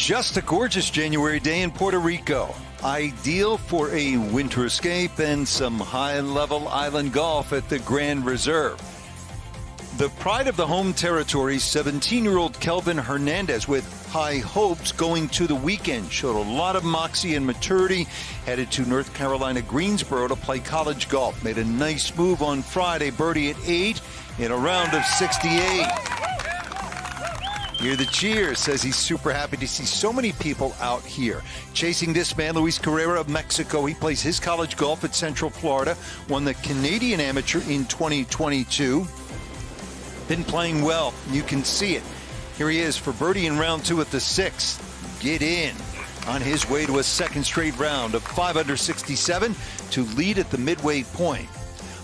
Just a gorgeous January day in Puerto Rico. Ideal for a winter escape and some high-level island golf at the Grand Reserve. The pride of the home territory, 17-year-old Kelvin Hernandez, with high hopes going to the weekend, showed a lot of moxie and maturity, headed to North Carolina Greensboro to play college golf. Made a nice move on Friday, birdie at 8 in a round of 68. Hear the cheers. Says he's super happy to see so many people out here. Chasing this man, Luis Carrera of Mexico. He plays his college golf at Central Florida. Won the Canadian Amateur in 2022. Been playing well. You can see it. Here he is for birdie in round 2 at the 6th. Get in. On his way to a second straight round of 5 under 67 to lead at the midway point.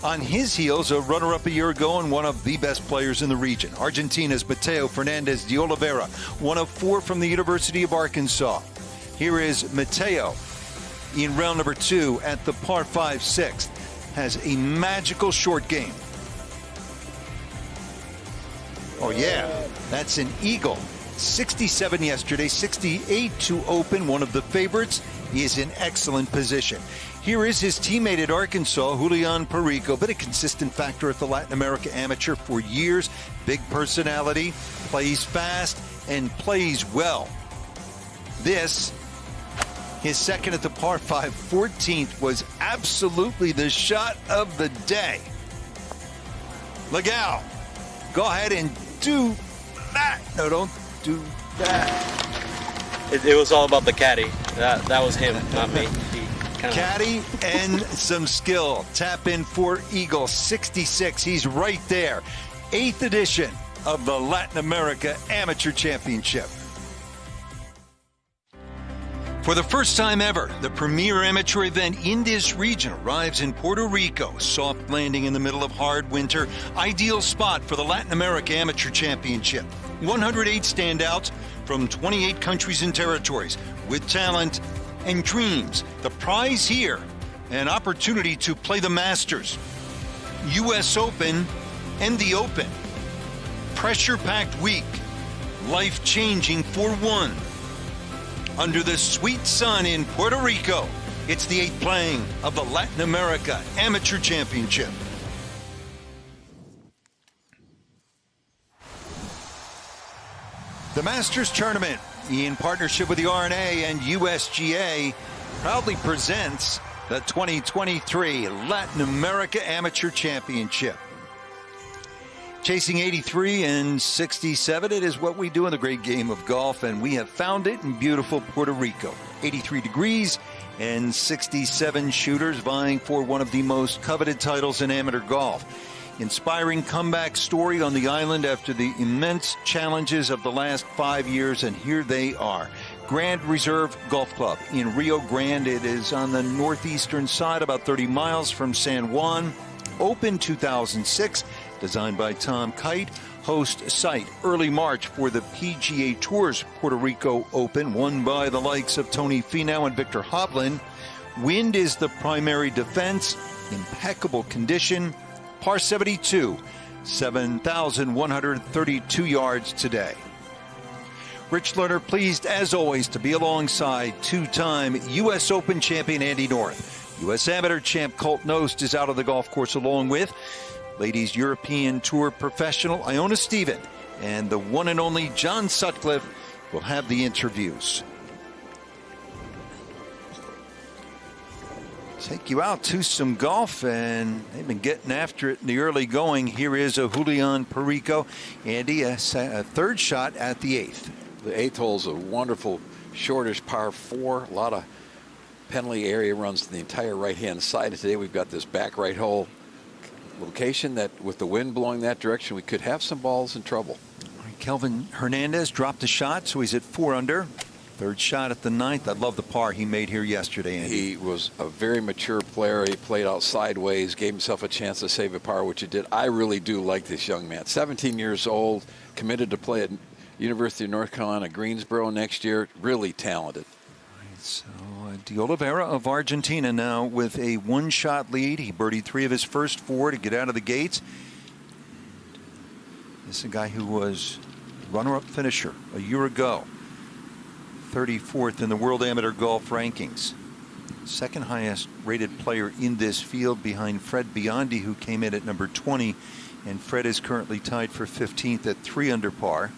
On his heels, a runner-up a year ago and one of the best players in the region. Argentina's Mateo Fernandez de Oliveira, one of 4 from the University of Arkansas. Here is Mateo in round number 2 at the par 5 6th. Has a magical short game. Oh yeah, that's an eagle. 67 yesterday, 68 to open. One of the favorites. He is in excellent position. Here is his teammate at Arkansas, Julian Perico, but a consistent factor at the Latin America Amateur for years. Big personality, plays fast, and plays well. This, his second at the par 5 14th, was absolutely the shot of the day. Legal, go ahead and do that. No, don't do that. It was all about the caddy. That was him, not me. Caddy and some skill. Tap in for Eagle 66. He's right there. 8th edition of the Latin America Amateur Championship. For the first time ever, the premier amateur event in this region arrives in Puerto Rico. Soft landing in the middle of hard winter. Ideal spot for the Latin America Amateur Championship. 108 standouts from 28 countries and territories with talent and dreams. The prize here, an opportunity to play the Masters, U.S. Open, and the Open. Pressure-packed week, life-changing for one. Under the sweet sun in Puerto Rico, it's the 8th playing of the Latin America Amateur Championship. The Masters Tournament, in partnership with the R&A and USGA, proudly presents the 2023 Latin America Amateur Championship. Chasing 83 and 67, it is what we do in the great game of golf, and we have found it in beautiful Puerto Rico. 83 degrees and 67 shooters vying for one of the most coveted titles in amateur golf. Inspiring comeback story on the island after the immense challenges of the last 5 years, and here they are. Grand Reserve Golf Club in Rio Grande. It is on the northeastern side, about 30 miles from San Juan. Open 2006, designed by Tom Kite. Host site early March for the PGA Tour's Puerto Rico Open, won by the likes of Tony Finau and Victor Hovland. Wind is the primary defense. Impeccable condition. Par 72, 7,132 yards today. Rich Lerner pleased, as always, to be alongside 2-time U.S. Open champion Andy North. U.S. Amateur champ Colt Knost is out of the golf course, along with Ladies European Tour professional Iona Stephen, and the one and only John Sutcliffe will have the interviews. Take you out to some golf, and they've been getting after it in the early going. Here is a Julian Perico. Andy, a third shot at the 8th. The 8th hole is a wonderful, shortish par 4. A lot of penalty area runs to the entire right-hand side. And today we've got this back right hole location that, with the wind blowing that direction, we could have some balls in trouble. Kelvin Hernandez dropped a shot, so he's at 4 under. Third shot at the 9th. I love the par he made here yesterday, Andy. He was a very mature player. He played out sideways, gave himself a chance to save a par, which he did. I really do like this young man. 17 years old, committed to play at University of North Carolina, Greensboro next year. Really talented. So de Oliveira of Argentina now with a 1-shot lead. He birdied 3 of his first 4 to get out of the gates. This is a guy who was runner-up finisher a year ago. 34th in the World Amateur Golf Rankings. Second highest rated player in this field behind Fred Biondi, who came in at number 20, and Fred is currently tied for 15th at 3 under par.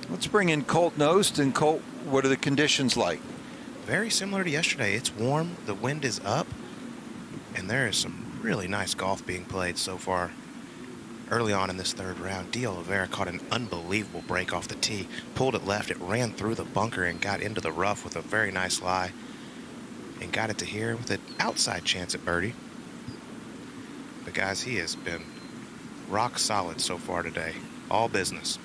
Let's bring in Colt Knost. And Colt, what are the conditions like? Very similar to yesterday. It's warm, the wind is up, and there is some really nice golf being played so far. Early on in this third round, De Oliveira caught an unbelievable break off the tee, pulled it left, it ran through the bunker and got into the rough with a very nice lie, and got it to here with an outside chance at birdie. But guys, he has been rock solid so far today. All business.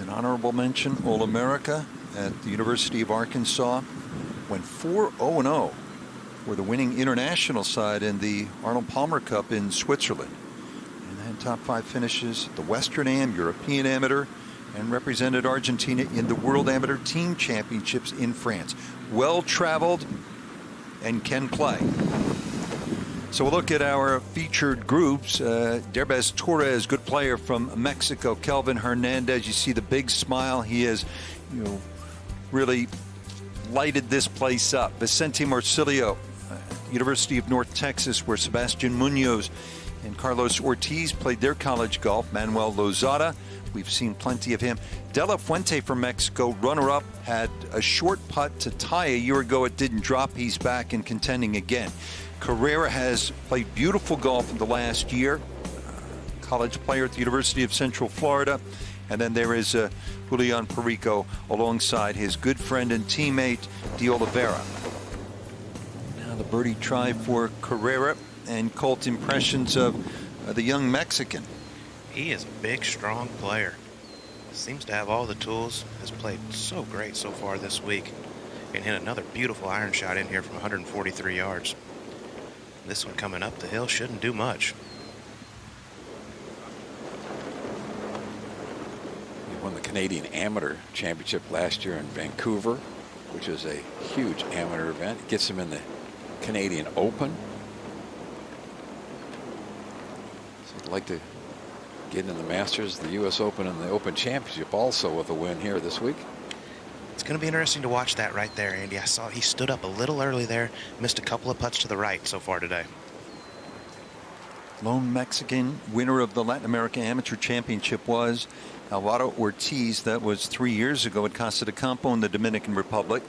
An honorable mention, All-America at the University of Arkansas. Went 4-0-0 for the winning international side in the Arnold Palmer Cup in Switzerland. And had top 5 finishes, the Western Am, European Amateur, and represented Argentina in the World Amateur Team Championships in France. Well-traveled and can play. So we'll look at our featured groups. Derbez Torres, good player from Mexico. Kelvin Hernandez, you see the big smile. He has, really lighted this place up. Vicente Marcilio, University of North Texas, where Sebastian Munoz and Carlos Ortiz played their college golf. Manuel Lozada, we've seen plenty of him. De La Fuente from Mexico, runner-up, had a short putt to tie a year ago. It didn't drop. He's back and contending again. Carrera has played beautiful golf in the last year. College player at the University of Central Florida. And then there is Julian Perico alongside his good friend and teammate, De Oliveira. Now the birdie try for Carrera, and Colt, impressions of the young Mexican. He is a big, strong player. Seems to have all the tools. Has played so great so far this week. And hit another beautiful iron shot in here from 143 yards. This one coming up the hill shouldn't do much. He won the Canadian Amateur Championship last year in Vancouver, which is a huge amateur event. It gets him in the Canadian Open. So I'd like to get in the Masters, the U.S. Open, and the Open Championship also with a win here this week. It's going to be interesting to watch that right there, Andy. I saw he stood up a little early there, missed a couple of putts to the right so far today. Lone Mexican winner of the Latin America Amateur Championship was Alvaro Ortiz. That was 3 years ago at Casa de Campo in the Dominican Republic.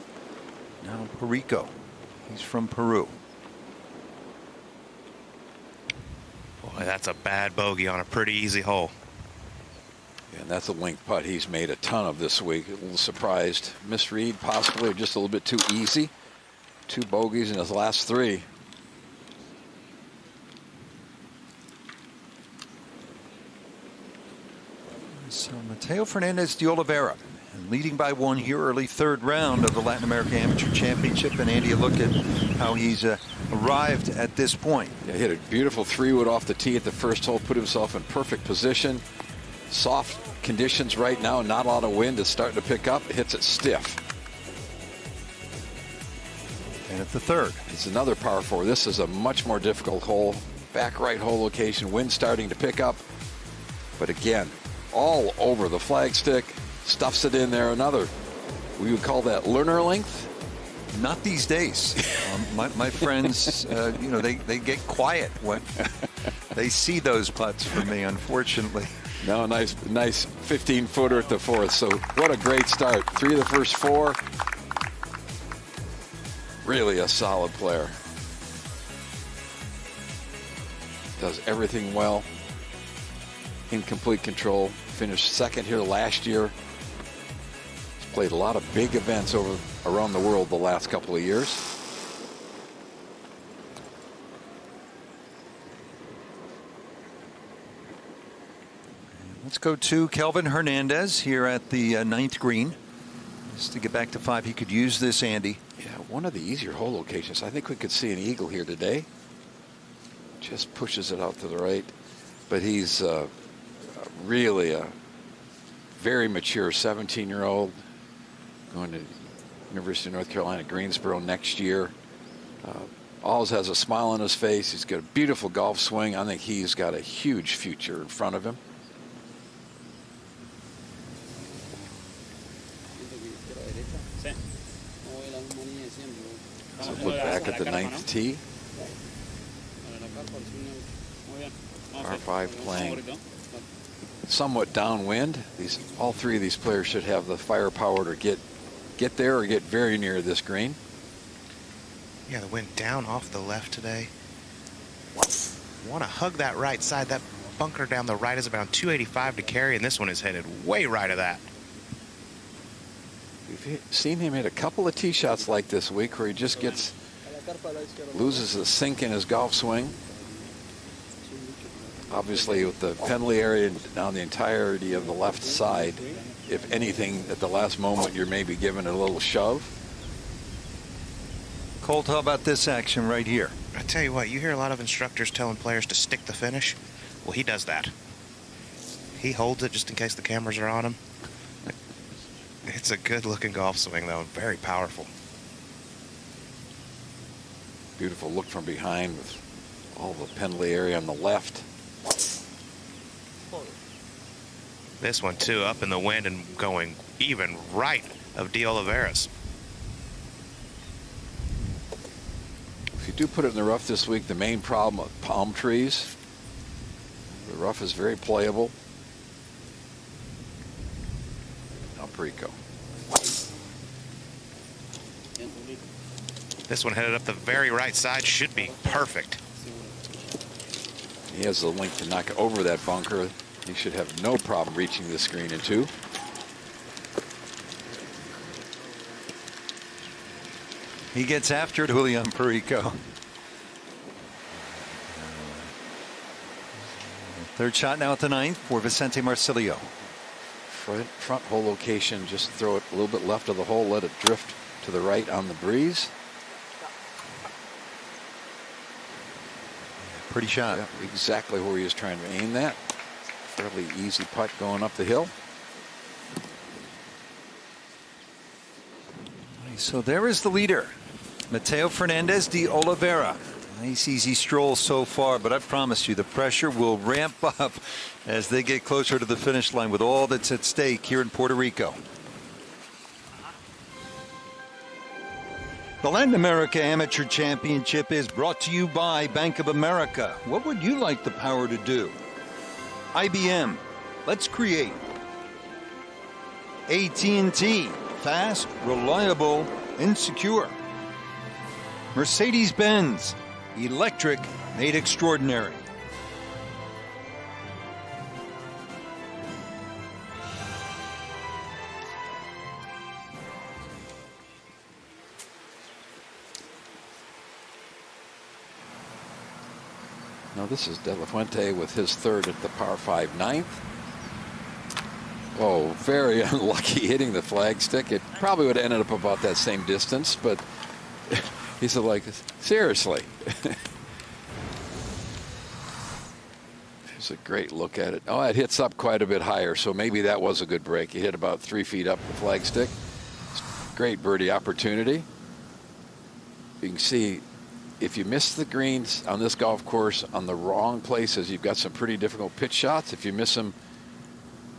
Now Perico. He's from Peru. Boy, that's a bad bogey on a pretty easy hole. And that's a length putt he's made a ton of this week. A little surprised. Misread possibly, or just a little bit too easy. 2 bogeys in his last 3. So Mateo Fernandez de Oliveira, and leading by 1 here, early third round of the Latin America Amateur Championship. And Andy, look at how he's arrived at this point. Yeah, he hit a beautiful 3-wood off the tee at the first hole, put himself in perfect position. Soft conditions right now, not a lot of wind. It's starting to pick up. It hits it stiff. And at the third, it's another par 4. This is a much more difficult hole. Back right hole location. Wind starting to pick up. But again, all over the flagstick. Stuffs it in there. Another, we would call that learner length. Not these days. My friends, they get quiet when they see those putts from me, unfortunately. No, nice 15-footer at the 4th. So what a great start. 3 of the first 4. Really a solid player. Does everything well. In complete control. Finished second here last year. He's played a lot of big events around the world the last couple of years. Let's go to Kelvin Hernandez here at the ninth green. Just to get back to 5, he could use this, Andy. Yeah, one of the easier hole locations. I think we could see an eagle here today. Just pushes it out to the right. But he's really a very mature 17-year-old going to University of North Carolina, Greensboro next year. Always has a smile on his face. He's got a beautiful golf swing. I think he's got a huge future in front of him. So look back at the ninth tee. Par 5 playing somewhat downwind. All 3 of these players should have the firepower to get there or get very near this green. Yeah, the wind down off the left today. Want to hug that right side. That bunker down the right is about 285 to carry, and this one is headed way right of that. We've seen him hit a couple of tee shots like this week where he just loses the sink in his golf swing. Obviously, with the penalty area down the entirety of the left side, if anything, at the last moment, you're maybe giving it a little shove. Colt, how about this action right here? I tell you what, you hear a lot of instructors telling players to stick the finish. Well, he does that. He holds it just in case the cameras are on him. It's a good-looking golf swing, though. Very powerful. Beautiful look from behind with all the penalty area on the left. This one, too, up in the wind and going even right of De Oliveira's. If you do put it in the rough this week, the main problem with palm trees, the rough is very playable. Perico. This one headed up the very right side, should be perfect. He has the length to knock it over that bunker. He should have no problem reaching this green in 2. He gets after it, Julian Perico. Third shot now at the 9th for Vicente Marcilio. Front hole location, just throw it a little bit left of the hole, let it drift to the right on the breeze. Pretty shot. Yeah, exactly where he was trying to aim that. Fairly easy putt going up the hill. So there is the leader, Mateo Fernandez de Oliveira. Nice easy stroll so far, but I promise you the pressure will ramp up as they get closer to the finish line with all that's at stake here in Puerto Rico. The Latin America Amateur Championship is brought to you by Bank of America. What would you like the power to do? IBM, let's create. AT&T, fast, reliable, and secure. Mercedes-Benz, electric made extraordinary. Now this is De La Fuente with his 3rd at the par 5 9th. Oh, very unlucky hitting the flagstick. It probably would have ended up about that same distance, but he said, like, seriously. It's a great look at it. Oh, it hits up quite a bit higher, so maybe that was a good break. He hit about 3 feet up the flagstick. Great birdie opportunity. You can see if you miss the greens on this golf course on the wrong places, you've got some pretty difficult pitch shots. If you miss them,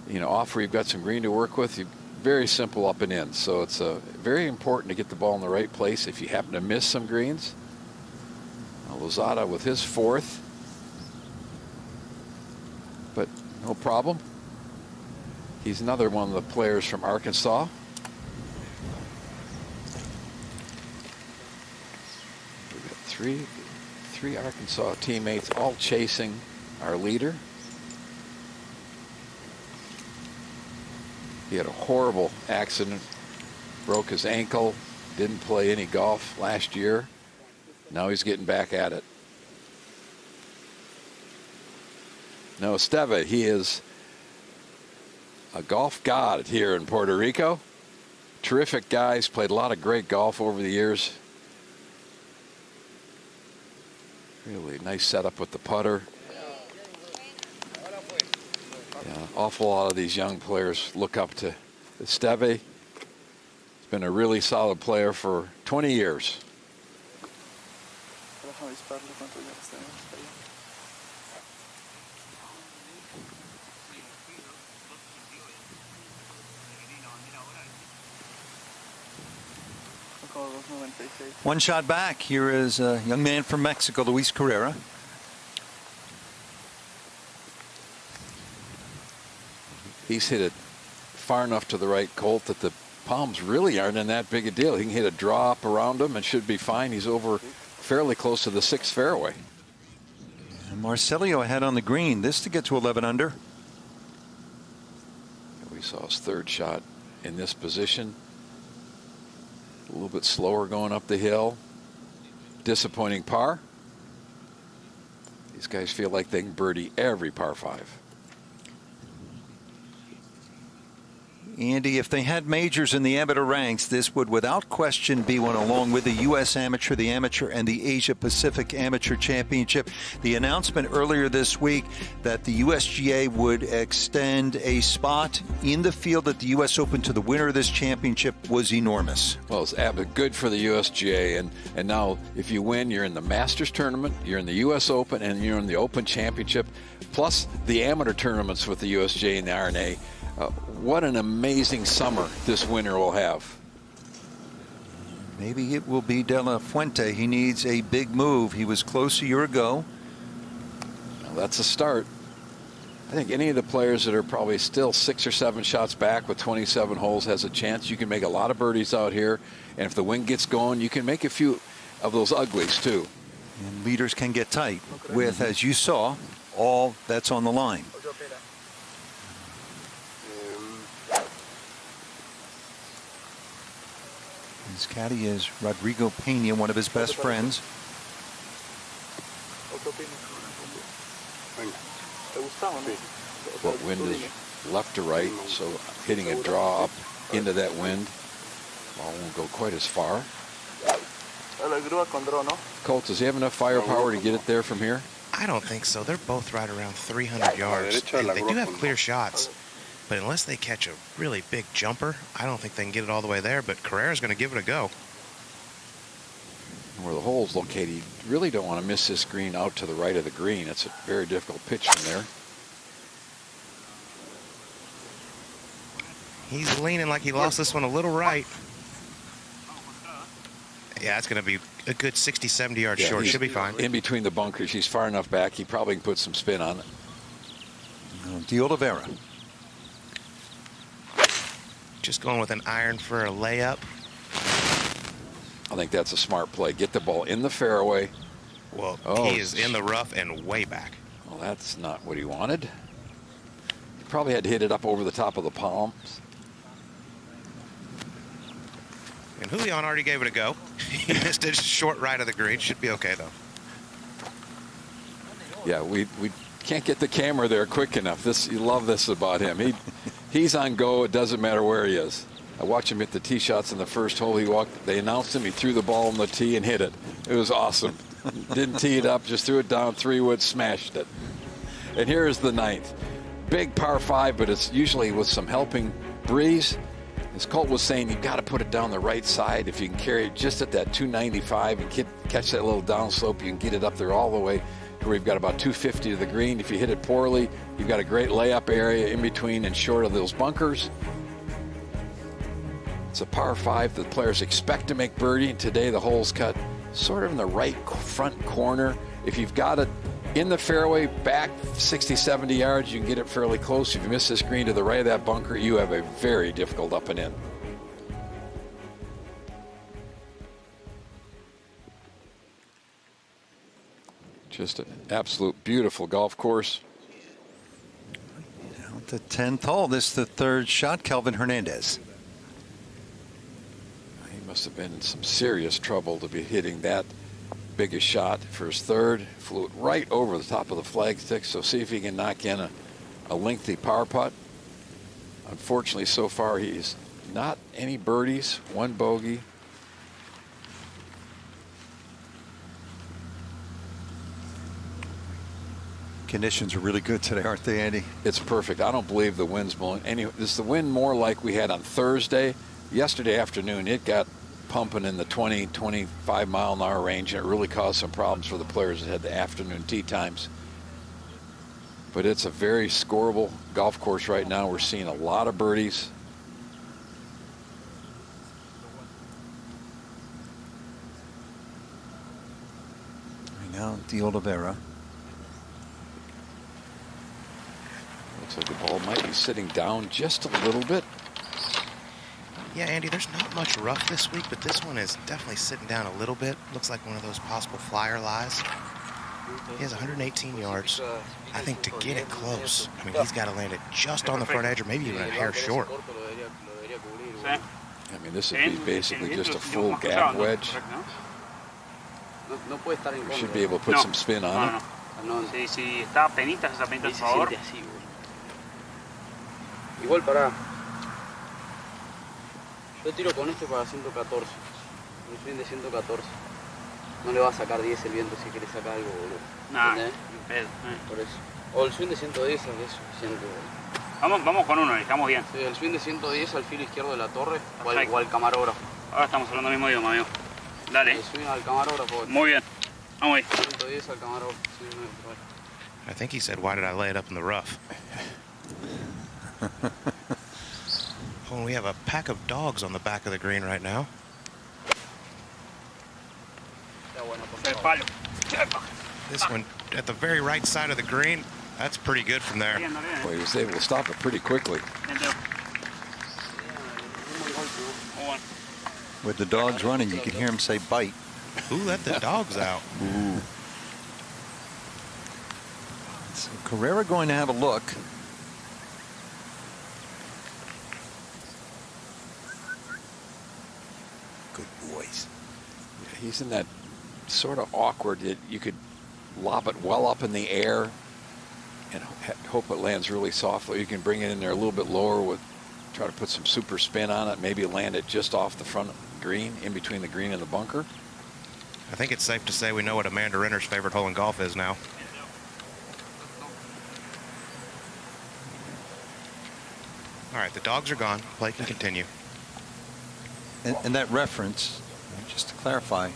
you know, off where you've got some green to work with, very simple up and in. So it's very important to get the ball in the right place if you happen to miss some greens. Now Lozada with his 4th. But no problem. He's another one of the players from Arkansas. We've got three Arkansas teammates all chasing our leader. He had a horrible accident, broke his ankle, didn't play any golf last year. Now he's getting back at it. No, Esteve, he is a golf god here in Puerto Rico. Terrific guys, played a lot of great golf over the years. Really nice setup with the putter. Yeah, awful lot of these young players look up to Esteve. He's been a really solid player for 20 years. One shot back. Here is a young man from Mexico, Luis Carrera. He's hit it far enough to the right, Colt, that the palms really aren't in that big a deal. He can hit a draw up around him and should be fine. He's over fairly close to the 6th fairway. And Marcelio ahead on the green. This to get to 11 under. We saw his 3rd shot in this position. A little bit slower going up the hill. Disappointing par. These guys feel like they can birdie every par 5. Andy, if they had majors in the amateur ranks, this would without question be one, along with the U.S. Amateur, the Amateur, and the Asia Pacific Amateur Championship. The announcement earlier this week that the USGA would extend a spot in the field at the U.S. Open to the winner of this championship was enormous. Well, it's good for the USGA, and now if you win, you're in the Masters tournament, you're in the U.S. Open, and you're in the Open Championship, plus the amateur tournaments with the USGA and the R&A. What an amazing summer this winter will have. Maybe it will be De La Fuente. He needs a big move. He was close a year ago. Well, that's a start. I think any of the players that are probably still 6 or 7 shots back with 27 holes has a chance. You can make a lot of birdies out here, and if the wind gets going, you can make a few of those uglies too. And leaders can get tight with, as you saw, all that's on the line. His caddy is Rodrigo Pena, one of his best friends. What wind is left to right, so hitting a draw up into that wind. Ball won't go quite as far. Colt, does he have enough firepower to get it there from here? I don't think so. They're both right around 300 yards. And they do have clear shots. But unless they catch a really big jumper, I don't think they can get it all the way there. But Carrera's going to give it a go. Where the hole's located, you really don't want to miss this green out to the right of the green. It's a very difficult pitch from there. He's leaning like he lost this one a little right. Yeah, it's going to be a good 60, 70 yards short. Should be fine. In between the bunkers, he's far enough back. He probably can put some spin on it. De Oliveira. Just going with an iron for a layup. I think that's a smart play. Get the ball in the fairway. Well, he is in the rough and way back. Well, that's not what he wanted. He probably had to hit it up over the top of the palms. And Julian already gave it a go. He missed it short right of the green. Should be okay, though. Yeah, we can't get the camera there quick enough. You love this about him. He's on go. It doesn't matter where he is. I watched him hit the tee shots in the first hole. They announced him. He threw the ball on the tee and hit it. It was awesome. Didn't tee it up, just threw it down 3-wood, smashed it. And here is the 9th. Big par 5, but it's usually with some helping breeze. As Colt was saying, you've got to put it down the right side. If you can carry it just at that 295 and catch that little downslope, you can get it up there all the way to where you've got about 250 to the green. If you hit it poorly, you've got a great layup area in between and short of those bunkers. It's a par 5 that players expect to make birdie, and today the hole's cut sort of in the right front corner. If you've got it in the fairway back 60, 70 yards, you can get it fairly close. If you miss this green to the right of that bunker, you have a very difficult up and in. Just an absolute beautiful golf course. Now at the 10th hole, this is the 3rd shot, Kelvin Hernandez. He must have been in some serious trouble to be hitting that big a shot for his 3rd. Flew it right over the top of the flagstick, so see if he can knock in a lengthy par putt. Unfortunately, so far, he's not any birdies, one bogey. Conditions are really good today, aren't they, Andy? It's perfect. I don't believe the wind's blowing. Is the wind more like we had on Thursday? Yesterday afternoon, it got pumping in the 20, 25 mile an hour range, and it really caused some problems for the players that had the afternoon tee times. But it's a very scoreable golf course right now. We're seeing a lot of birdies. Right now, De Oliveira. Looks like the ball might be sitting down just a little bit. Yeah, Andy, there's not much rough this week, but this one is definitely sitting down a little bit. Looks like one of those possible flyer lies. He has 118 yards. I think to get it close, I mean, he's got to land it just on the front edge or maybe even a hair short. I mean, this would be basically just a full gap wedge. We should be able to put some spin on it. Si está penitas, esa penita, por favor. Igual para. Yo tiro con este para 114. Un swing de 114. No le va a sacar 10 el viento si quiere sacar algo, boludo. Nah, por eso. O el swing de 110 es suficiente, boludo. Vamos con uno, estamos bien. Sí, el swing de 110 al filo izquierdo de la torre o al camarógrafo. Ahora estamos hablando el mismo idioma, amigo. Dale. El swing al camarógrafo. Muy bien. Vamos ahí. 110 al camarógrafo. I think he said, why did I lay it up in the rough? Oh, and we have a pack of dogs on the back of the green right now. This one at the very right side of the green. That's pretty good from there. Well, he was able to stop it pretty quickly. With the dogs running, you could hear him say bite. Who let the dogs out? Ooh. So Carrera going to have a look. Good boys. Yeah, he's in that sort of awkward, you could lob it well up in the air and hope it lands really softly. You can bring it in there a little bit lower with, try to put some super spin on it, maybe land it just off the front green, in between the green and the bunker. I think it's safe to say we know what Amanda Renner's favorite hole in golf is now. All right, the dogs are gone. Play can continue. And that reference, just to clarify,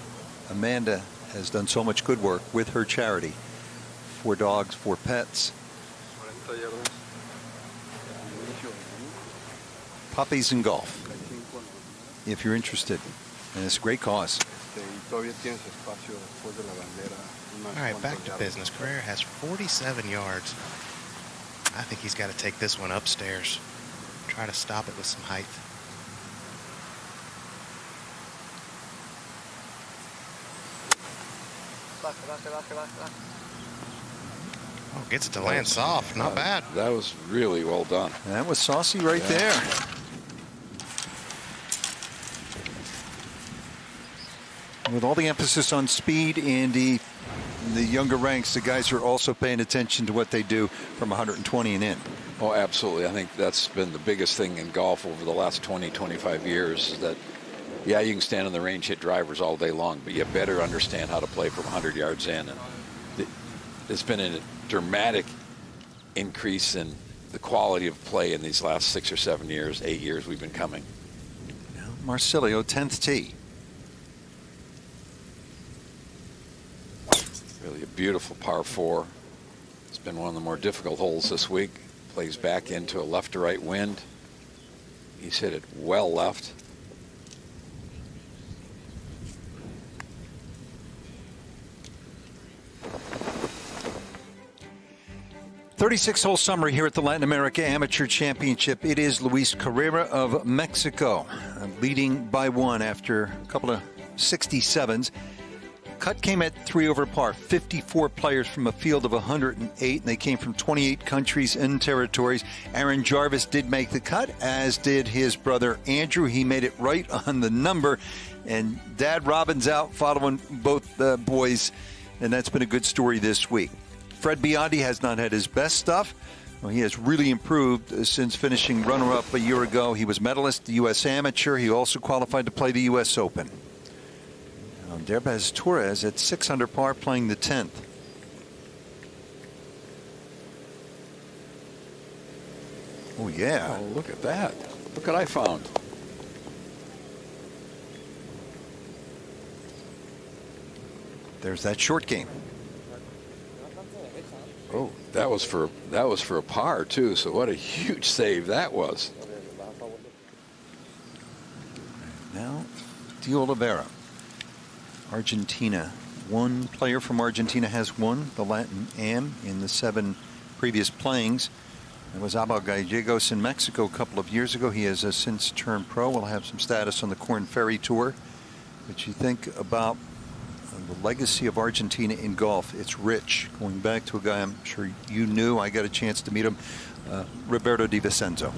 Amanda has done so much good work with her charity for dogs, for pets. Puppies and golf, if you're interested. And it's a great cause. All right, back to business. Carrera has 47 yards. I think he's got to take this one upstairs. Try to stop it with some height. Oh, gets it to land soft. Not bad. That was really well done. That was saucy right there. With all the emphasis on speed in the younger ranks, the guys are also paying attention to what they do from 120 and in. Oh, absolutely. I think that's been the biggest thing in golf over the last 20, 25 years is that, yeah, you can stand on the range, hit drivers all day long, but you better understand how to play from 100 yards in. And it's been a dramatic increase in the quality of play in these last 6 or 7 years, 8 years we've been coming. Marcilio, 10th tee. Really a beautiful par 4. It's been one of the more difficult holes this week. Plays back into a left to right wind. He's hit it well left. .36-hole summary here at the Latin America Amateur Championship. It is Luis Carrera of Mexico leading by 1 after a couple of 67s. Cut came at 3 over par. 54 players from a field of 108, and they came from 28 countries and territories. Aaron Jarvis did make the cut, as did his brother Andrew. He made it right on the number, and Dad Robin's out following both boys, and that's been a good story this week. Fred Biondi has not had his best stuff, Well, he has really improved since finishing runner-up a year ago. He was medalist at the U.S. Amateur. He also qualified to play the U.S. Open. Derbez Torres at 6 under par, playing the 10th. Oh, yeah. Oh, look at that. Look what I found. There's that short game. Oh, that was for a par too. So what a huge save that was. Now, De Oliveira, Argentina. One player from Argentina has won the Latin Am in the 7 previous playings. It was Abel Gallegos in Mexico a couple of years ago. He has since turned pro. Will have some status on the Corn Ferry Tour. But you think about the legacy of Argentina in golf. It's rich. Going back to a guy I'm sure you knew. I got a chance to meet him, Roberto Di Vicenzo.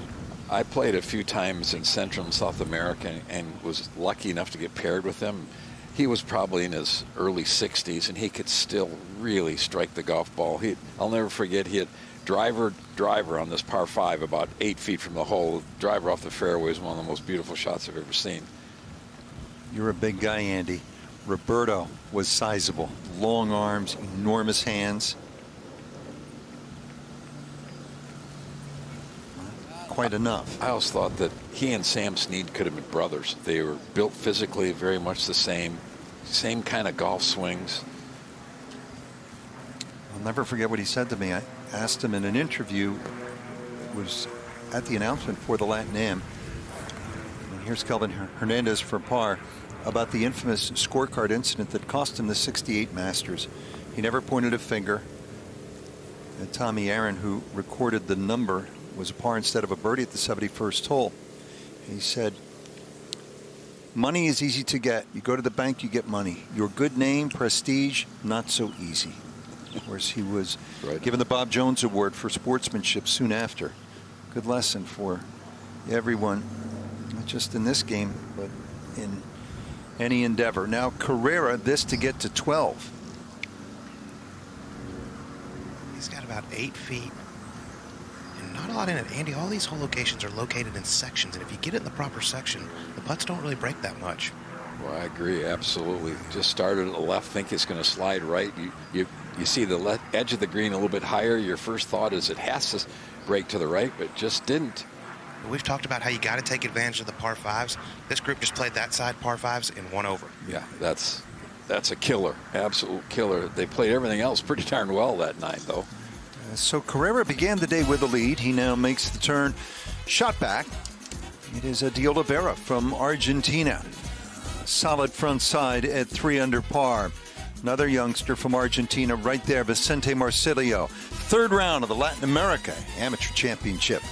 I played a few times in Central and South America and was lucky enough to get paired with him. He was probably in his early 60s, and he could still really strike the golf ball. I'll never forget, he had driver on this par 5 about 8 feet from the hole. Driver off the fairway is one of the most beautiful shots I've ever seen. You're a big guy, Andy. Roberto was sizable. Long arms, enormous hands. Quite enough. I always thought that he and Sam Snead could have been brothers. They were built physically very much the same kind of golf swings. I'll never forget what he said to me. I asked him in an interview, it was at the announcement for the Latin Am. And here's Kelvin Hernandez for par, about the infamous scorecard incident that cost him the 68 Masters. He never pointed a finger. And Tommy Aaron, who recorded the number, was a par instead of a birdie at the 71st hole. He said, money is easy to get. You go to the bank, you get money. Your good name, prestige, not so easy. Of course, he was given the Bob Jones Award for sportsmanship soon after. Good lesson for everyone, not just in this game, but in any endeavor. Now Carrera, this to get to 12. He's got about 8 feet. And not a lot in it. Andy, all these hole locations are located in sections, and if you get it in the proper section, the putts don't really break that much. Well, I agree, absolutely. Just started at the left, think it's going to slide right. You see the edge of the green a little bit higher. Your first thought is it has to break to the right, but just didn't. We've talked about how you got to take advantage of the par 5s. This group just played that side par 5s and won over. Yeah, that's a killer, absolute killer. They played everything else pretty darn well that night, though. So Carrera began the day with a lead. He now makes the turn, shot back. It is De Oliveira from Argentina. Solid front side at 3 under par. Another youngster from Argentina right there, Vicente Marcilio. 3rd round of the Latin America Amateur Championship.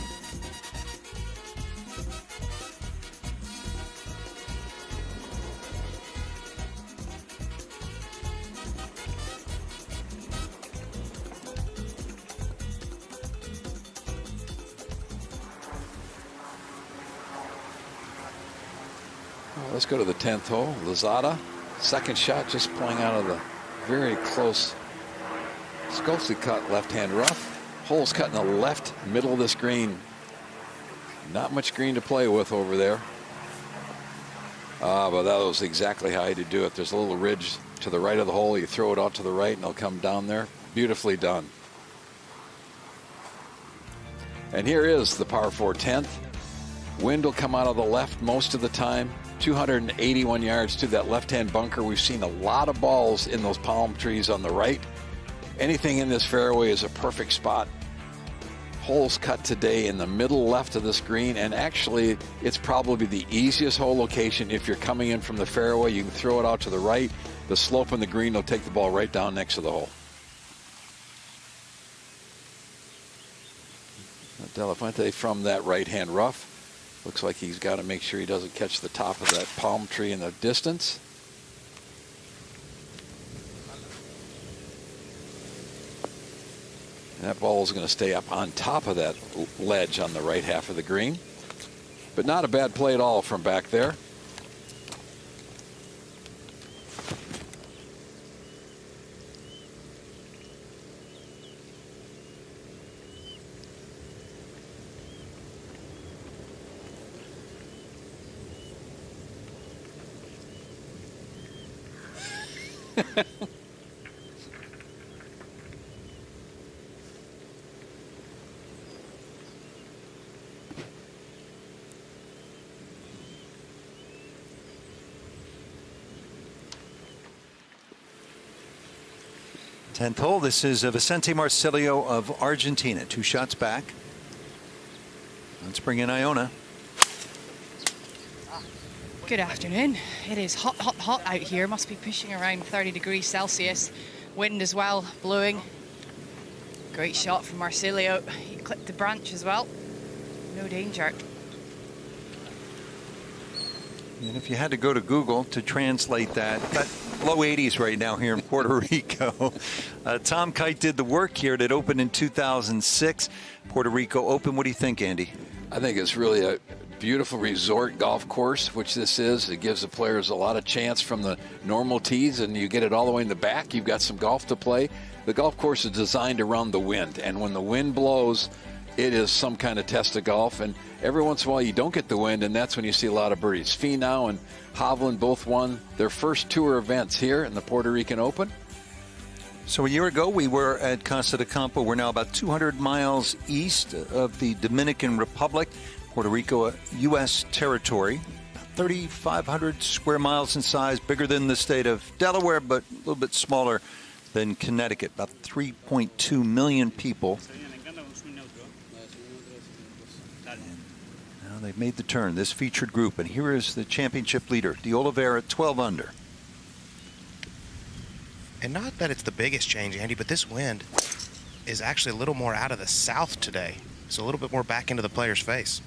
Let's go to the 10th hole. Lozada, second shot, just pulling out of the very close, sculptedly cut left-hand rough. Hole's cut in the left middle of this green. Not much green to play with over there. But that was exactly how to do it. There's a little ridge to the right of the hole. You throw it out to the right, and it'll come down there. Beautifully done. And here is the par 4 10th. Wind will come out of the left most of the time. 281 yards to that left-hand bunker. We've seen a lot of balls in those palm trees on the right. Anything in this fairway is a perfect spot. Holes cut today in the middle left of this green, and actually it's probably the easiest hole location. If you're coming in from the fairway, you can throw it out to the right. The slope on the green will take the ball right down next to the hole. De La Fuente from that right-hand rough. Looks like he's got to make sure he doesn't catch the top of that palm tree in the distance. And that ball is going to stay up on top of that ledge on the right half of the green. But not a bad play at all from back there. Tenth hole. This is Vicente Marcilio of Argentina. 2 shots back. Let's bring in Iona. Good afternoon. It is hot, hot, hot out here. Must be pushing around 30 degrees Celsius. Wind as well, blowing. Great shot from Marcilio. He clipped the branch as well. No danger. And if you had to go to Google to translate that, but low 80s right now here in Puerto Rico. Tom Kite did the work here. It opened in 2006. Puerto Rico Open. What do you think, Andy? I think it's really a beautiful resort golf course, which this is. It gives the players a lot of chance from the normal tees, and you get it all the way in the back. You've got some golf to play. The golf course is designed around the wind, and when the wind blows, it is some kind of test of golf. And every once in a while you don't get the wind, and that's when you see a lot of birdies. Finau and Hovland both won their first tour events here in the Puerto Rican Open. So a year ago we were at Casa de Campo. We're now about 200 miles east of the Dominican Republic. Puerto Rico, a U.S. territory, 3,500 square miles in size, bigger than the state of Delaware, but a little bit smaller than Connecticut, about 3.2 million people. Now they've made the turn, this featured group, and here is the championship leader, De Oliveira, 12 under. And not that it's the biggest change, Andy, but this wind is actually a little more out of the south today. So a little bit more back into the player's face.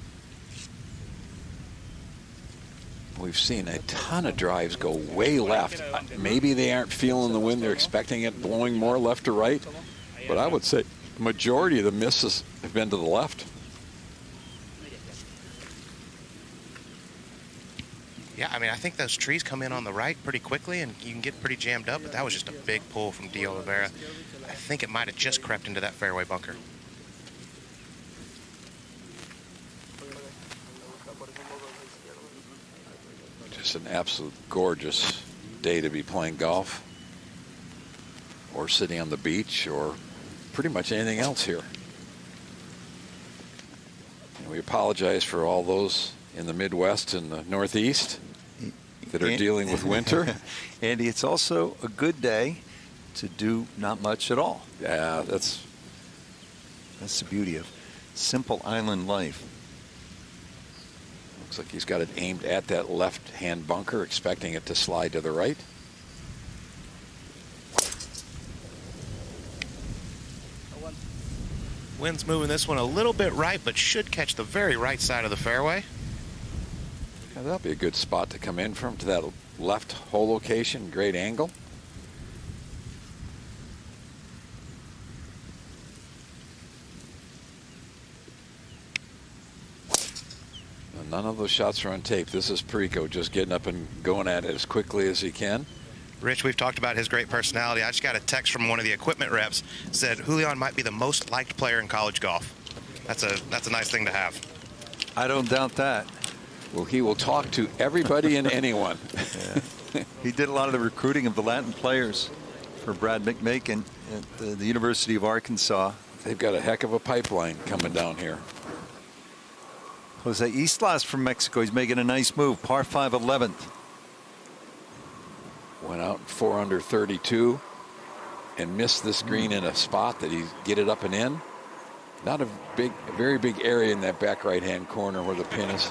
We've seen a ton of drives go way left. Maybe they aren't feeling the wind. They're expecting it blowing more left to right. But I would say the majority of the misses have been to the left. Yeah, I mean, I think those trees come in on the right pretty quickly, and you can get pretty jammed up, but that was just a big pull from De Oliveira. I think it might have just crept into that fairway bunker. Just an absolute gorgeous day to be playing golf or sitting on the beach or pretty much anything else here. And we apologize for all those in the Midwest and the Northeast that are dealing with winter. Andy, it's also a good day to do not much at all. Yeah, that's the beauty of simple island life. Looks like he's got it aimed at that left-hand bunker, expecting it to slide to the right. Wind's moving this one a little bit right, but should catch the very right side of the fairway. Yeah, that'll be a good spot to come in from, to that left hole location. Great angle. None of those shots are on tape. This is Perico just getting up and going at it as quickly as he can. Rich, we've talked about his great personality. I just got a text from one of the equipment reps, said Julian might be the most liked player in college golf. That's a nice thing to have. I don't doubt that. Well, he will talk to everybody and anyone. Yeah. He did a lot of the recruiting of the Latin players for Brad McMakin at the University of Arkansas. They've got a heck of a pipeline coming down here. Jose Islas from Mexico. He's making a nice move. Par 5 11th. Went out 4 under 32 and missed this green in a spot that he get it up and in. Not a very big area in that back right-hand corner where the pin is.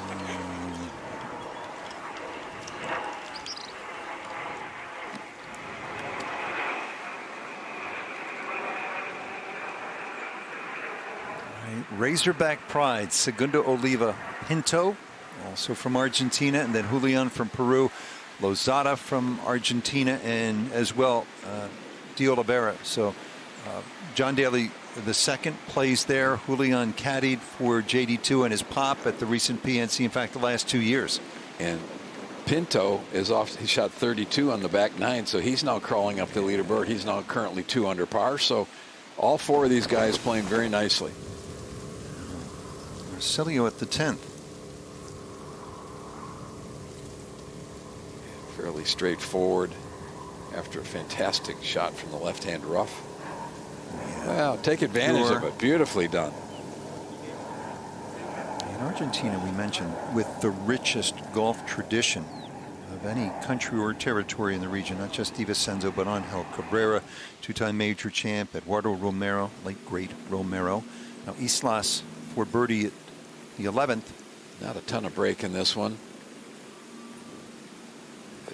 Razorback Pride, Segundo Oliva Pinto, also from Argentina, and then Julian from Peru, Lozada from Argentina, and as well De Oliveira. So John Daly II plays there. Julian caddied for JD2 and his pop at the recent PNC, in fact, the last 2 years. And Pinto is off. He shot 32 on the back nine, so he's now crawling up the leaderboard. He's now currently 2 under par. So all 4 of these guys playing very nicely. Marcilio at the 10th. Fairly straightforward. after a fantastic shot from the left-hand rough. Well, take advantage of it. Beautifully done. In Argentina, we mentioned, with the richest golf tradition of any country or territory in the region, not just Di Vincenzo, but Angel Cabrera, two-time major champ, Eduardo Romero, late great Romero. Now Islas for birdie at the 11th. Not a ton of break in this one.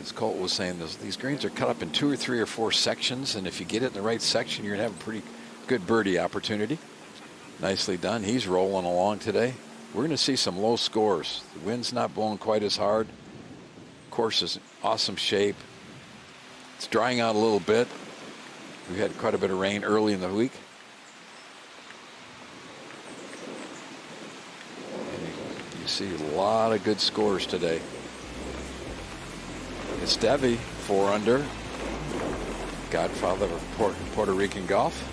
As Colt was saying, these greens are cut up in 2 or 3 or 4 sections, and if you get it in the right section, you're going to have a pretty good birdie opportunity. Nicely done. He's rolling along today. We're going to see some low scores. The wind's not blowing quite as hard. Course is in awesome shape. It's drying out a little bit. We had quite a bit of rain early in the week. And you see a lot of good scores today. Esteve, 4 under. Godfather of Puerto Rican golf.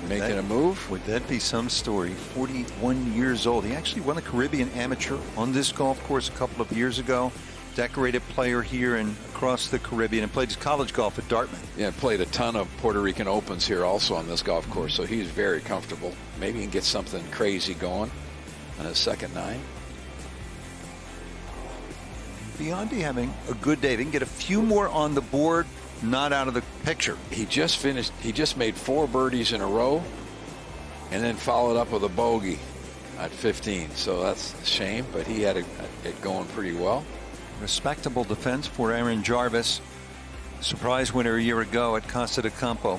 Making a move. Would that be some story? 41 years old. He actually won a Caribbean Amateur on this golf course a couple of years ago. Decorated player here and across the Caribbean, and played his college golf at Dartmouth. Yeah, played a ton of Puerto Rican Opens here also on this golf course, so he's very comfortable. Maybe he can get something crazy going on his second 9. Biondi having a good day. They can get a few more on the board, not out of the picture. He just made 4 birdies in a row and then followed up with a bogey at 15. So that's a shame, but he had it going pretty well. Respectable defense for Aaron Jarvis. Surprise winner a year ago at Costa de Campo.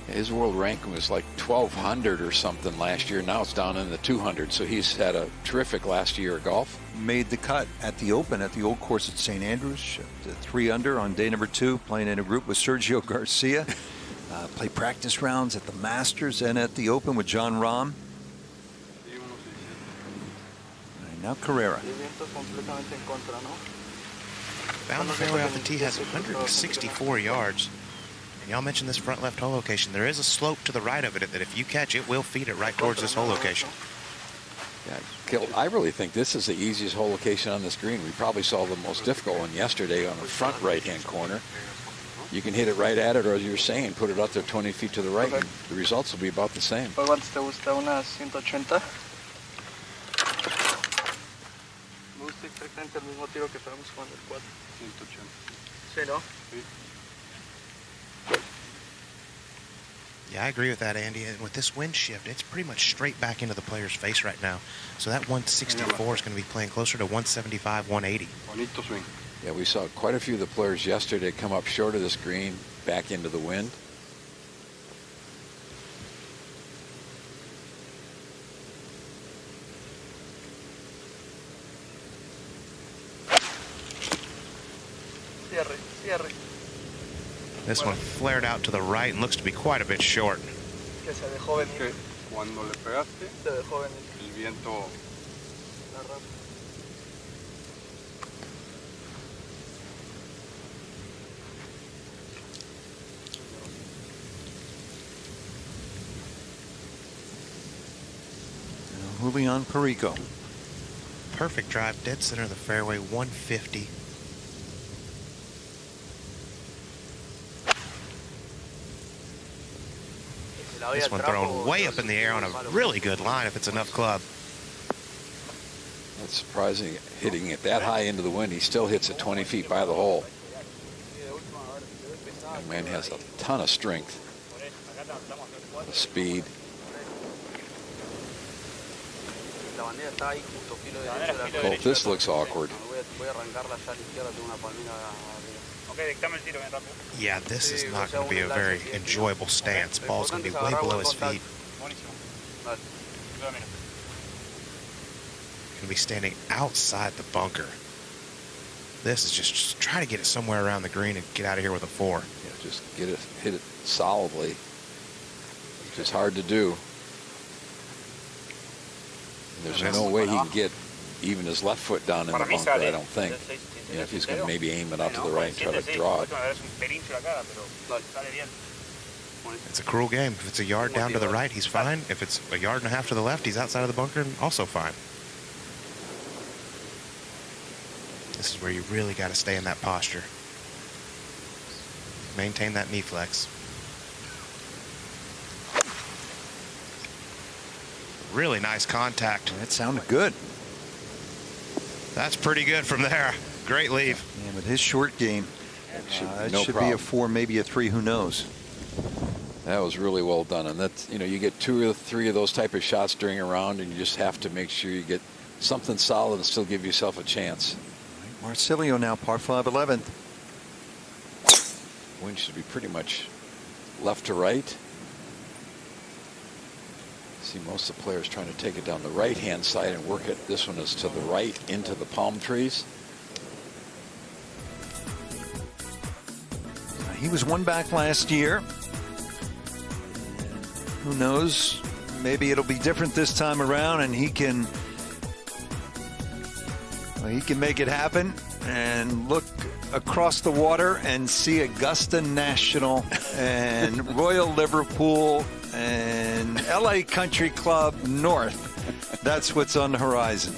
His world ranking was like 1,200 or something last year. Now it's down in the 200. So he's had a terrific last year of golf. Made the cut at the Open at the old course at St. Andrews. 3 under on day number 2, playing in a group with Sergio Garcia. Played practice rounds at the Masters and at the Open with John Rahm. And now Carrera. Found the fairway off the tee, has 164 yards. And y'all mentioned this front left hole location. There is a slope to the right of it that if you catch it, will feed it right towards this hole location. Yeah, I really think this is the easiest hole location on this green. We probably saw the most difficult one yesterday on the front right-hand corner. You can hit it right at it, or as you were saying, put it out there 20 feet to the right, and the results will be about the same. ¿Cuánto te gusta? ¿Una 180? Me gusta exactamente el mismo tiro que estábamos jugando el 4. 180. ¿Sí, no? Sí. Yeah, I agree with that, Andy. And with this wind shift, it's pretty much straight back into the player's face right now. So that 164 is going to be playing closer to 175, 180. Bonito swing. Yeah, we saw quite a few of the players yesterday come up short of this green, back into the wind. Cierre, cierre. This one flared out to the right and looks to be quite a bit short. Que se dejó venir. Cuando le pegaste, Se dejó venir. el viento. Julian Perico. Perfect drive, dead center of the fairway, 150. This one thrown way up in the air on a really good line if it's enough club. That's surprising, hitting it that high into the wind. He still hits it 20 feet by the hole. That man has a ton of strength, speed. Colt, this looks awkward. Yeah, this is not going to be a very enjoyable stance. Ball's going to be way below his feet. Going to be standing outside the bunker. This is just try to get it somewhere around the green and get out of here with a 4. Yeah, just get it, hit it solidly. It's just hard to do. There's no way he can get even his left foot down in the bunker, I don't think. You know, if he's going to maybe aim it out to the right and try to draw it. It's a cruel game. If it's a yard down to the right, he's fine. If it's a yard and a half to the left, he's outside of the bunker and also fine. This is where you really got to stay in that posture. Maintain that knee flex. Really nice contact. That sounded good. That's pretty good from there. Great leave. And with his short game, it no should problem. be a 4, maybe a 3. Who knows? That was really well done, and that's, you know, you get 2 or 3 of those type of shots during a round, and you just have to make sure you get something solid and still give yourself a chance. Marcilio now par 5, 11th. Wind should be pretty much left to right. See most of the players trying to take it down the right-hand side and work it. This one is to the right into the palm trees. He was 1 back last year. Who knows? Maybe it'll be different this time around, and he can make it happen and look across the water and see Augusta National and Royal Liverpool and LA Country Club North. That's what's on the horizon.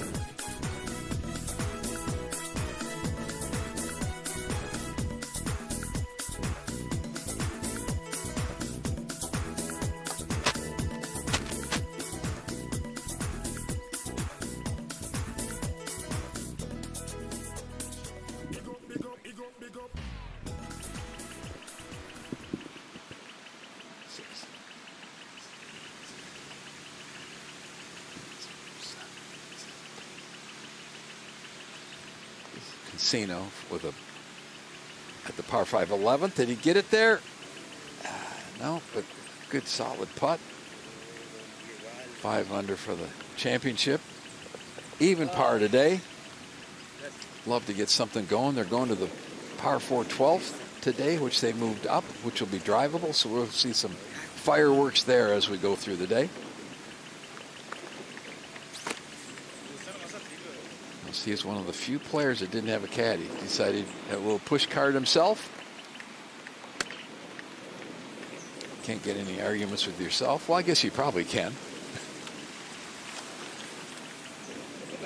Casino with at the par 5 11th. Did he get it there? No, but good solid putt. 5 under for the championship. Even par today. Love to get something going. They're going to the par 4 12th today, which they moved up, which will be drivable. So we'll see some fireworks there as we go through the day. He is one of the few players that didn't have a caddy. He decided a little push card himself. Can't get any arguments with yourself. Well, I guess you probably can.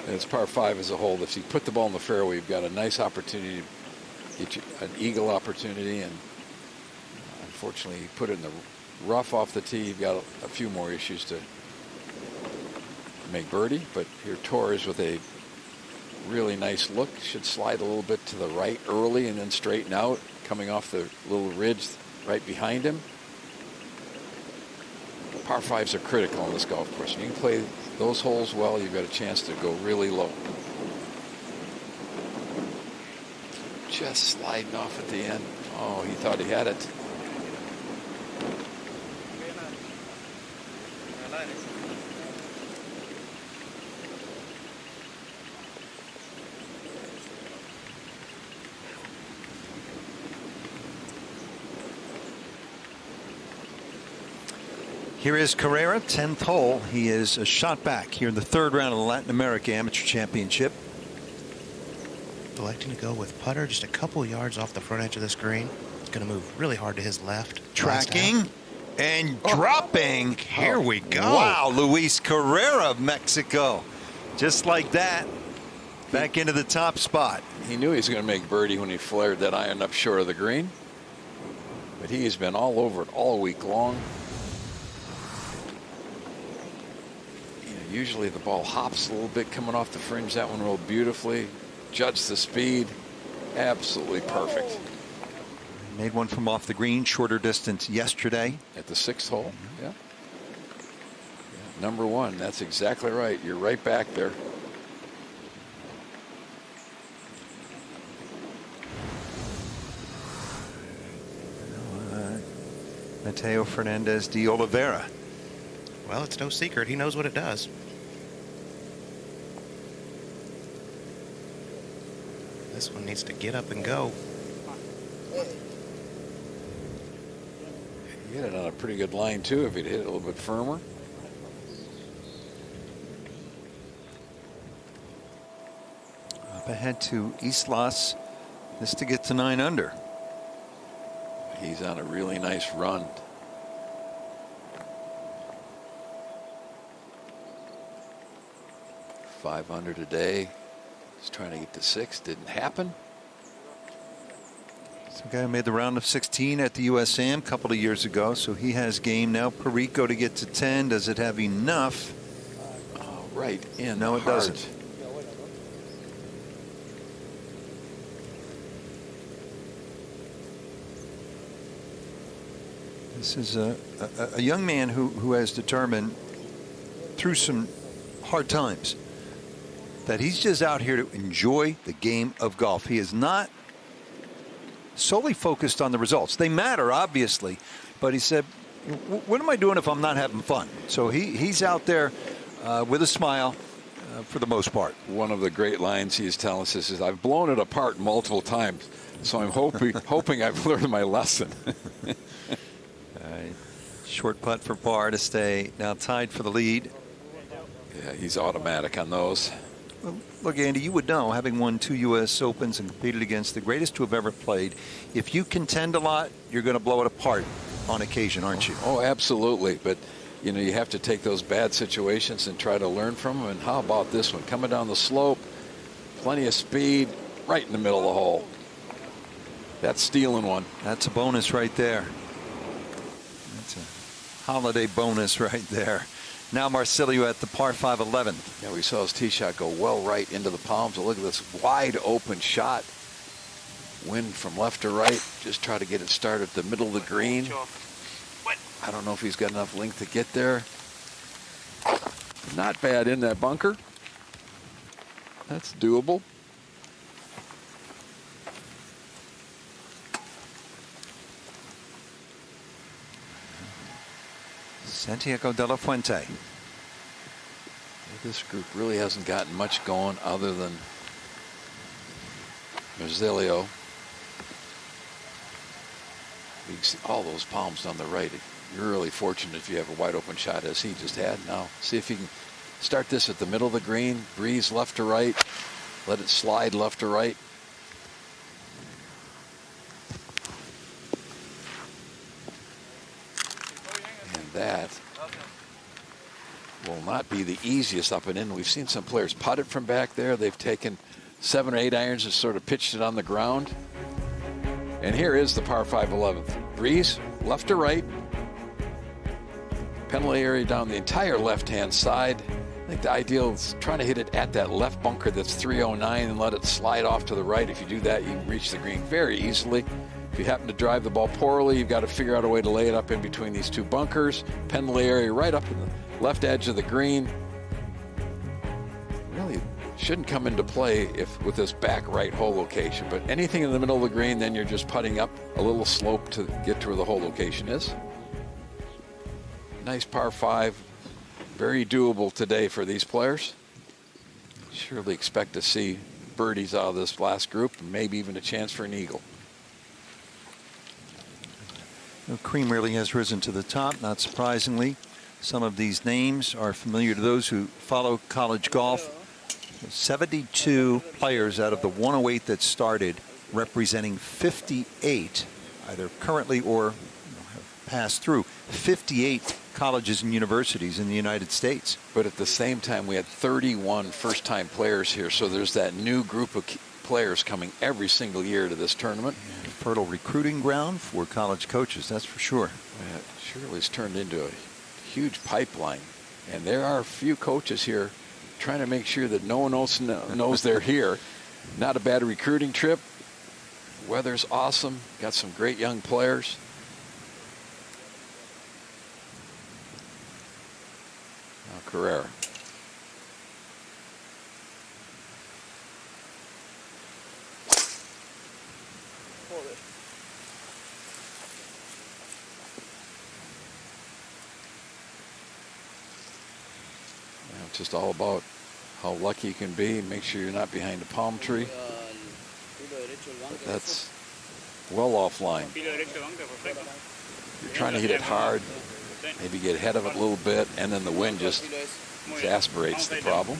And it's par 5 as a whole. If you put the ball in the fairway, you've got a nice opportunity to get you an eagle opportunity. And unfortunately, you put it in the rough off the tee. You've got a few more issues to make birdie. But here Torres with a really nice look. Should slide a little bit to the right early and then straighten out, coming off the little ridge right behind him. Par 5s are critical on this golf course. If you can play those holes well, you've got a chance to go really low. Just sliding off at the end. Oh, he thought he had it. Here is Carrera, 10th hole. He is a shot back here in the 3rd round of the Latin America Amateur Championship. Electing to go with putter just a couple yards off the front edge of this green. It's going to move really hard to his left. Tracking and dropping. Here we go. Wow, Luis Carrera of Mexico. Just like that, back into the top spot. He knew he was going to make birdie when he flared that iron up short of the green. But he has been all over it all week long. Usually the ball hops a little bit coming off the fringe. That one rolled beautifully. Judged the speed. Absolutely perfect. Made one from off the green, shorter distance yesterday. At the 6th hole. Yeah. Number 1. That's exactly right. You're right back there. Mateo Fernandez de Oliveira. Well, it's no secret. He knows what it does. This one needs to get up and go. He hit it on a pretty good line, too, if he'd hit it a little bit firmer. Up ahead to Islas. This to get to 9 under. He's on a really nice run. $5 under today. He's trying to get to 6. Didn't happen. He's Some guy who made the round of 16 at the USAM a couple of years ago, so he has game now. Perico to get to 10. Does it have enough? Oh, right in. No, it doesn't. This is a young man who has determined through some hard times that he's just out here to enjoy the game of golf. He is not solely focused on the results. They matter, obviously, but he said, what am I doing if I'm not having fun? So he's out there with a smile for the most part. One of the great lines he's telling us is, I've blown it apart multiple times, so I'm hoping I've learned my lesson. Short putt for par to stay now tied for the lead. Yeah, he's automatic on those. Well, look, Andy, you would know, having won 2 U.S. Opens and competed against the greatest to have ever played, if you contend a lot, you're going to blow it apart on occasion, aren't you? Oh, absolutely. But, you know, you have to take those bad situations and try to learn from them. And how about this one? Coming down the slope, plenty of speed, right in the middle of the hole. That's stealing one. That's a bonus right there. That's a holiday bonus right there. Now Marsilio at the par 5 11. Yeah, we saw his tee shot go well right into the palms. So look at this wide open shot. Wind from left to right. Just try to get it started at the middle of the green. I don't know if he's got enough length to get there. Not bad in that bunker. That's doable. Santiago de la Fuente. This group really hasn't gotten much going other than Marsilio. You can see all those palms on the right. You're really fortunate if you have a wide open shot as he just had. Now see if he can start this at the middle of the green, breeze left to right, let it slide left to right. And that will not be the easiest up and in. We've seen some players putt it from back there. They've taken 7 or 8 irons and sort of pitched it on the ground. And here is the par 5 11th. Breeze left to right. Penalty area down the entire left-hand side. I think the ideal is trying to hit it at that left bunker that's 309 and let it slide off to the right. If you do that, you can reach the green very easily. If you happen to drive the ball poorly, you've got to figure out a way to lay it up in between these 2 bunkers. Penalty area right up in the left edge of the green. Really shouldn't come into play if with this back right hole location, but anything in the middle of the green, then you're just putting up a little slope to get to where the hole location is. Nice par 5, very doable today for these players. Surely expect to see birdies out of this last group, and maybe even a chance for an eagle. The cream really has risen to the top, not surprisingly. Some of these names are familiar to those who follow college golf. 72 players out of the 108 that started, representing 58, either currently or have passed through 58 colleges and universities in the United States. But at the same time, we had 31 first-time players here, so there's that new group of players coming every single year to this tournament. And fertile recruiting ground for college coaches, that's for sure. Yeah, it surely has turned into a huge pipeline, and there are a few coaches here trying to make sure that no one else knows they're here. Not a bad recruiting trip. Weather's awesome. Got some great young players. Now Carrera. It's just all about how lucky you can be. Make sure you're not behind a palm tree. But that's well offline. You're trying to hit it hard, maybe get ahead of it a little bit, and then the wind just exacerbates the problem.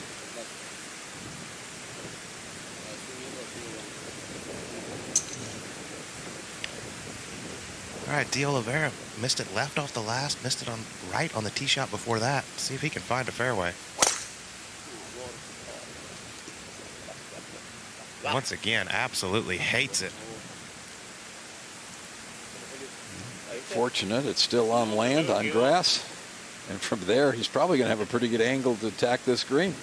All right, De Oliveira missed it left off the last, missed it on right on the tee shot before that. See if he can find a fairway. Once again, absolutely hates it. fortunate. It's still on land, on grass. And from there, he's probably going to have a pretty good angle to attack this green.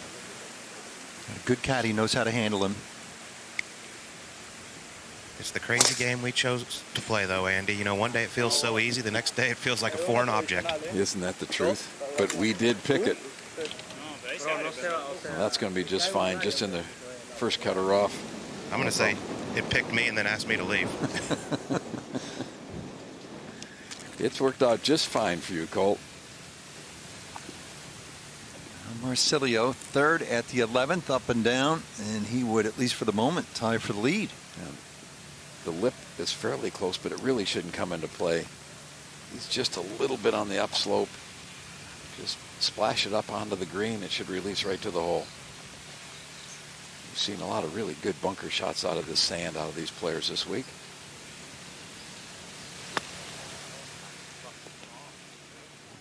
A good caddy knows how to handle him. It's the crazy game we chose to play, though, Andy. You know, one day it feels so easy, the next day it feels like a foreign object. Isn't that the truth? But we did pick it. Well, that's going to be just fine, just in the first cutter off. I'm going to say it picked me and then asked me to leave. It's worked out just fine for you, Colt. Marsilio, third at the 11th, up and down, and he would, at least for the moment, tie for the lead. Yeah. The lip is fairly close, but it really shouldn't come into play. He's just a little bit on the upslope. Just splash it up onto the green. It should release right to the hole. We've seen a lot of really good bunker shots out of this sand, out of these players this week.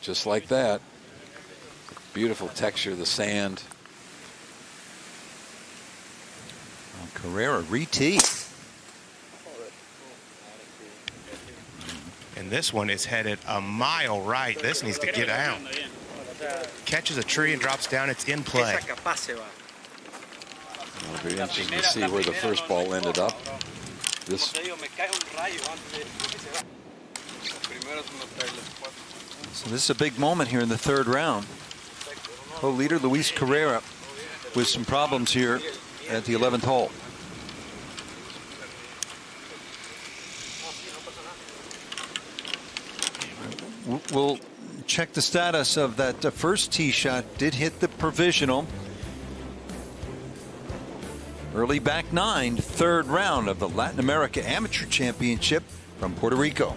Just like that. Beautiful texture of the sand. Carrera re-tee. And this one is headed a mile right. This needs to get out. Catches a tree and drops down. It's in play. It'll be interesting to see where the first ball ended up. This. So this is a big moment here in the third round. Co-leader Luis Carrera with some problems here at the 11th hole. We'll check the status of that first tee shot. Did hit the provisional. Early back nine, third round of the Latin America Amateur Championship from Puerto Rico.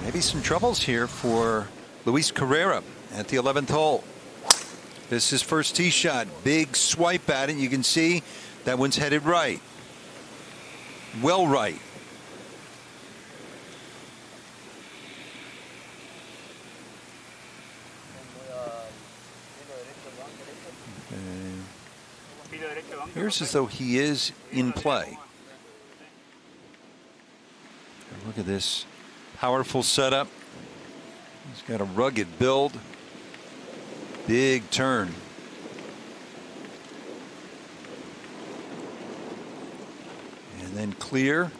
Maybe some troubles here for Luis Carrera at the 11th hole. This is his first tee shot. Big swipe at it. You can see that one's headed right. Well right. Here's as though he is in play. Look at this. Powerful setup. He's got a rugged build. Big turn. And then clear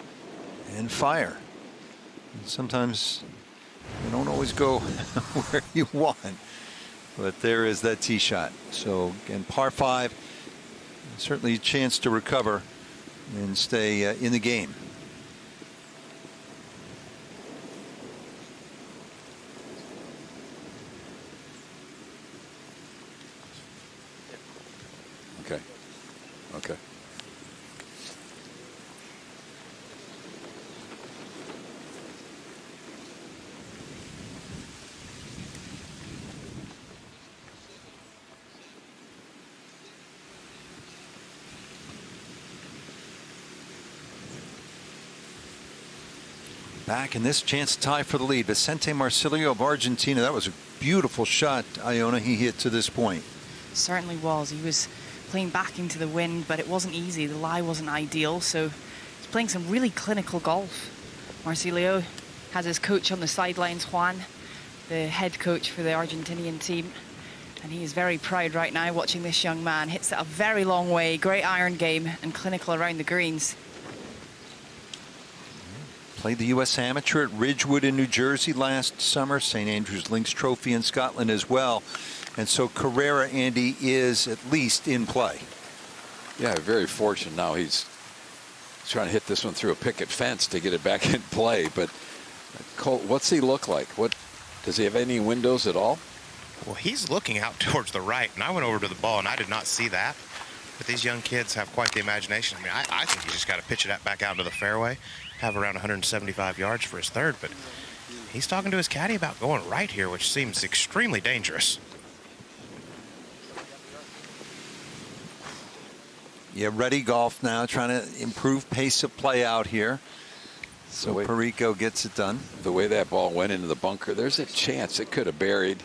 and fire. And sometimes you don't always go where you want. But there is that tee shot. So again, par 5. Certainly a chance to recover and stay in the game. Okay. Back in this chance to tie for the lead. Vicente Marsilio of Argentina. That was a beautiful shot, Iona, he hit to this point. Certainly was. He was playing back into the wind, but it wasn't easy. The lie wasn't ideal, so he's playing some really clinical golf. Marsilio has his coach on the sidelines, Juan, the head coach for the Argentinian team, and he is very proud right now watching this young man. Hits it a very long way, great iron game, and clinical around the greens. Played the U.S. Amateur at Ridgewood in New Jersey last summer, St. Andrews Links Trophy in Scotland as well. And so Carrera, Andy, is at least in play. Yeah, very fortunate now. He's trying to hit this one through a picket fence to get it back in play. But Colt, what's he look like? What does he have any windows at all? Well, he's looking out towards the right, and I went over to the ball, and I did not see that. But these young kids have quite the imagination. I mean, I think you just got to pitch it back out into the fairway, have around 175 yards for his third, but he's talking to his caddy about going right here, which seems extremely dangerous. Yeah, ready golf now, trying to improve pace of play out here. So Perico gets it done. The way that ball went into the bunker, there's a chance it could have buried.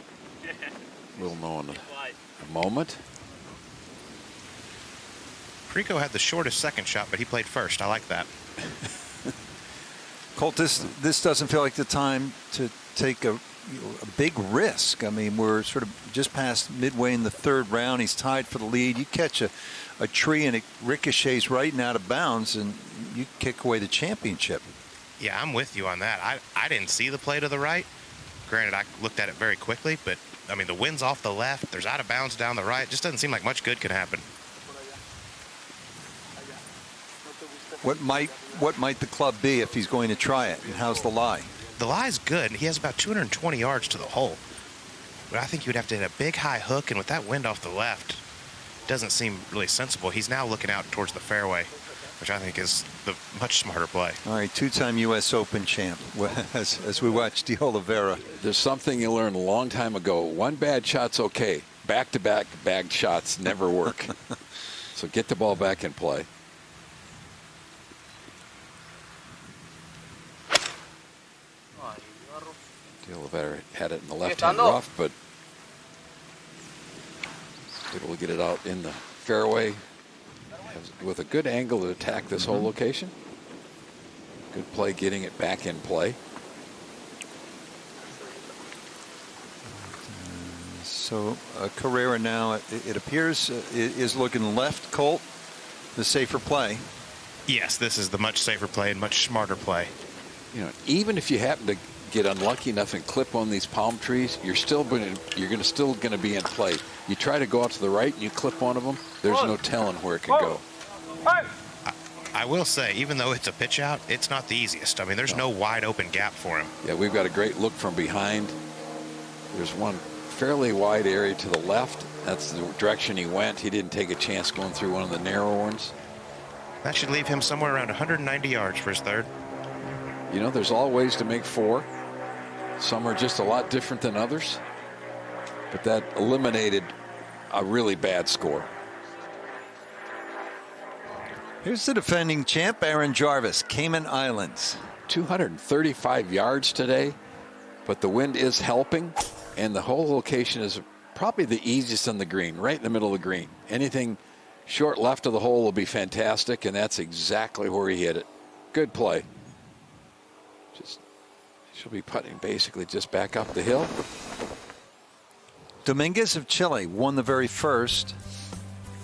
We'll know in a moment. Perico had the shortest second shot, but he played first. I like that. Colt, this doesn't feel like the time to take a big risk. I mean, we're sort of just past midway in the third round. He's tied for the lead. You catch a tree and it ricochets right and out of bounds, and you kick away the championship. Yeah, I'm with you on that. I didn't see the play to the right. Granted, I looked at it very quickly, but, I mean, the wind's off the left. There's out of bounds down the right. It just doesn't seem like much good can happen. What might the club be if he's going to try it, and how's the lie? The lie's good. He has about 220 yards to the hole. But I think you'd have to hit a big high hook, and with that wind off the left, it doesn't seem really sensible. He's now looking out towards the fairway, which I think is the much smarter play. All right, two-time U.S. Open champ as we watch De Oliveira. There's something you learned a long time ago. One bad shot's okay. Back-to-back bad shots never work. So get the ball back in play. De Oliveira had it in the left-hand rough, but able to get it out in the fairway with a good angle to attack this whole location. Good play getting it back in play. So Carrera now, it appears, is looking left. Colt, the safer play. Yes, this is the much safer play and much smarter play. You know, even if you happen to get unlucky enough and clip on these palm trees, you're still going to be in play. You try to go out to the right and you clip one of them, there's no telling where it could go. I will say, even though it's a pitch out, it's not the easiest. I mean, there's no wide open gap for him. Yeah, we've got a great look from behind. There's one fairly wide area to the left. That's the direction he went. He didn't take a chance going through one of the narrow ones. That should leave him somewhere around 190 yards for his third. You know, there's all ways to make four. Some are just a lot different than others. But that eliminated a really bad score. Here's the defending champ, Aaron Jarvis, Cayman Islands. 235 yards today, but the wind is helping, and the whole location is probably the easiest on the green, right in the middle of the green. Anything short left of the hole will be fantastic, and that's exactly where he hit it. Good play. She'll be putting basically just back up the hill. Dominguez of Chile won the very first.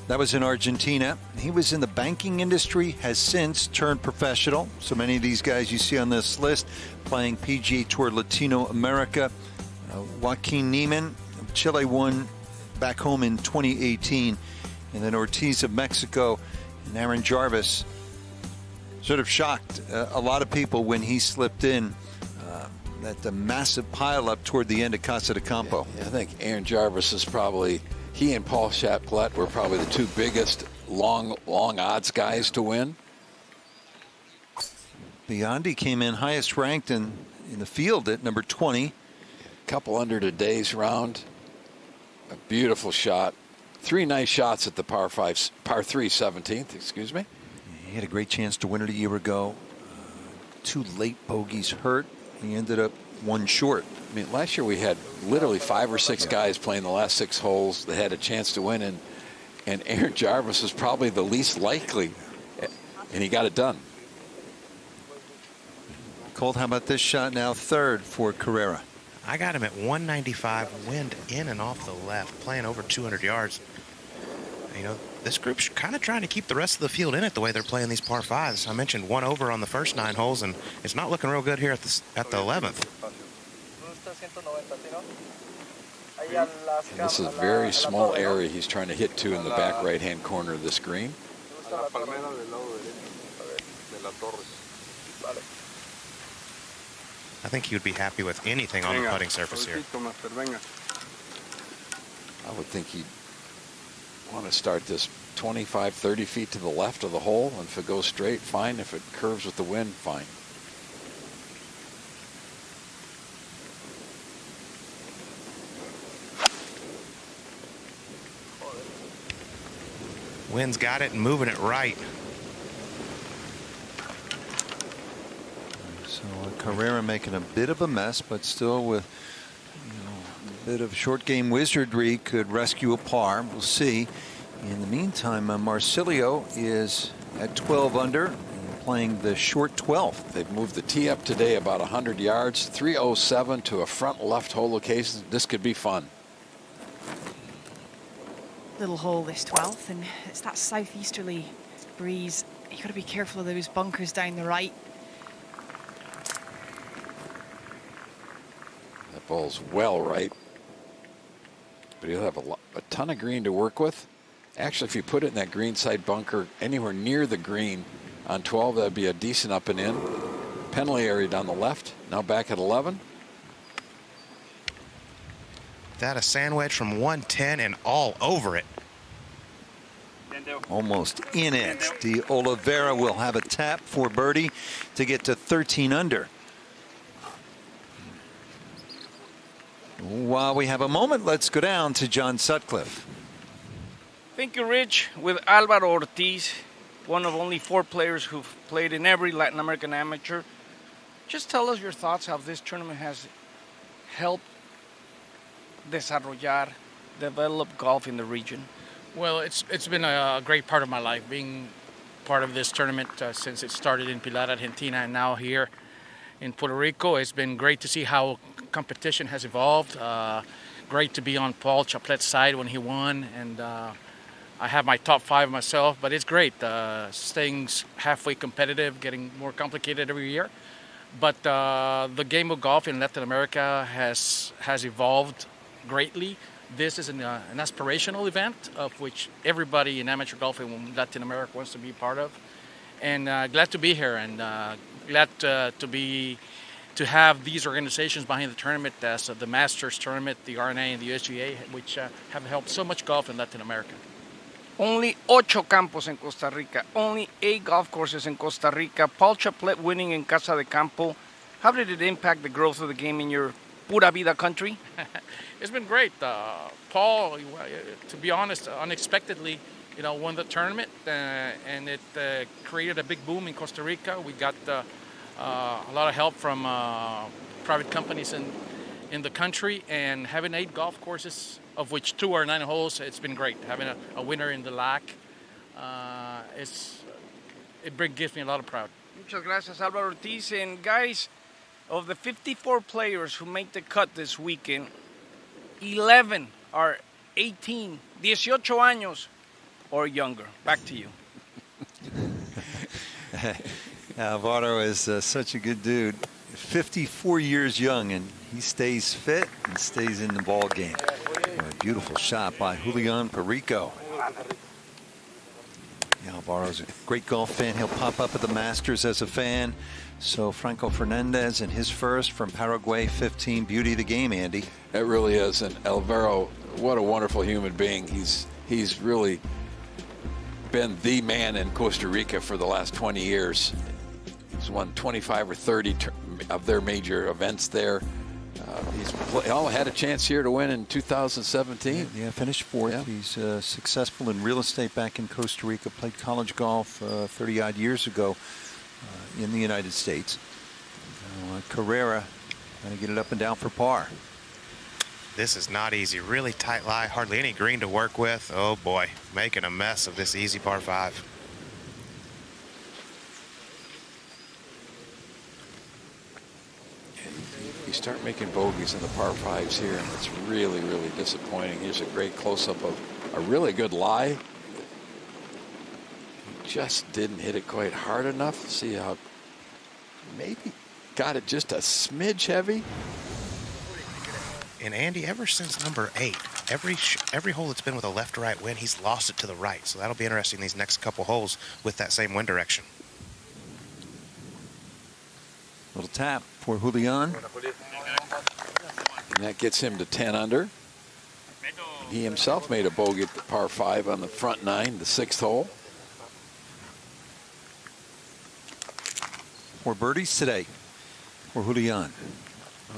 That was in Argentina. He was in the banking industry, has since turned professional. So many of these guys you see on this list playing PGA Tour Latino America. Joaquin Niemann of Chile won back home in 2018. And then Ortiz of Mexico and Aaron Jarvis sort of shocked a lot of people when he slipped in. That massive pileup toward the end of Casa de Campo. Yeah, I think Aaron Jarvis is probably, he and Paul Chaplet were probably the two biggest long odds guys to win. Biondi came in highest ranked in the field at number 20. A couple under today's round. A beautiful shot. Three nice shots at the par 3 17th, excuse me. He had a great chance to win it a year ago. Two late bogeys hurt. He ended up one short. I mean, last year we had literally 5 or 6 guys playing the last 6 holes that had a chance to win, and Aaron Jarvis was probably the least likely, and he got it done. Colt, how about this shot now? Third for Carrera. I got him at 195, wind in and off the left, playing over 200 yards. You know, this group's kind of trying to keep the rest of the field in it the way they're playing these par 5s. I mentioned one over on the first 9 holes, and it's not looking real good here at the 11th. And this is a very small area he's trying to hit to in the back right-hand corner of the screen. I think he would be happy with anything on the putting surface here. I would think he'd want to start this 25, 30 feet to the left of the hole, and if it goes straight, fine. If it curves with the wind, fine. Wind's got it and moving it right. So Carrera making a bit of a mess, but still with a bit of short game wizardry could rescue a par. We'll see. In the meantime, Marsilio is at 12 under and playing the short 12th. They've moved the tee up today about 100 yards, 307 to a front left hole location. This could be fun. Little hole this 12th, and it's that southeasterly breeze. You got to be careful of those bunkers down the right. That ball's well right, but he'll have a ton of green to work with. Actually, if you put it in that green side bunker anywhere near the green on 12, that'd be a decent up and in. Penalty area down the left. Now back at 11. That a sand wedge from 110 and all over it. Almost in it. De Oliveira will have a tap for birdie to get to 13 under. While we have a moment, let's go down to John Sutcliffe. Thank you, Rich. With Álvaro Ortiz, one of only 4 players who've played in every Latin American amateur. Just tell us your thoughts how this tournament has helped develop golf in the region. Well, it's been a great part of my life, being part of this tournament since it started in Pilar, Argentina, and now here in Puerto Rico. It's been great to see how competition has evolved. Great to be on Paul Chaplet's side when he won, and I have my top 5 myself, but it's great. Staying halfway competitive, getting more complicated every year. But the game of golf in Latin America has evolved greatly. This is an aspirational event of which everybody in amateur golf in Latin America wants to be part of. And glad to be here, and glad to have these organizations behind the tournament, as the Masters tournament, the RNA, and the USGA, which have helped so much golf in Latin America. Only 8 campos in Costa Rica, only 8 golf courses in Costa Rica. Paul Chaplet winning in Casa de Campo. How did it impact the growth of the game in your Pura Vida country? It's been great. Paul, to be honest, unexpectedly, won the tournament, and it created a big boom in Costa Rica. We got a lot of help from private companies in the country, and having 8 golf courses, of which 2 are 9 holes, it's been great. Having a winner in the LAC, gives me a lot of pride. Muchas gracias, Álvaro Ortiz. And guys, of the 54 players who make the cut this weekend, 11 are 18 años or younger. Back to you. Alvaro is such a good dude. 54 years young, and he stays fit and stays in the ball game. A beautiful shot by Julian Perico. Alvaro's a great golf fan. He'll pop up at the Masters as a fan. So Franco Fernandez in his first from Paraguay, 15. Beauty of the game, Andy. It really is. And Alvaro, what a wonderful human being. He's really been the man in Costa Rica for the last 20 years. He's won 25 or 30 of their major events there. He's had a chance here to win in 2017. Yeah, finished 4th. Yeah. He's successful in real estate back in Costa Rica. Played college golf 30-odd years ago in the United States. Carrera trying to get it up and down for par. This is not easy. Really tight lie. Hardly any green to work with. Oh, boy. Making a mess of this easy par 5. You start making bogeys in the par 5s here, and it's really, really disappointing. Here's a great close-up of a really good lie. He just didn't hit it quite hard enough. See how maybe got it just a smidge heavy. And Andy, ever since number 8, every hole that's been with a left-to-right wind, he's lost it to the right. So that'll be interesting these next couple holes with that same wind direction. Little tap for Julian. And that gets him to 10 under. He himself made a bogey at the par 5 on the front 9, the 6th hole. 4 birdies today for Julian.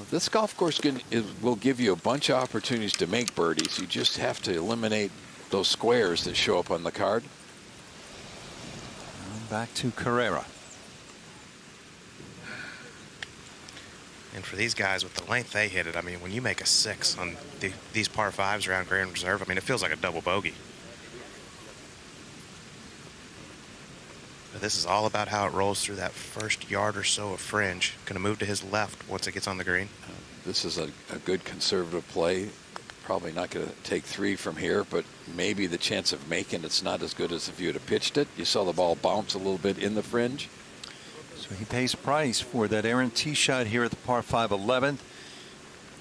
This golf course will give you a bunch of opportunities to make birdies. You just have to eliminate those squares that show up on the card. Back to Carrera. And for these guys, with the length they hit it, I mean, when you make a 6 on these par 5s around Grand Reserve, I mean, it feels like a double bogey. But this is all about how it rolls through that first yard or so of fringe. Going to move to his left once it gets on the green. This is a good conservative play. Probably not going to take 3 from here, but maybe the chance of making it's not as good as if you had pitched it. You saw the ball bounce a little bit in the fringe. So he pays price for that errant tee shot here at the par 5 11th.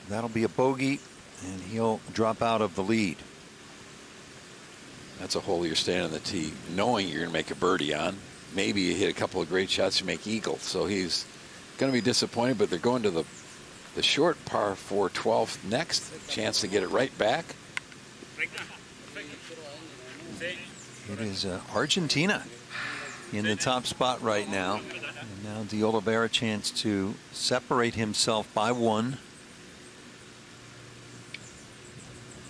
That'll be a bogey, and he'll drop out of the lead. That's a hole you're standing on the tee, knowing you're going to make a birdie on. Maybe you hit a couple of great shots to make eagle. So he's going to be disappointed, but they're going to the short par 4 12th next. Chance to get it right back. It is Argentina in the top spot right now. And now De Oliveira chance to separate himself by 1.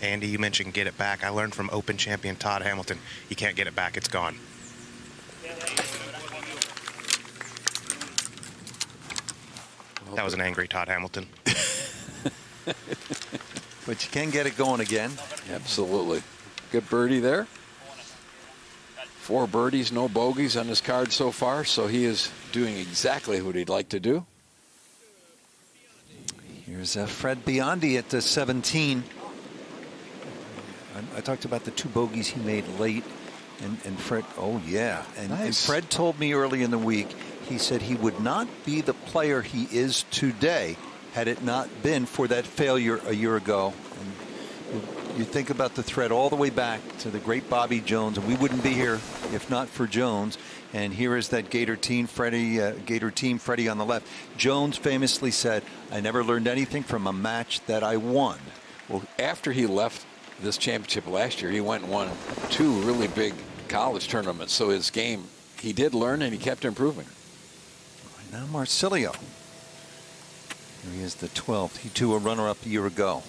Andy, you mentioned get it back. I learned from Open champion Todd Hamilton, you can't get it back, it's gone. That was an angry Todd Hamilton. But you can get it going again. Absolutely. Good birdie there. 4 birdies, no bogeys on his card so far, so he is doing exactly what he'd like to do. Here's Fred Biondi at the 17. I talked about the 2 bogeys he made late, and Fred, oh yeah. And Fred told me early in the week, he said he would not be the player he is today had it not been for that failure a year ago. And you think about the thread all the way back to the great Bobby Jones, and we wouldn't be here if not for Jones. And here is that Gator team, Freddie on the left. Jones famously said, "I never learned anything from a match that I won." Well, after he left this championship last year, he went and won 2 really big college tournaments. So his game, he did learn and he kept improving. Now Marsilio. Here he is, the 12th. He too a runner-up a year ago.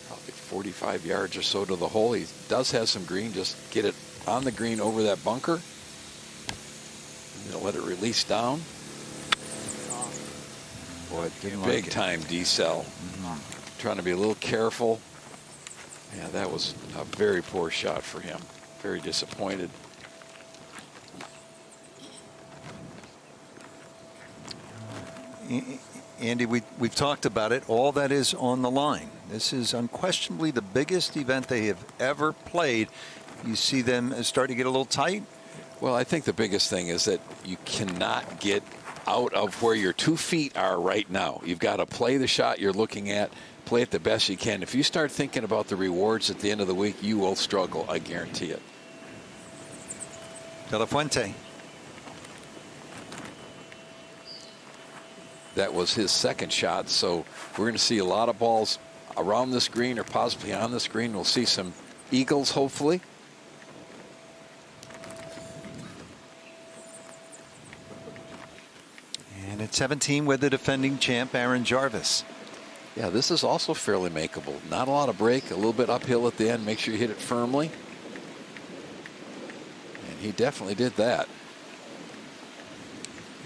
Probably 45 yards or so to the hole. He does have some green. Just get it on the green over that bunker. And let it release down. Boy, big time decel. Trying to be a little careful. Yeah, that was a very poor shot for him. Very disappointed. Andy, we've talked about it. All that is on the line. This is unquestionably the biggest event they have ever played. You see them start to get a little tight? Well, I think the biggest thing is that you cannot get out of where your 2 feet are right now. You've got to play the shot you're looking at, play it the best you can. If you start thinking about the rewards at the end of the week, you will struggle. I guarantee it. De La Fuente. That was his second shot, so we're going to see a lot of balls around this green or possibly on this green. We'll see some eagles, hopefully. And at 17 with the defending champ, Aaron Jarvis. Yeah, this is also fairly makeable. Not a lot of break, a little bit uphill at the end. Make sure you hit it firmly. And he definitely did that.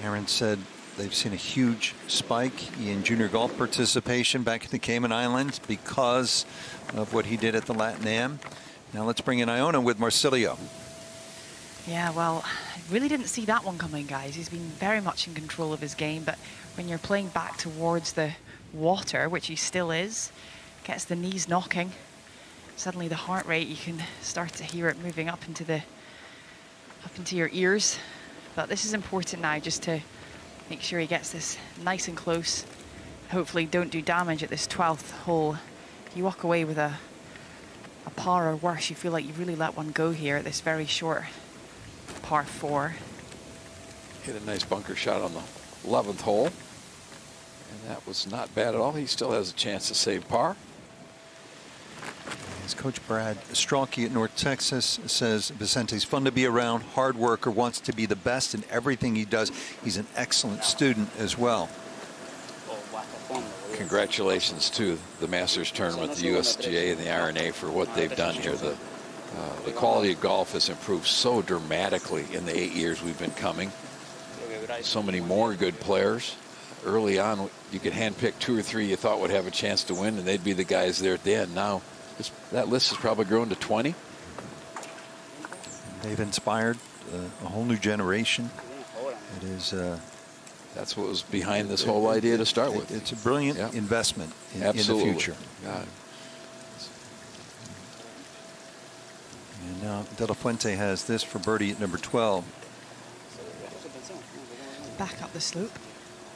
Aaron said they've seen a huge spike in junior golf participation back in the Cayman Islands because of what he did at the Latin Am. Now let's bring in Iona with Marsilio. Yeah, well, I really didn't see that one coming, guys. He's been very much in control of his game, but when you're playing back towards the water, which he still is, gets the knees knocking, suddenly the heart rate, you can start to hear it moving up into your ears. But this is important now, just to make sure he gets this nice and close. Hopefully don't do damage at this 12th hole. If you walk away with a par or worse, you feel like you've really let one go here at this very short par 4. Hit a nice bunker shot on the 11th hole. And that was not bad at all. He still has a chance to save par. As Coach Brad Strelke at North Texas says, Vicente's fun to be around, hard worker, wants to be the best in everything he does. He's an excellent student as well. Congratulations to the Masters Tournament, the USGA and the RNA for what they've done here. The quality of golf has improved so dramatically in the 8 years we've been coming. So many more good players. Early on, you could handpick 2 or 3 you thought would have a chance to win, and they'd be the guys there at the end. Now, that list has probably grown to 20. They've inspired a whole new generation. It is. That's what was behind this whole idea to start with. It's a brilliant investment in the future. And now De La Fuente has this for birdie at number 12. Back up the slope.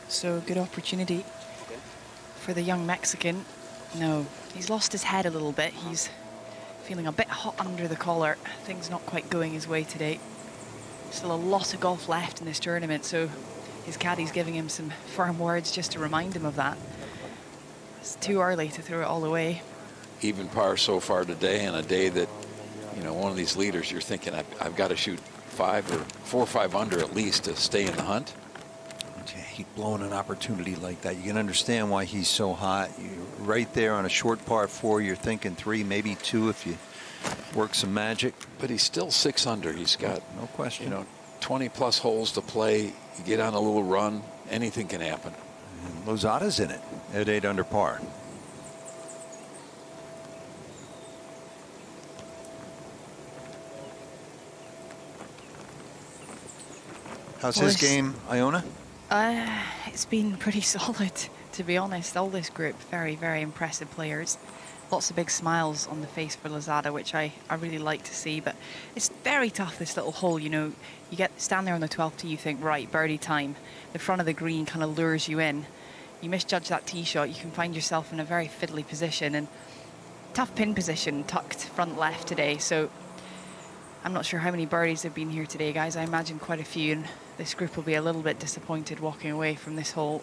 So good opportunity for the young Mexican. No, he's lost his head a little bit. He's feeling a bit hot under the collar. Things not quite going his way today. Still a lot of golf left in this tournament, so his caddy's giving him some firm words just to remind him of that. It's too early to throw it all away. Even par so far today, and a day that, you know, one of these leaders, you're thinking, I've got to shoot 4 or 5 under at least to stay in the hunt. I hate blowing an opportunity like that. You can understand why he's so hot. You're right there on a short par 4. You're thinking 3, maybe 2 if you work some magic. But he's still 6 under. He's got, no question, you know, 20+ holes to play. You get on a little run, anything can happen. And Lozada's in it at 8 under par. How's his game, Iona? It's been pretty solid, to be honest. All this group, very, very impressive players. Lots of big smiles on the face for Lozada, which I really like to see. But it's very tough, this little hole. You know, you stand there on the 12th tee, you think, right, birdie time. The front of the green kind of lures you in. You misjudge that tee shot, you can find yourself in a very fiddly position. And tough pin position, tucked front left today. So I'm not sure how many birdies have been here today, guys. I imagine quite a few. And this group will be a little bit disappointed walking away from this hole.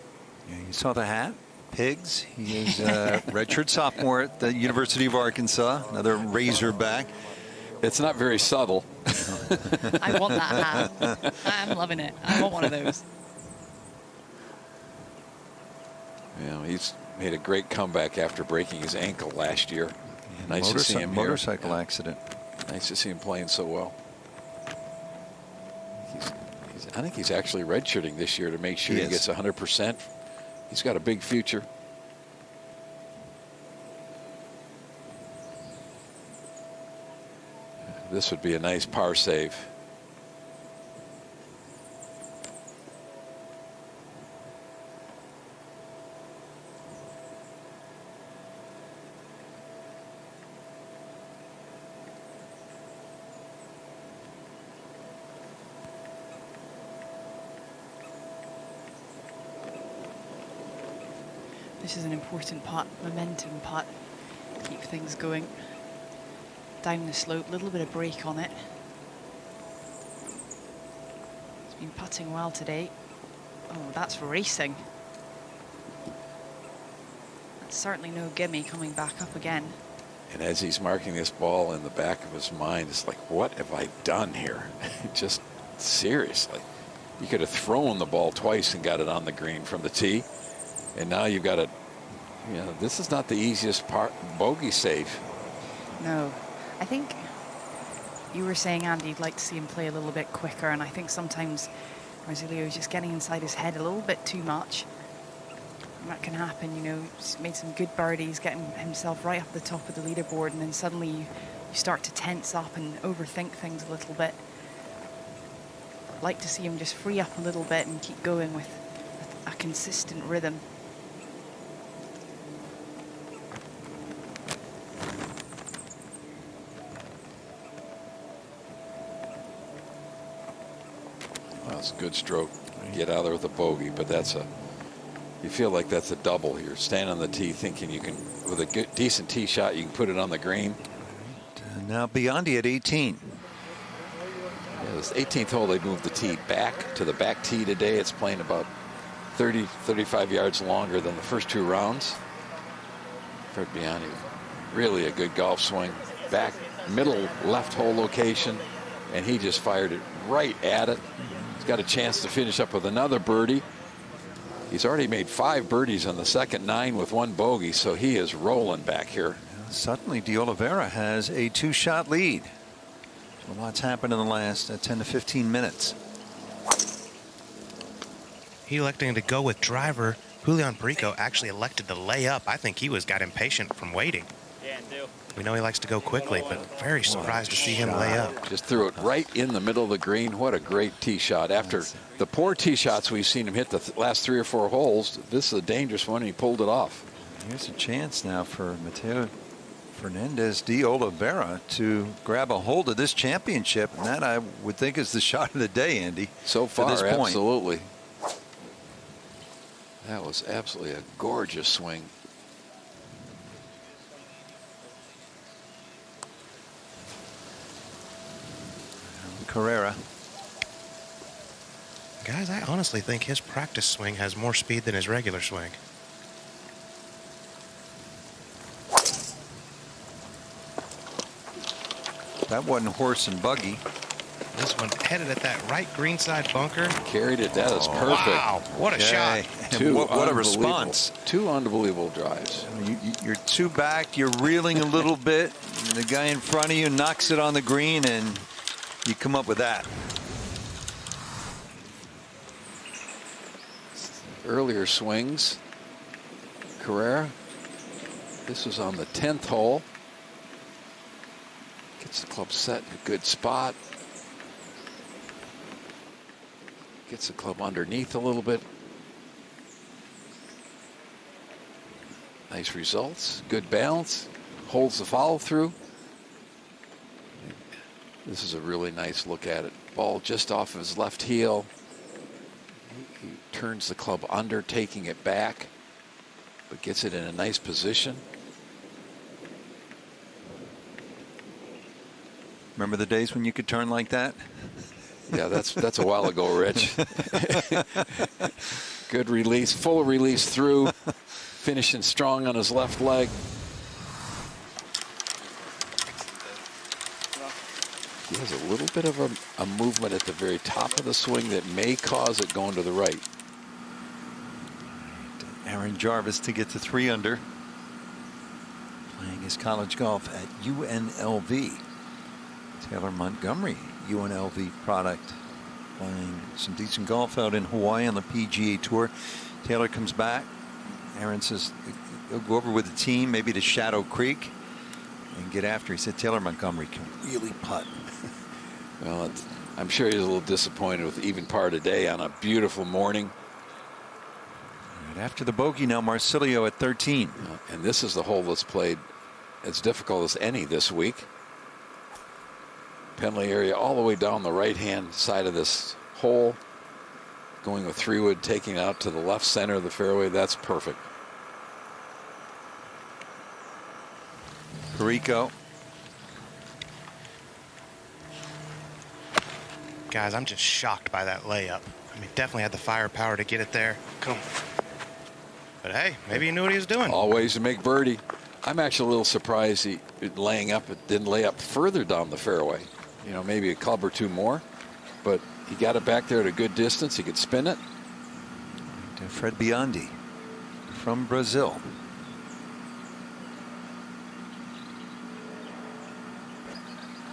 Yeah, you saw the hat? Pigs. He is a redshirt sophomore at the University of Arkansas. Another Razorback. It's not very subtle. I want that hat. I'm loving it. I want one of those. Yeah, he's made a great comeback after breaking his ankle last year. Yeah, nice to see him here. Motorcycle accident. Nice to see him playing so well. I think he's actually redshirting this year to make sure he gets 100%. He's got a big future. This would be a nice par save. This is an important putt, momentum putt. Keep things going. Down the slope, a little bit of break on it. He's been putting well today. Oh, that's racing. That's certainly no gimme coming back up again. And as he's marking this ball in the back of his mind, it's like, what have I done here? Just seriously. You could have thrown the ball twice and got it on the green from the tee. And now you've got to, you know, this is not the easiest bogey save. No. I think you were saying, Andy, you'd like to see him play a little bit quicker, and I think sometimes Rosilio is just getting inside his head a little bit too much. And that can happen, you know. He's made some good birdies, getting himself right up the top of the leaderboard, and then suddenly you start to tense up and overthink things a little bit. I'd like to see him just free up a little bit and keep going with a consistent rhythm. That's a good stroke. Get out there with a bogey, but you feel like that's a double here. Stand on the tee thinking you can, with a good, decent tee shot, you can put it on the green. Now Biondi at 18. Yeah, this 18th hole, they moved the tee back to the back tee today. It's playing about 30, 35 yards longer than the first 2 rounds. Fred Biondi Really a good golf swing. Back middle left hole location, and he just fired it right at it. He's got a chance to finish up with another birdie. He's already made 5 birdies on the second 9 with 1 bogey, so he is rolling back here. Suddenly, De Oliveira has a 2-shot lead. A lot's happened in the last 10 to 15 minutes. He electing to go with driver. Julian Perico actually elected to lay up. I think he got impatient from waiting. We know he likes to go quickly, but very surprised to see him lay up. Just threw it right in the middle of the green. What a great tee shot. After the poor tee shots we've seen him hit the last 3 or 4 holes, this is a dangerous one, and he pulled it off. Here's a chance now for Mateo Fernandez de Oliveira to grab a hold of this championship, and that I would think is the shot of the day, Andy. So far, to this point. absolutely. That was absolutely a gorgeous swing. Carrera. Guys, I honestly think his practice swing has more speed than his regular swing. That wasn't horse and buggy. This one headed at that right greenside bunker. Carried it. That is perfect. Wow, what a shot. What a response. 2 unbelievable drives. You're 2 back, you're reeling a little bit, and the guy in front of you knocks it on the green, and you come up with that. Earlier swings. Carrera. This was on the 10th hole. Gets the club set in a good spot. Gets the club underneath a little bit. Nice results. Good balance. Holds the follow through. This is a really nice look at it. Ball just off of his left heel. He turns the club under, taking it back, but gets it in a nice position. Remember the days when you could turn like that? Yeah, that's a while ago, Rich. Good release, full release through, finishing strong on his left leg. He has a little bit of a movement at the very top of the swing that may cause it going to the right. Aaron Jarvis to get to 3 under. Playing his college golf at UNLV. Taylor Montgomery, UNLV product. Playing some decent golf out in Hawaii on the PGA Tour. Taylor comes back. Aaron says he'll go over with the team, maybe to Shadow Creek, and get after. He said Taylor Montgomery can really putt. Well, I'm sure he's a little disappointed with even par today on a beautiful morning. Right after the bogey now, Marsilio at 13. And this is the hole that's played as difficult as any this week. Penalty area all the way down the right-hand side of this hole. Going with 3-wood, taking it out to the left center of the fairway. That's perfect. Perico. Guys, I'm just shocked by that layup. I mean, definitely had the firepower to get it there. But hey, maybe he knew what he was doing. Always to make birdie. I'm actually a little surprised he laying up. It didn't lay up further down the fairway. You know, maybe a club or 2 more. But he got it back there at a good distance. He could spin it. Fred Biondi from Brazil.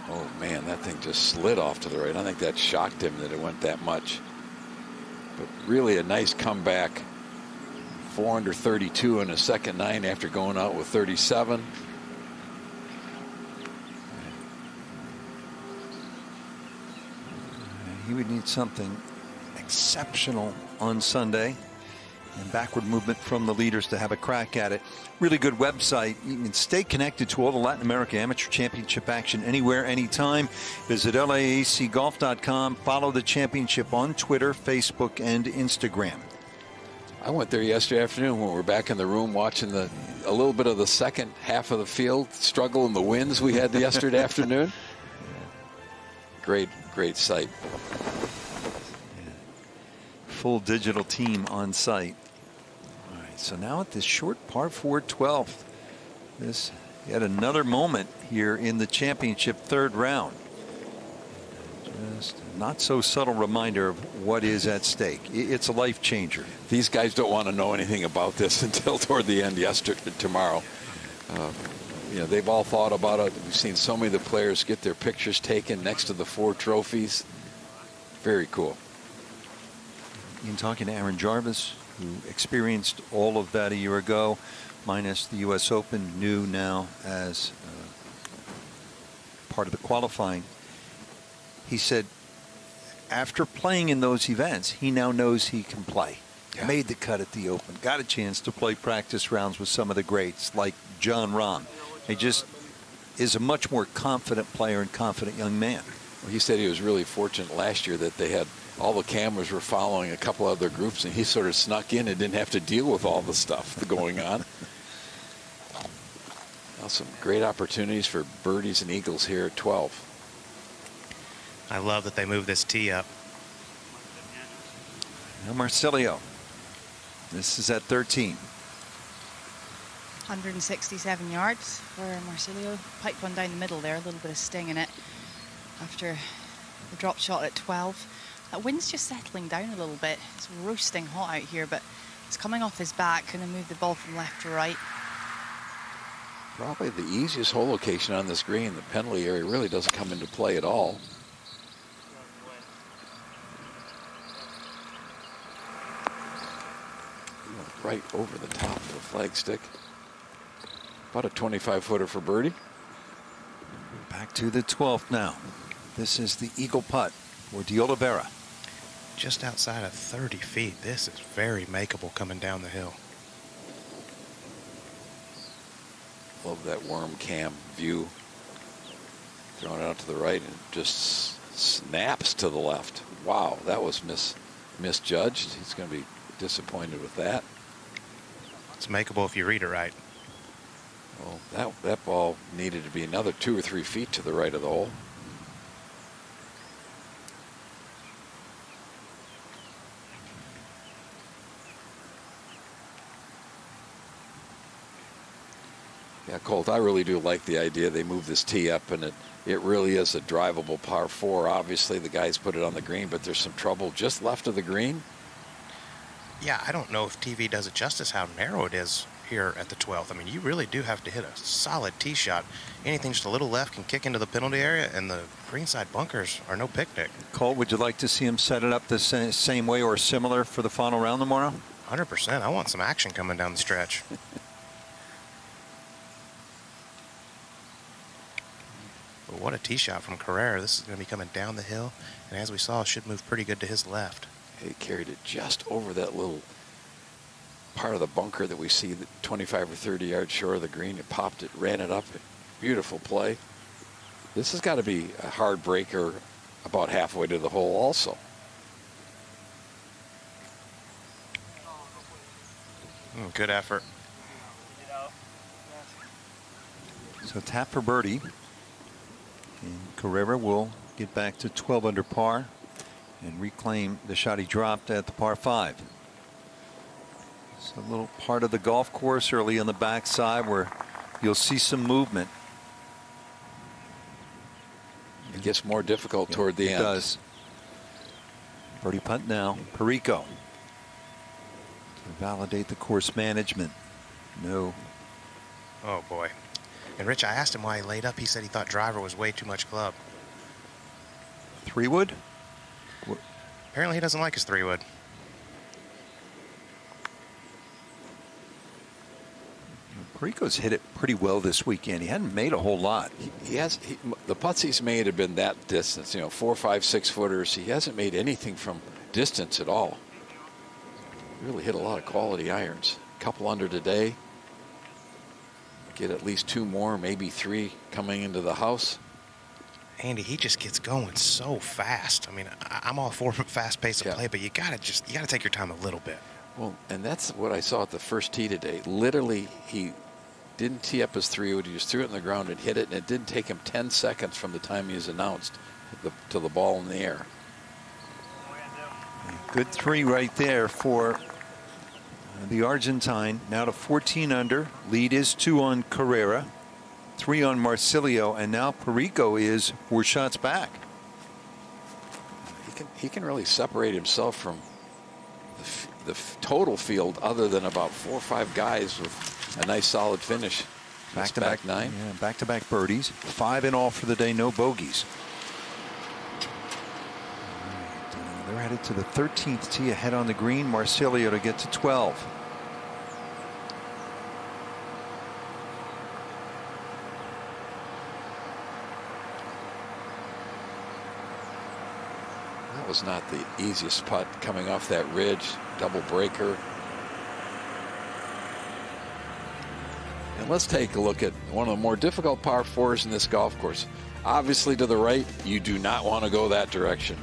Oh, man, that thing just slid off to the right. I think that shocked him that it went that much. But really a nice comeback. 4 under 32 in his second 9 after going out with 37. He would need something exceptional on Sunday, and backward movement from the leaders to have a crack at it. Really good website. You can stay connected to all the Latin America Amateur Championship action anywhere, anytime. Visit LAACGolf.com. Follow the championship on Twitter, Facebook, and Instagram. I went there yesterday afternoon when we were back in the room watching a little bit of the second half of the field struggle in the winds we had yesterday afternoon. Great site. Full digital team on site. All right, so now at this short par 4 12th, this Yet another moment here in the championship third round. Just not so subtle reminder of what is at stake. It's a life changer. These guys don't want to know anything about this until toward the end tomorrow. You know, they've all thought about it. We've seen so many of the players get their pictures taken next to the 4 trophies. Very cool. In talking to Aaron Jarvis, who experienced all of that a year ago, minus the U.S. Open, new now as part of the qualifying. He said after playing in those events, he now knows he can play. Yeah. Made the cut at the Open, got a chance to play practice rounds with some of the greats like John Rahm. He just is a much more confident player and confident young man. Well, he said he was really fortunate last year that they had all the cameras were following a couple other groups, and he sort of snuck in and didn't have to deal with all the stuff going on. Now some great opportunities for birdies and eagles here at 12. I love that they moved this tee up. Now Marcilio. This is at 13. 167 yards for Marcilio. Pipe one down the middle there, a little bit of sting in it after the drop shot at 12. That wind's just settling down a little bit. It's roasting hot out here, but it's coming off his back. Going to move the ball from left to right. Probably the easiest hole location on this green. The penalty area really doesn't come into play at all. Right over the top of the flagstick. About a 25-footer for birdie. Back to the 12th now. This is the eagle putt for De Oliveira. Just outside of 30 feet. This is very makeable coming down the hill. Love that worm cam view. Throwing it out to the right and just snaps to the left. Wow, that was misjudged. He's going to be disappointed with that. It's makeable if you read it right. Well, that ball needed to be another 2 or 3 feet to the right of the hole. Yeah, Colt, I really do like the idea they move this tee up, and it really is a drivable par 4. Obviously, the guys put it on the green, but there's some trouble just left of the green. Yeah, I don't know if TV does it justice how narrow it is here at the 12th. I mean, you really do have to hit a solid tee shot. Anything just a little left can kick into the penalty area, and the greenside bunkers are no picnic. Cole, would you like to see him set it up the same way or similar for the final round tomorrow? 100%. I want some action coming down the stretch. But what a tee shot from Carrera. This is going to be coming down the hill, and as we saw, it should move pretty good to his left. He carried it just over that little part of the bunker that we see 25 or 30 yards short of the green. It popped it, ran it up. Beautiful play. This has got to be a hard breaker about halfway to the hole also. Good effort. So tap for birdie. And Carrera will get back to 12 under par and reclaim the shot he dropped at the par 5. It's a little part of the golf course early on the backside where you'll see some movement. It gets more difficult toward the end. It does. Birdie putt now. Perico to validate the course management. No. Oh boy. And Rich, I asked him why he laid up. He said he thought driver was way too much club. 3-wood? Apparently he doesn't like his 3-wood. Perico's hit it pretty well this weekend. He hadn't made a whole lot. The putts he's made have been that distance, 4, 5, 6 footers. He hasn't made anything from distance at all. Really hit a lot of quality irons. A couple under today. Get at least 2 more, maybe 3 coming into the house. Andy, he just gets going so fast. I mean, I'm all for fast pace of play, but you gotta take your time a little bit. Well, and that's what I saw at the first tee today. Literally, he didn't tee up his 3-wood. He just threw it in the ground and hit it, and it didn't take him 10 seconds from the time he was announced to the ball in the air. Good 3 right there for the Argentine. Now to 14 under. Lead is 2 on Carrera. 3 on Marsilio, and now Perico is 4 shots back. He can really separate himself from the total field, other than about 4 or 5 guys with a nice solid finish. Back-to-back 9. Yeah, back-to-back birdies. 5 in all for the day, no bogeys. They're headed to the 13th tee ahead on the green. Marsilio to get to 12. That was not the easiest putt coming off that ridge. Double breaker. And let's take a look at one of the more difficult par 4s in this golf course. Obviously to the right, you do not want to go that direction.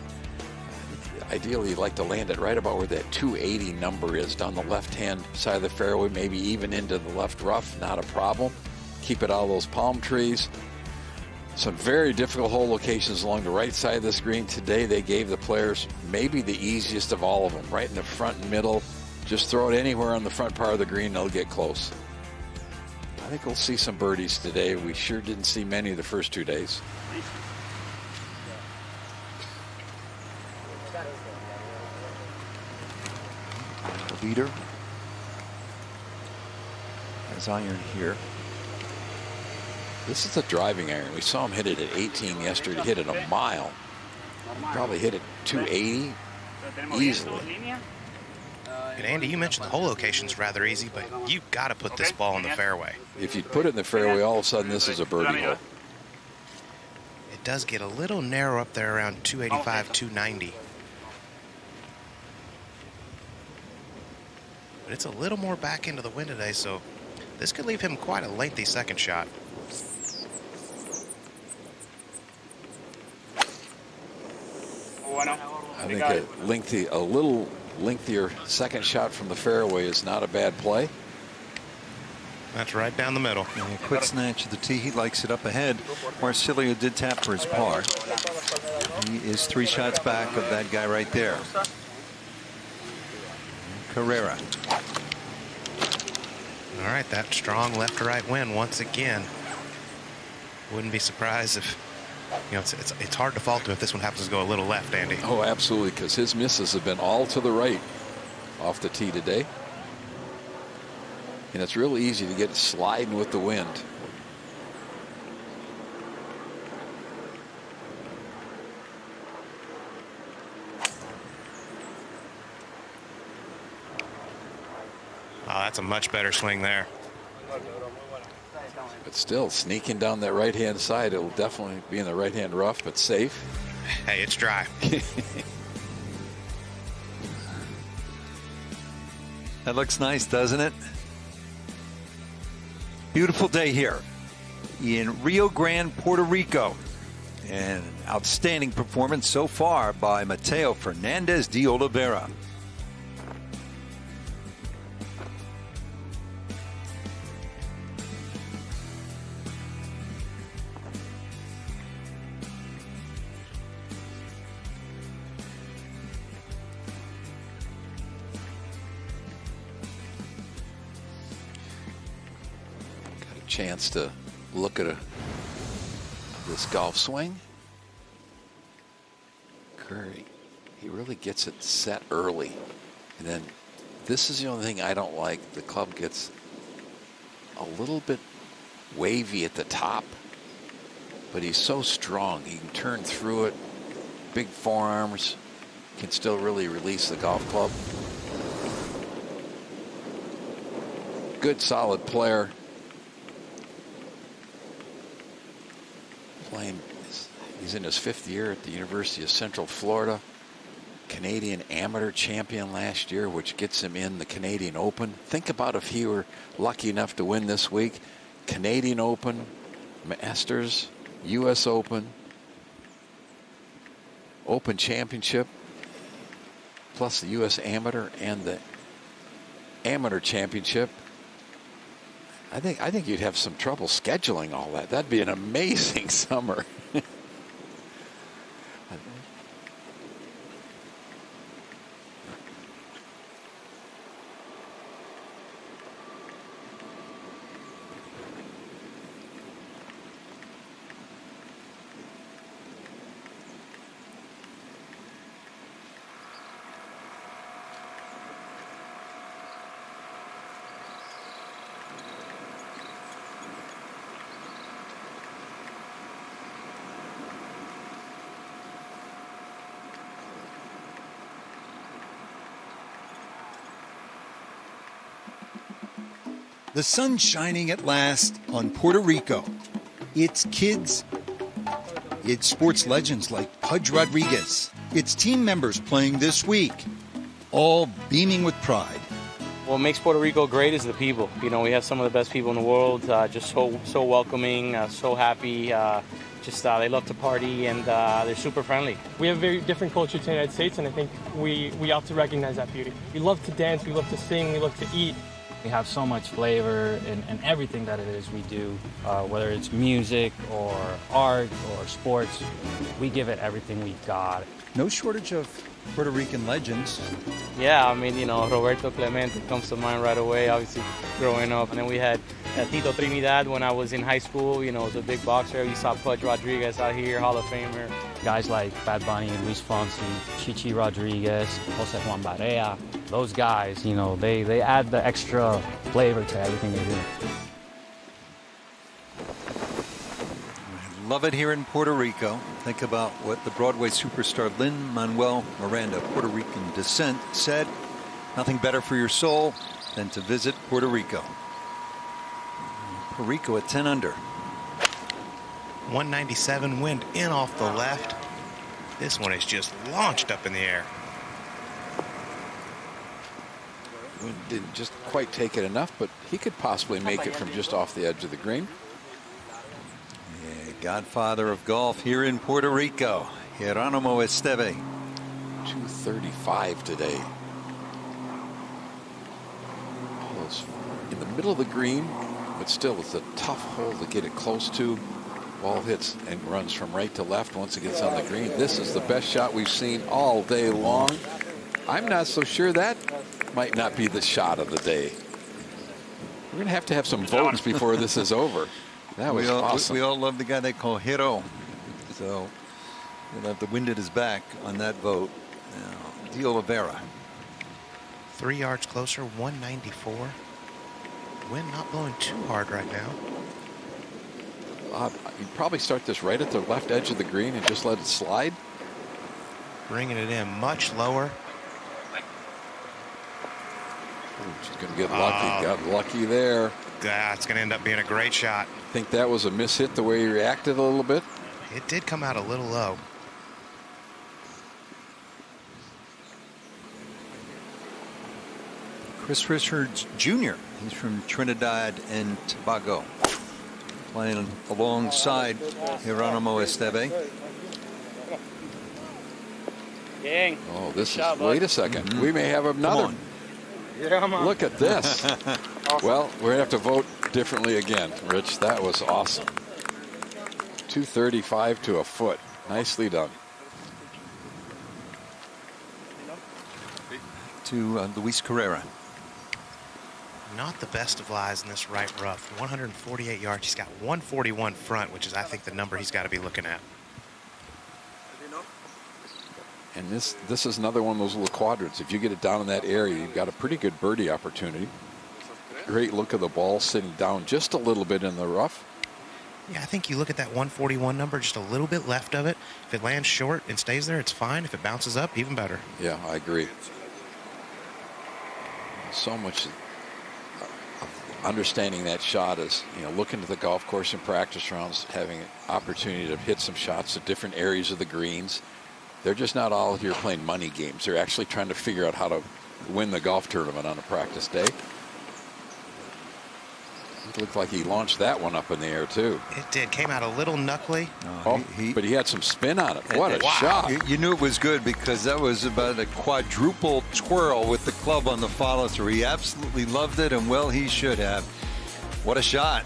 Ideally, you'd like to land it right about where that 280 number is, down the left-hand side of the fairway, maybe even into the left rough, not a problem. Keep it out of those palm trees. Some very difficult hole locations along the right side of this green. Today, they gave the players maybe the easiest of all of them, right in the front and middle. Just throw it anywhere on the front part of the green, they'll get close. I think we'll see some birdies today. We sure didn't see many the first 2 days. The leader has iron here. This is a driving iron. We saw him hit it at 18 yesterday. He hit it a mile. Probably hit it 280 easily. And Andy, you mentioned the hole location's rather easy, but you've got to put this ball in the fairway. If you put it in the fairway, all of a sudden this is a birdie hole. It does get a little narrow up there around 285, 290. But it's a little more back into the wind today, so this could leave him quite a lengthy second shot. I think a little lengthier second shot from the fairway is not a bad play. That's right down the middle. And a quick snatch of the tee. He likes it up ahead. Marsilio did tap for his par. He is 3 shots back of that guy right there. Carrera. All right, that strong left to right wind once again. Wouldn't be surprised if, you know, it's hard to fault him if this one happens to go a little left, Andy. Oh, absolutely, because his misses have been all to the right off the tee today. And it's real easy to get sliding with the wind. Oh, that's a much better swing there. But still, sneaking down that right-hand side, it'll definitely be in the right-hand rough, but safe. Hey, it's dry. That looks nice, doesn't it? Beautiful day here in Rio Grande, Puerto Rico. And an outstanding performance so far by Mateo Fernandez de Oliveira. Chance to look at this golf swing. Curry, he really gets it set early, and then this is the only thing I don't like. The club gets a little bit wavy at the top, but he's so strong. He can turn through it. Big forearms, can still really release the golf club. Good, solid player. He's in his 5th year at the University of Central Florida. Canadian amateur champion last year, which gets him in the Canadian Open. Think about if he were lucky enough to win this week. Canadian Open, Masters, U.S. Open, Open Championship, plus the U.S. Amateur and the Amateur Championship. I think you'd have some trouble scheduling all that. That'd be an amazing summer. The sun's shining at last on Puerto Rico. It's kids. It's sports legends like Pudge Rodriguez. It's team members playing this week, all beaming with pride. What makes Puerto Rico great is the people. You know, we have some of the best people in the world, just so welcoming, so happy. They love to party, and they're super friendly. We have a very different culture to the United States, and I think we ought to recognize that beauty. We love to dance, we love to sing, we love to eat. We have so much flavor in everything that it is we do, whether it's music or art or sports. We give it everything we've got. No shortage of Puerto Rican legends. Yeah, I mean, you know, Roberto Clemente comes to mind right away, obviously, growing up. And then we had Tito Trinidad when I was in high school, you know, was a big boxer. We saw Pudge Rodriguez out here, Hall of Famer. Guys like Bad Bunny, Luis Fonsi, Chichi Rodriguez, Jose Juan Barea, those guys, you know, they add the extra flavor to everything they do. I love it here in Puerto Rico. Think about what the Broadway superstar Lin-Manuel Miranda, Puerto Rican descent, said. Nothing better for your soul than to visit Puerto Rico. Puerto Rico at 10 under. 197 wind in off the left. This one is just launched up in the air. Wind didn't just quite take it enough, but he could possibly make it from just off the edge of the green. Yeah, godfather of golf here in Puerto Rico, Geronimo Esteve. 235 today. Almost in the middle of the green, but still it's a tough hole to get it close to. Ball hits and runs from right to left once it gets on the green. This is the best shot we've seen all day long. I'm not so sure that might not be the shot of the day. We're going to have some votes before this is over. That was awesome. We all love the guy they call Hero. So he'll have the wind at his back on that vote. Now, De Oliveira. 3 yards closer, 194. Wind not blowing too hard right now. You'd probably start this right at the left edge of the green and just let it slide. Bringing it in much lower. She's going to get lucky. Got lucky there. It's going to end up being a great shot. Think that was a mishit the way he reacted a little bit? It did come out a little low. Chris Richards Jr. He's from Trinidad and Tobago. Playing alongside Geronimo Esteve. Oh, this is, wait a second. We may have another. Look at this. Well, we're going to have to vote differently again, Rich. That was awesome. 235 to a foot. Nicely done. To Luis Carrera. Not the best of lies in this right rough. 148 yards. He's got 141 front, which is, I think, the number he's got to be looking at. And this is another one of those little quadrants. If you get it down in that area, you've got a pretty good birdie opportunity. Great look of the ball sitting down just a little bit in the rough. Yeah, I think you look at that 141 number, just a little bit left of it. If it lands short and stays there, it's fine. If it bounces up, even better. Yeah, I agree. So much understanding that shot is, you know, looking at the golf course in practice rounds, having an opportunity to hit some shots at different areas of the greens. They're just not all here playing money games. They're actually trying to figure out how to win the golf tournament on a practice day. It looked like he launched that one up in the air, too. It did. Came out a little knuckly. But he had some spin on it. What a shot. You knew it was good because that was about a quadruple twirl with the club on the follow through. He absolutely loved it, and well, he should have. What a shot.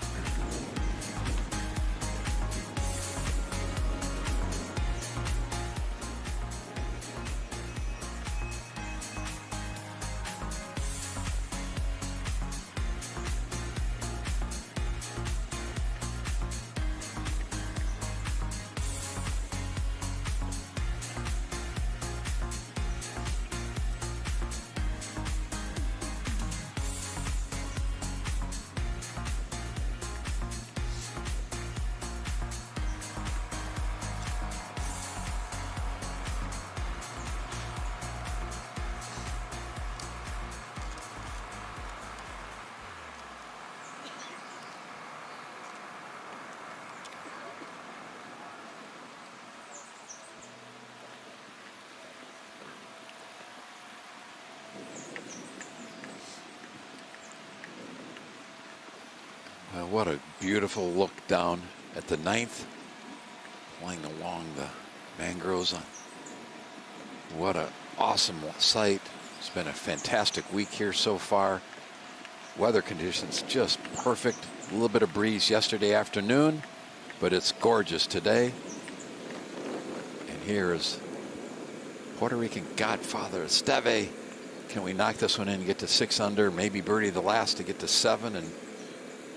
What a beautiful look down at the 9th, playing along the mangroves. What an awesome sight. It's been a fantastic week here so far. Weather conditions just perfect. A little bit of breeze yesterday afternoon, but it's gorgeous today. And here is Puerto Rican godfather Esteve. Can we knock this one in and get to 6 under, maybe birdie the last to get to 7 and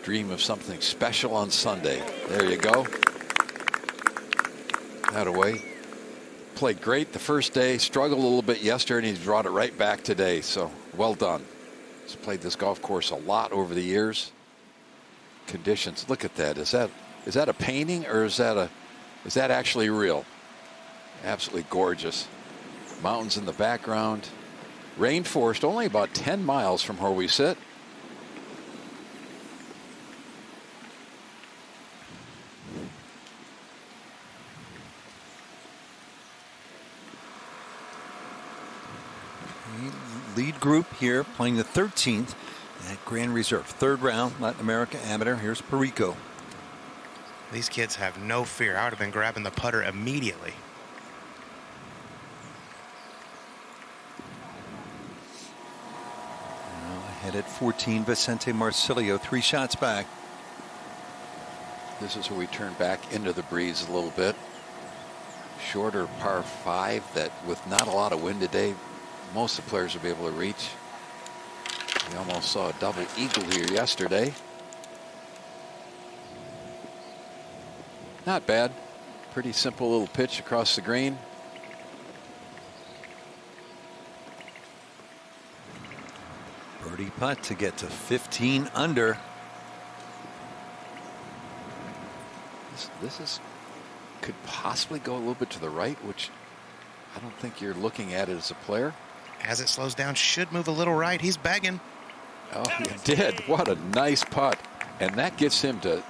dream of something special on Sunday? There you go. That away. Played great the first day, struggled a little bit yesterday, and he's brought it right back today. So well done. He's played this golf course a lot over the years. Conditions, look at that. Is that a painting, or is that actually real? Absolutely gorgeous. Mountains in the background. Rainforest only about 10 miles from where we sit. Lead group here playing the 13th at Grand Reserve. 3rd round, Latin America Amateur. Here's Perico. These kids have no fear. I would have been grabbing the putter immediately. Now ahead at 14, Vicente Marcilio, 3 shots back. This is where we turn back into the breeze a little bit. Shorter par 5 that with not a lot of wind today, most of the players will be able to reach. We almost saw a double eagle here yesterday. Not bad. Pretty simple little pitch across the green. Birdie putt to get to 15 under. This could possibly go a little bit to the right, which I don't think you're looking at it as a player. As it slows down, should move a little right. He's begging. Oh, he did. What a nice putt. And that gets him to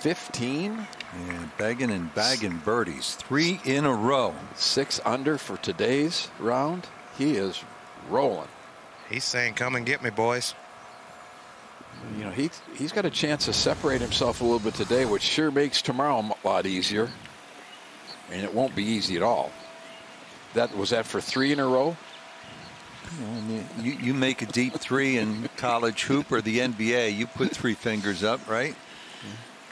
15. Yeah, begging and bagging birdies. 3 in a row. 6 under for today's round. He is rolling. He's saying, come and get me, boys. You know, he's got a chance to separate himself a little bit today, which sure makes tomorrow a lot easier. And it won't be easy at all. Was that for 3 in a row? You make a deep 3 in college hoop or the NBA, you put 3 fingers up, right?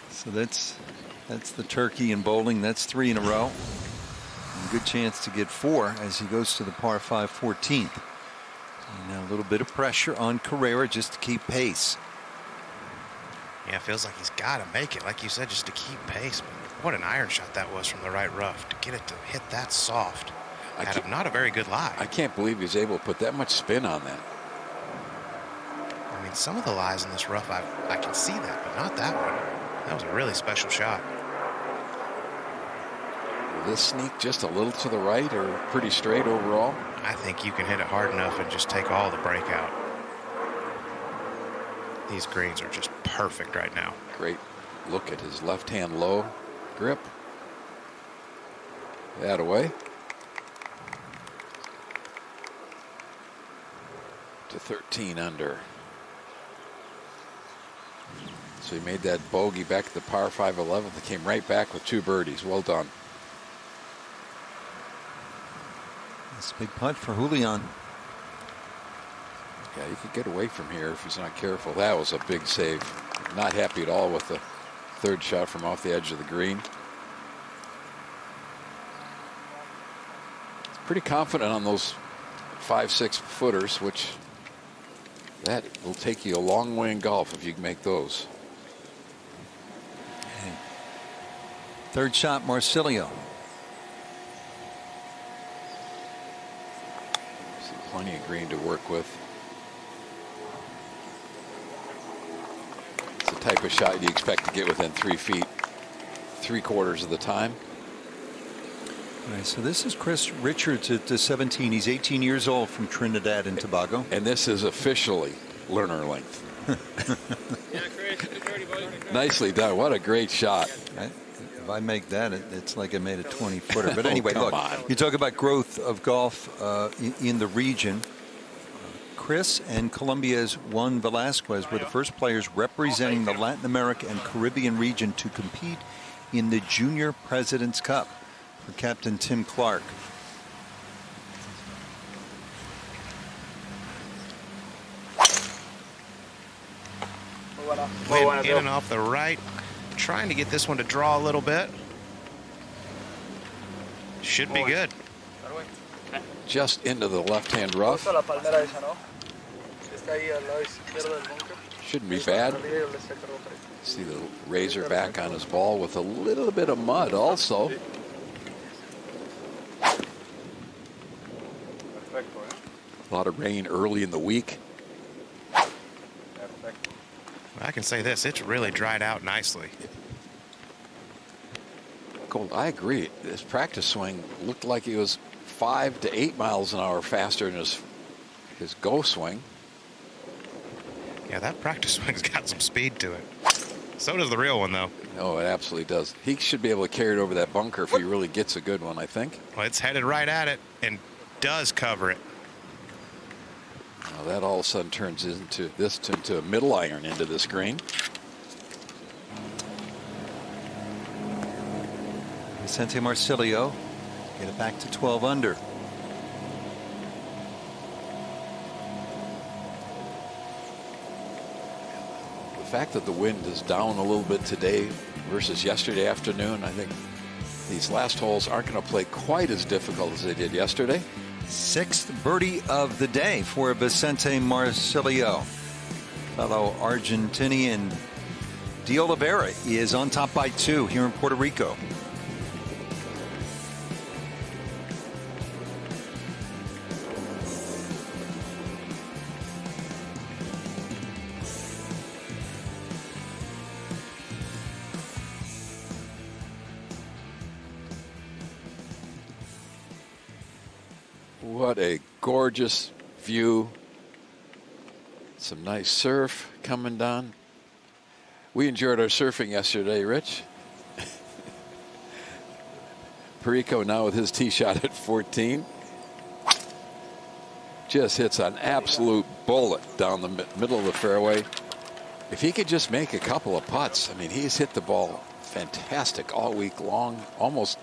So that's the turkey in bowling. That's 3 in a row. And good chance to get 4 as he goes to the par 5 14th. And now a little bit of pressure on Carrera just to keep pace. Yeah, it feels like he's got to make it, like you said, just to keep pace. But what an iron shot that was from the right rough to get it to hit that soft. Not a very good lie. I can't believe he's able to put that much spin on that. I mean, some of the lies in this rough, I can see that, but not that one. That was a really special shot. Will this sneak just a little to the right or pretty straight overall? I think you can hit it hard enough and just take all the breakout. These greens are just perfect right now. Great look at his left-hand low grip. That away. To 13 under. So he made that bogey back at the par 5 11th. He came right back with 2 birdies. Well done. That's a big putt for Julian. Yeah, he could get away from here if he's not careful. That was a big save. Not happy at all with the 3rd shot from off the edge of the green. Pretty confident on those 5-6 footers, which that will take you a long way in golf if you can make those. Okay. 3rd shot, Marcilio. See plenty of green to work with. It's the type of shot you expect to get within 3 feet 3/4 of the time. All right, so this is Chris Richards at 17. He's 18 years old from Trinidad and Tobago. And this is officially learner length. Yeah, Chris, good birdie, buddy. Nicely done. What a great shot. If I make that, it's like I made a 20-footer. But Oh, anyway, come look, on. you talk about growth of golf in the region. Chris and Colombia's Juan Velasquez were the first players representing the Latin America and Caribbean region to compete in the Junior President's Cup for Captain Tim Clark. Wind in and off the right, trying to get this one to draw a little bit. Should be good. Just into the left-hand rough. Shouldn't be bad. See the razor back on his ball with a little bit of mud also. A lot of rain early in the week. I can say this, it's really dried out nicely. Gold, I agree. His practice swing looked like he was 5 to 8 miles an hour faster than his go swing. Yeah, that practice swing's got some speed to it. So does the real one, though. No, it absolutely does. He should be able to carry it over that bunker if he really gets a good one, I think. Well, it's headed right at it and does cover it. Now that all of a sudden turns into a middle iron into this green. Vicente Marcilio get it back to 12 under. The fact that the wind is down a little bit today versus yesterday afternoon, I think these last holes aren't going to play quite as difficult as they did yesterday. 6th birdie of the day for Vicente Marcilio. Fellow Argentinian De Oliveira is on top by 2 here in Puerto Rico. What a gorgeous view. Some nice surf coming down. We enjoyed our surfing yesterday, Rich. Perico now with his tee shot at 14. Just hits an absolute bullet down the middle of the fairway. If he could just make a couple of putts, I mean, he's hit the ball fantastic all week long. Almost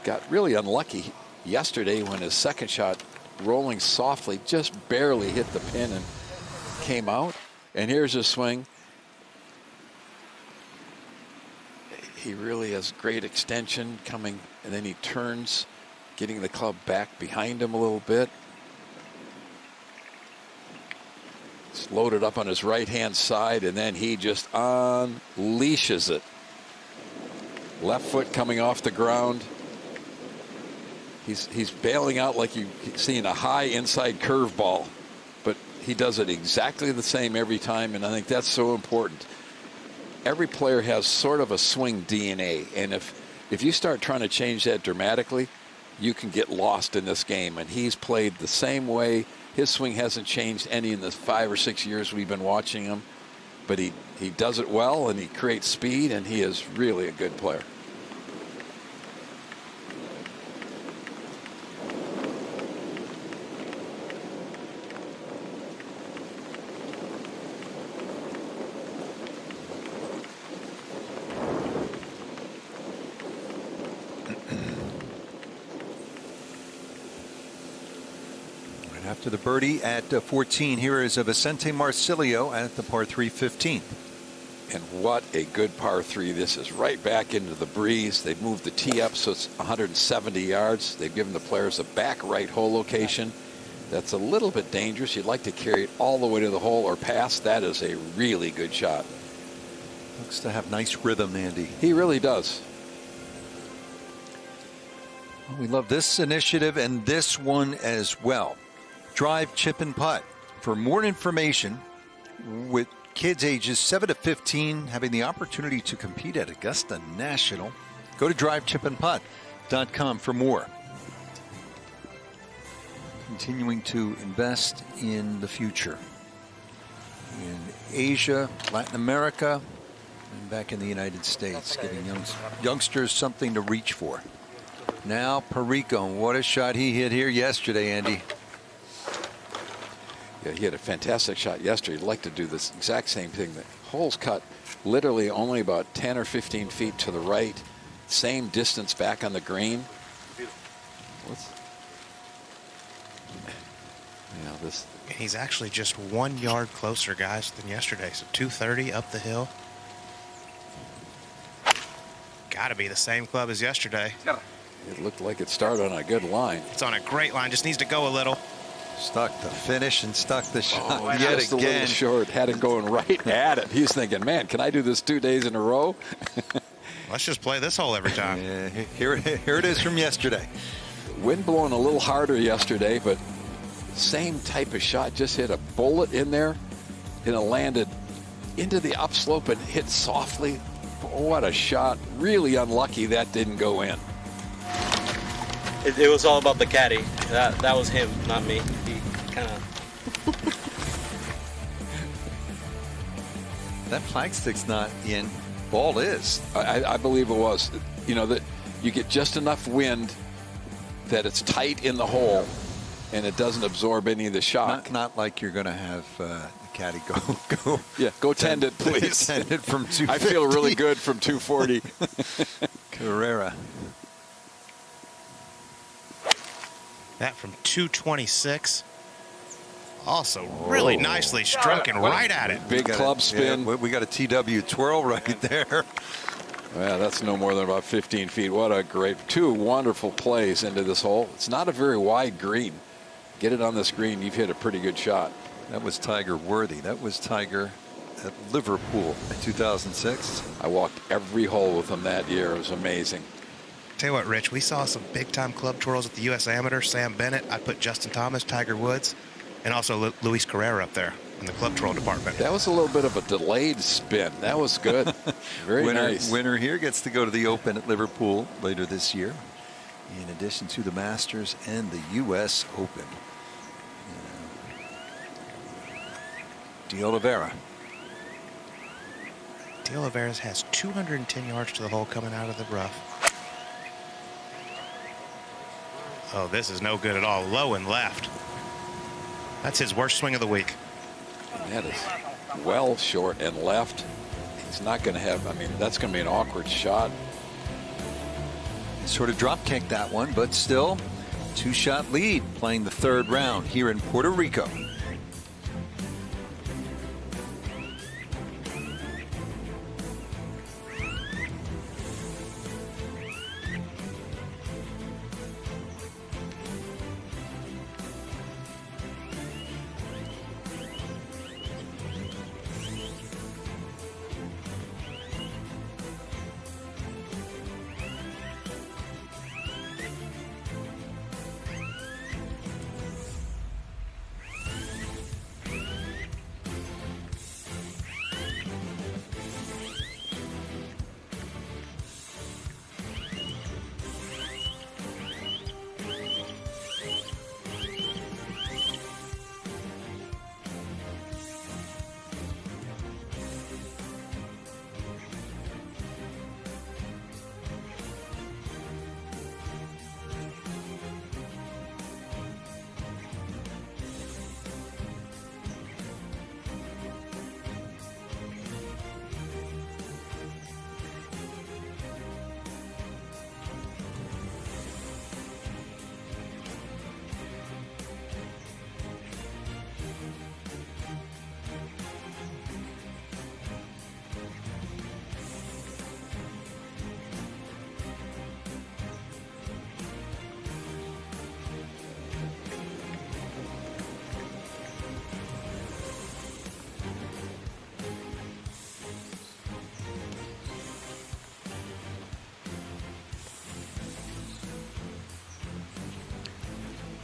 got really unlucky yesterday when his second shot, rolling softly, just barely hit the pin and came out. And here's his swing. He really has great extension coming, and then he turns, getting the club back behind him a little bit. It's loaded up on his right-hand side, and then he just unleashes it. Left foot coming off the ground. He's bailing out like you've seen a high inside curveball, but he does it exactly the same every time, and I think that's so important. Every player has sort of a swing DNA, and if you start trying to change that dramatically, you can get lost in this game, and he's played the same way. His swing hasn't changed any in the 5 or 6 years we've been watching him, but he does it well, and he creates speed, and he is really a good player. After the birdie at 14, here is Vicente Marcilio at the par 3 15th. And what a good par 3 this is. Right back into the breeze. They've moved the tee up so it's 170 yards. They've given the players a back right hole location. That's a little bit dangerous. You'd like to carry it all the way to the hole or past. That is a really good shot. Looks to have nice rhythm, Andy. He really does. We love this initiative and this one as well. Drive, chip, and putt. For more information, with kids ages 7 to 15 having the opportunity to compete at Augusta National, go to drivechipandputt.com for more. Continuing to invest in the future. In Asia, Latin America, and back in the United States, giving youngsters something to reach for. Now Perico, what a shot he hit here yesterday, Andy. he had a fantastic shot yesterday. He'd like to do this exact same thing. The hole's cut literally only about 10 or 15 feet to the right. Same distance back on the green. This. He's actually just 1 yard closer, guys, than yesterday. So 230 up the hill. Got to be the same club as yesterday. It looked like it started on a good line. It's on a great line. Just needs to go a little. Stuck the finish and stuck the shot yet Just again. a little short. Had it going right at it. He's thinking, man, can I do this 2 days in a row? Let's just play this hole every time. Yeah, here it is from yesterday. Wind blowing a little harder yesterday, but same type of shot. Just hit a bullet in there, and it landed into the upslope and hit softly. What a shot. Really unlucky that didn't go in. It was all about the caddy. That was him, not me. He kind of. That flagstick's not in. Ball is. I believe it was. You know, that you get just enough wind that it's tight in the hole and it doesn't absorb any of the shock. Not like you're going to have the caddy go. Yeah, go tend it, please. Tend it from 250. I feel really good from 240. Carrera. That from 226. Also really nicely struck and right at it. Big club spin. Yeah, we got a TW twirl right there. Well, that's no more than about 15 feet. What a great, two wonderful plays into this hole. It's not a very wide green. Get it on this green, you've hit a pretty good shot. That was Tiger worthy. That was Tiger at Liverpool in 2006. I walked every hole with him that year. It was amazing. Tell you what, Rich, we saw some big-time club twirls at the U.S. Amateur. Sam Bennett, I put Justin Thomas, Tiger Woods, and also Luis Carrera up there in the club twirl department. That was a little bit of a delayed spin. That was good. Very nice. Winner here gets to go to the Open at Liverpool later this year, in addition to the Masters and the U.S. Open. De Oliveira. De Oliveira has 210 yards to the hole coming out of the rough. Oh, this is no good at all. Low and left. That's his worst swing of the week. And that is well short and left. He's not going to have, I mean, that's going to be an awkward shot. Sort of drop kicked that one, but still 2-shot lead playing the third round here in Puerto Rico.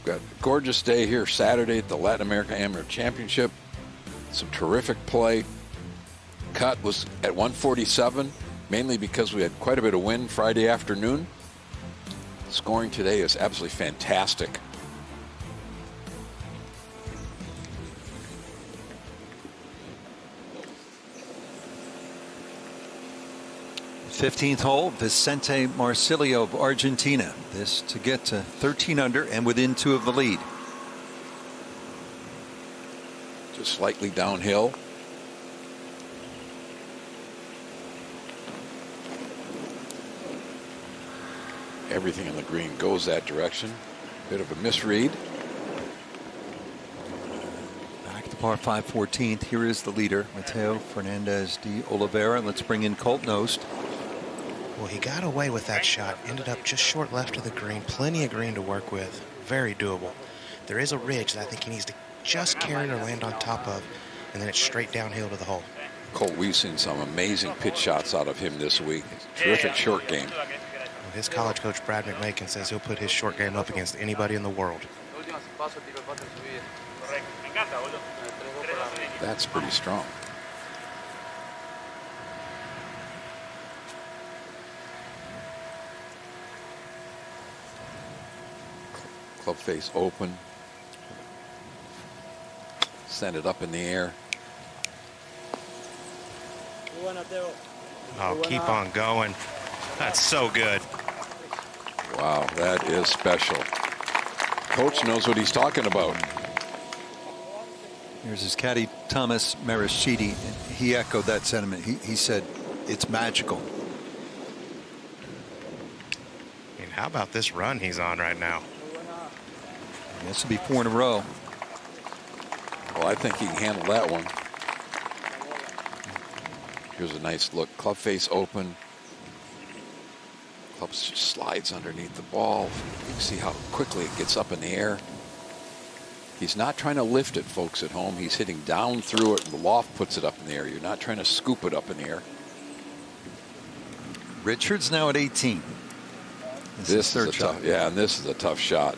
Got a gorgeous day here Saturday at the Latin America Amateur Championship. Some terrific play. Cut was at 147, mainly because we had quite a bit of wind Friday afternoon. Scoring today is absolutely fantastic. 15th hole, Vicente Marcilio of Argentina. This to get to 13 under and within 2 of the lead. Just slightly downhill. Everything on the green goes that direction. Bit of a misread. Back to par 5 14th. Here is the leader, Mateo Fernandez de Oliveira. Let's bring in Colt Knost. Well, he got away with that shot. Ended up just short left of the green. Plenty of green to work with. Very doable. There is a ridge that I think he needs to just carry or land on top of, and then it's straight downhill to the hole. Colt, we've seen some amazing pitch shots out of him this week. Terrific short game. Well, his college coach, Brad McMakin, says he'll put his short game up against anybody in the world. That's pretty strong. Club face open. Send it up in the air. Oh, keep on going. That's so good. Wow, that is special. Coach knows what he's talking about. Here's his caddy, Thomas Marischiti. He echoed that sentiment. He said, it's magical. I mean, how about this run he's on right now? This will be 4 in a row. Well, I think he can handle that one. Here's a nice look. Club face open. Club slides underneath the ball. You can see how quickly it gets up in the air. He's not trying to lift it, folks at home. He's hitting down through it, and the loft puts it up in the air. You're not trying to scoop it up in the air. Richards now at 18. This is a tough, yeah, and this is a tough shot.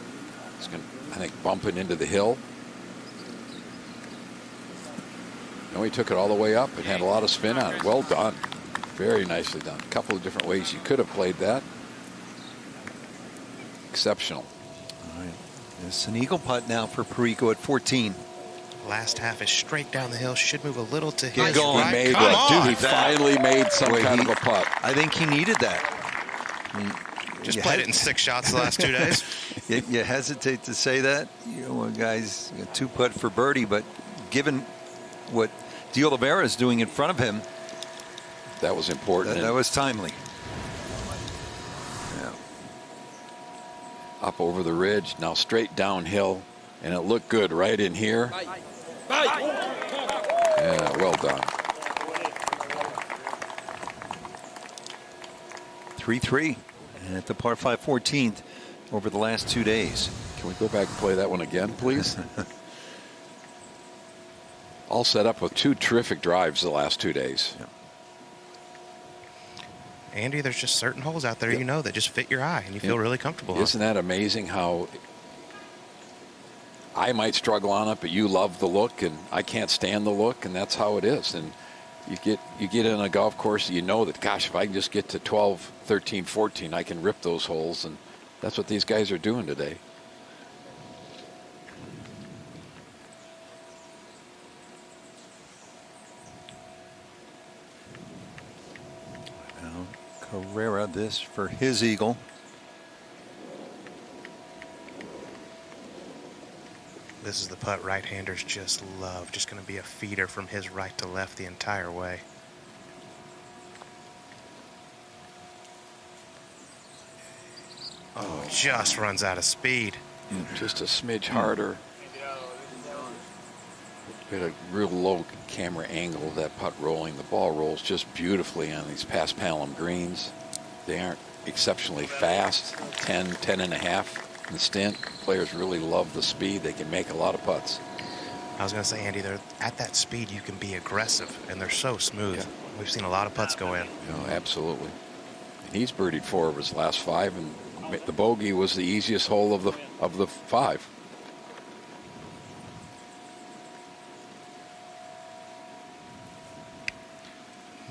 It's going to, I think, bumping into the hill. And he took it all the way up and had a lot of spin on it. Well done. Very nicely done. A couple of different ways you could have played that. Exceptional. All right. It's an eagle putt now for Perico at 14. Last half is straight down the hill. Should move a little to Get his going. right. Made Come one. on. Dude, he finally made some kind of a putt. I think he needed that. Just played it in 6 shots the last 2 days. You hesitate to say that. You know, guys, 2 putt for birdie, but given what de Oliveira is doing in front of him, that was important. That was timely. Yeah. Up over the ridge, now straight downhill, and it looked good right in here. Yeah, well done. 3-3 at the par 5 14th over the last 2 days. Can we go back and play that one again, please? All set up with 2 terrific drives the last 2 days. Yeah. Andy, there's just certain holes out there, you know, that just fit your eye and you feel really comfortable on. Isn't that amazing how I might struggle on it, but you love the look and I can't stand the look, and that's how it is. And you get in a golf course, you know that, gosh, if I can just get to 12, 13, 14, I can rip those holes, and that's what these guys are doing today. Carrera, this for his eagle. This is the putt right-handers just love. Just going to be a feeder from his right to left the entire way. Oh, just runs out of speed. Just a smidge harder. Got a real low camera angle of that putt rolling. The ball rolls just beautifully on these paspalum greens. They aren't exceptionally fast. 10 and a half in the stint. Players really love the speed. They can make a lot of putts. I was going to say, Andy, they're at that speed you can be aggressive, and they're so smooth. Yeah. We've seen a lot of putts go in. Absolutely. And he's birdied 4 of his last 5, and the bogey was the easiest hole of the 5.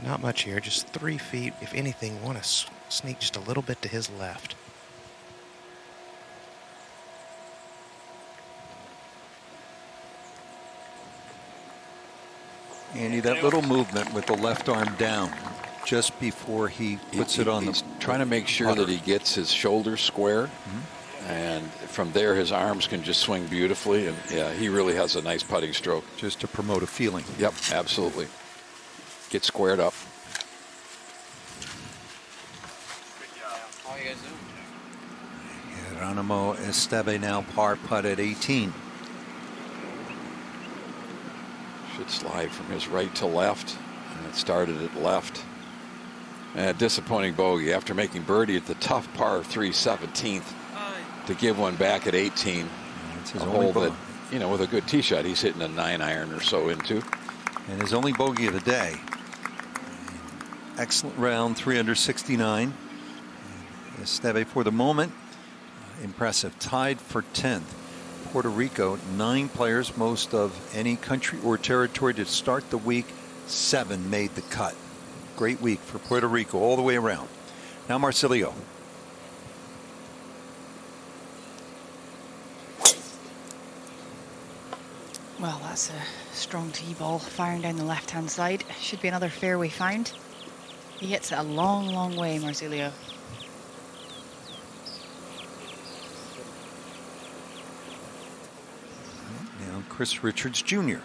Not much here, just 3 feet. If anything, want to sneak just a little bit to his left. Andy, that little movement with the left arm down just before he puts it on. He's trying to make sure that he gets his shoulders square. And from there, his arms can just swing beautifully. And yeah, he really has a nice putting stroke. Just to promote a feeling. Yep, absolutely. Get squared up. How you guys doing? Geronimo Esteve now par putt at 18. Should slide from his right to left. And it started at left. And a disappointing bogey after making birdie at the tough par 3 17th to give one back at 18. That's his a only hole that, you know, with a good tee shot, he's hitting a 9-iron or so into. And his only bogey of the day. Excellent round, 3 under 69. Esteve for the moment, impressive. Tied for 10th. Puerto Rico, 9 players, most of any country or territory to start the week. 7 made the cut. Great week for Puerto Rico all the way around. Now Marsilio. Well, that's a strong tee ball firing down the left-hand side. Should be another fairway found. He hits it a long, long way, Marsilio. Now Chris Richards Jr.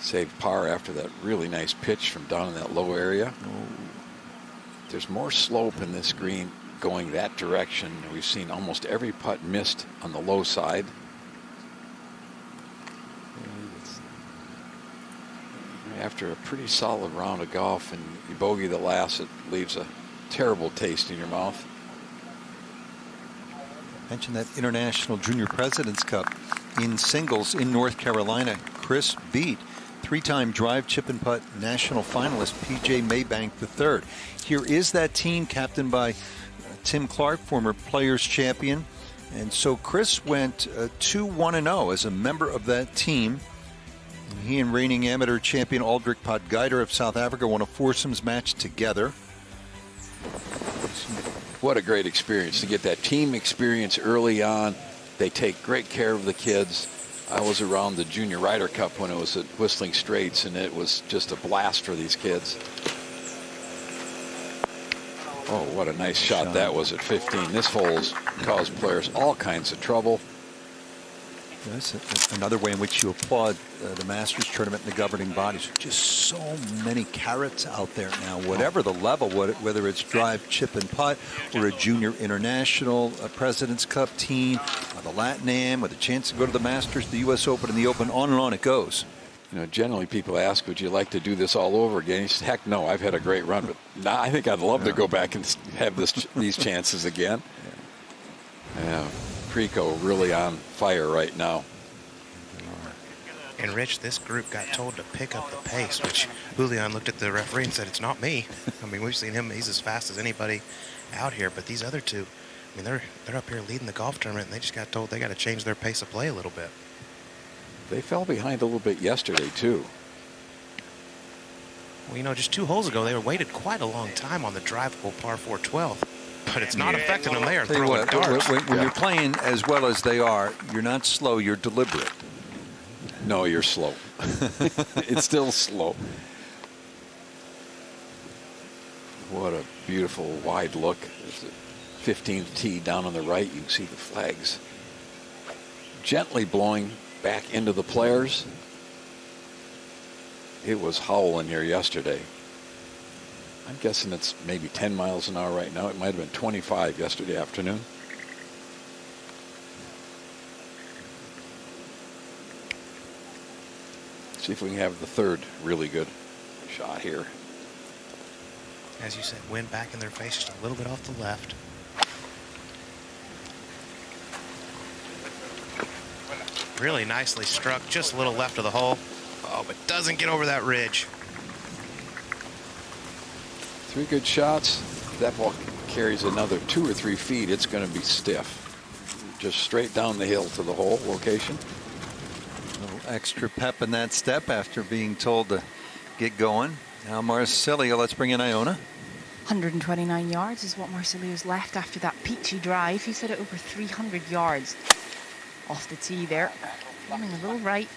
Saved par after that really nice pitch from down in that low area. There's more slope in this green going that direction. We've seen almost every putt missed on the low side. After a pretty solid round of golf and you bogey the last, it leaves a terrible taste in your mouth. Mentioned that International Junior President's Cup in singles in North Carolina. Chris beat 3-time drive, chip and putt national finalist P.J. Maybank III. Here is that team captained by Tim Clark, former Players Champion. And so Chris went 2-1-0 as a member of that team. He and reigning amateur champion Aldrich Podgeider of South Africa won a foursomes match together. What a great experience to get that team experience early on. They take great care of the kids. I was around the Junior Ryder Cup when it was at Whistling Straits, and it was just a blast for these kids. Oh, what a nice shot that was at 15. This hole's caused players all kinds of trouble. That's another way in which you applaud the Masters tournament and the governing bodies. Just so many carrots out there now, whatever the level, whether it's drive, chip, and putt, or a junior international President's Cup team, the Latin Am, with a chance to go to the Masters, the U.S. Open, and the Open, on and on it goes. You know, generally people ask, would you like to do this all over again? He said, heck no, I've had a great run, but nah, I think I'd love to go back and have these chances again. Yeah. Preco really on fire right now. And Rich, this group got told to pick up the pace, which Julian looked at the referee and said, it's not me. I mean, we've seen him, he's as fast as anybody out here, but these other two, I mean, they're up here leading the golf tournament, and they just got told they got to change their pace of play a little bit. They fell behind a little bit yesterday, too. Well, you know, just 2 holes ago, they waited quite a long time on the drivable par 4 12. But it's not affecting them there. Tell you what, when you're playing as well as they are, you're not slow, you're deliberate. No, you're slow. It's still slow. What a beautiful wide look. There's the 15th tee down on the right. You can see the flags gently blowing back into the players. It was howling here yesterday. I'm guessing it's maybe 10 miles an hour right now. It might have been 25 yesterday afternoon. See if we can have the third really good shot here. As you said, wind back in their face, just a little bit off the left. Really nicely struck, just a little left of the hole. Oh, but doesn't get over that ridge. 3 good shots. If that ball carries another 2 or 3 feet, it's going to be stiff. Just straight down the hill to the hole location. A little extra pep in that step after being told to get going. Now Marsilio, let's bring in Iona. 129 yards is what Marsilio's left after that peachy drive. He's hit it over 300 yards off the tee there. Aiming a little right.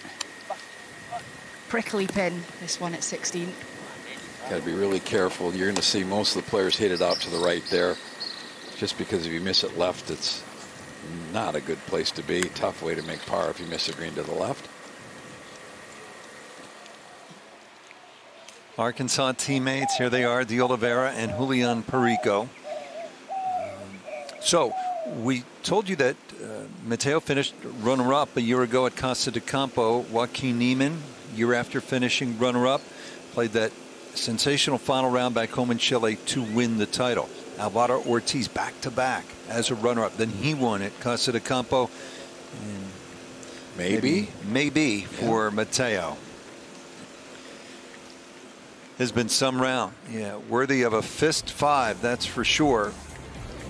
Prickly pin, this one at 16. Got to be really careful. You're going to see most of the players hit it out to the right there. Just because if you miss it left, it's not a good place to be. Tough way to make par if you miss a green to the left. Arkansas teammates, here they are, De Oliveira and Julian Perico. So we told you that Mateo finished runner-up a year ago at Casa de Campo. Joaquin Niemann, year after finishing runner-up, played that sensational final round back home in Chile to win the title. Alvaro Ortiz back-to-back as a runner-up. Then he won at Casa de Campo. And maybe for Mateo. Has been some round. Yeah, worthy of a fist five, that's for sure.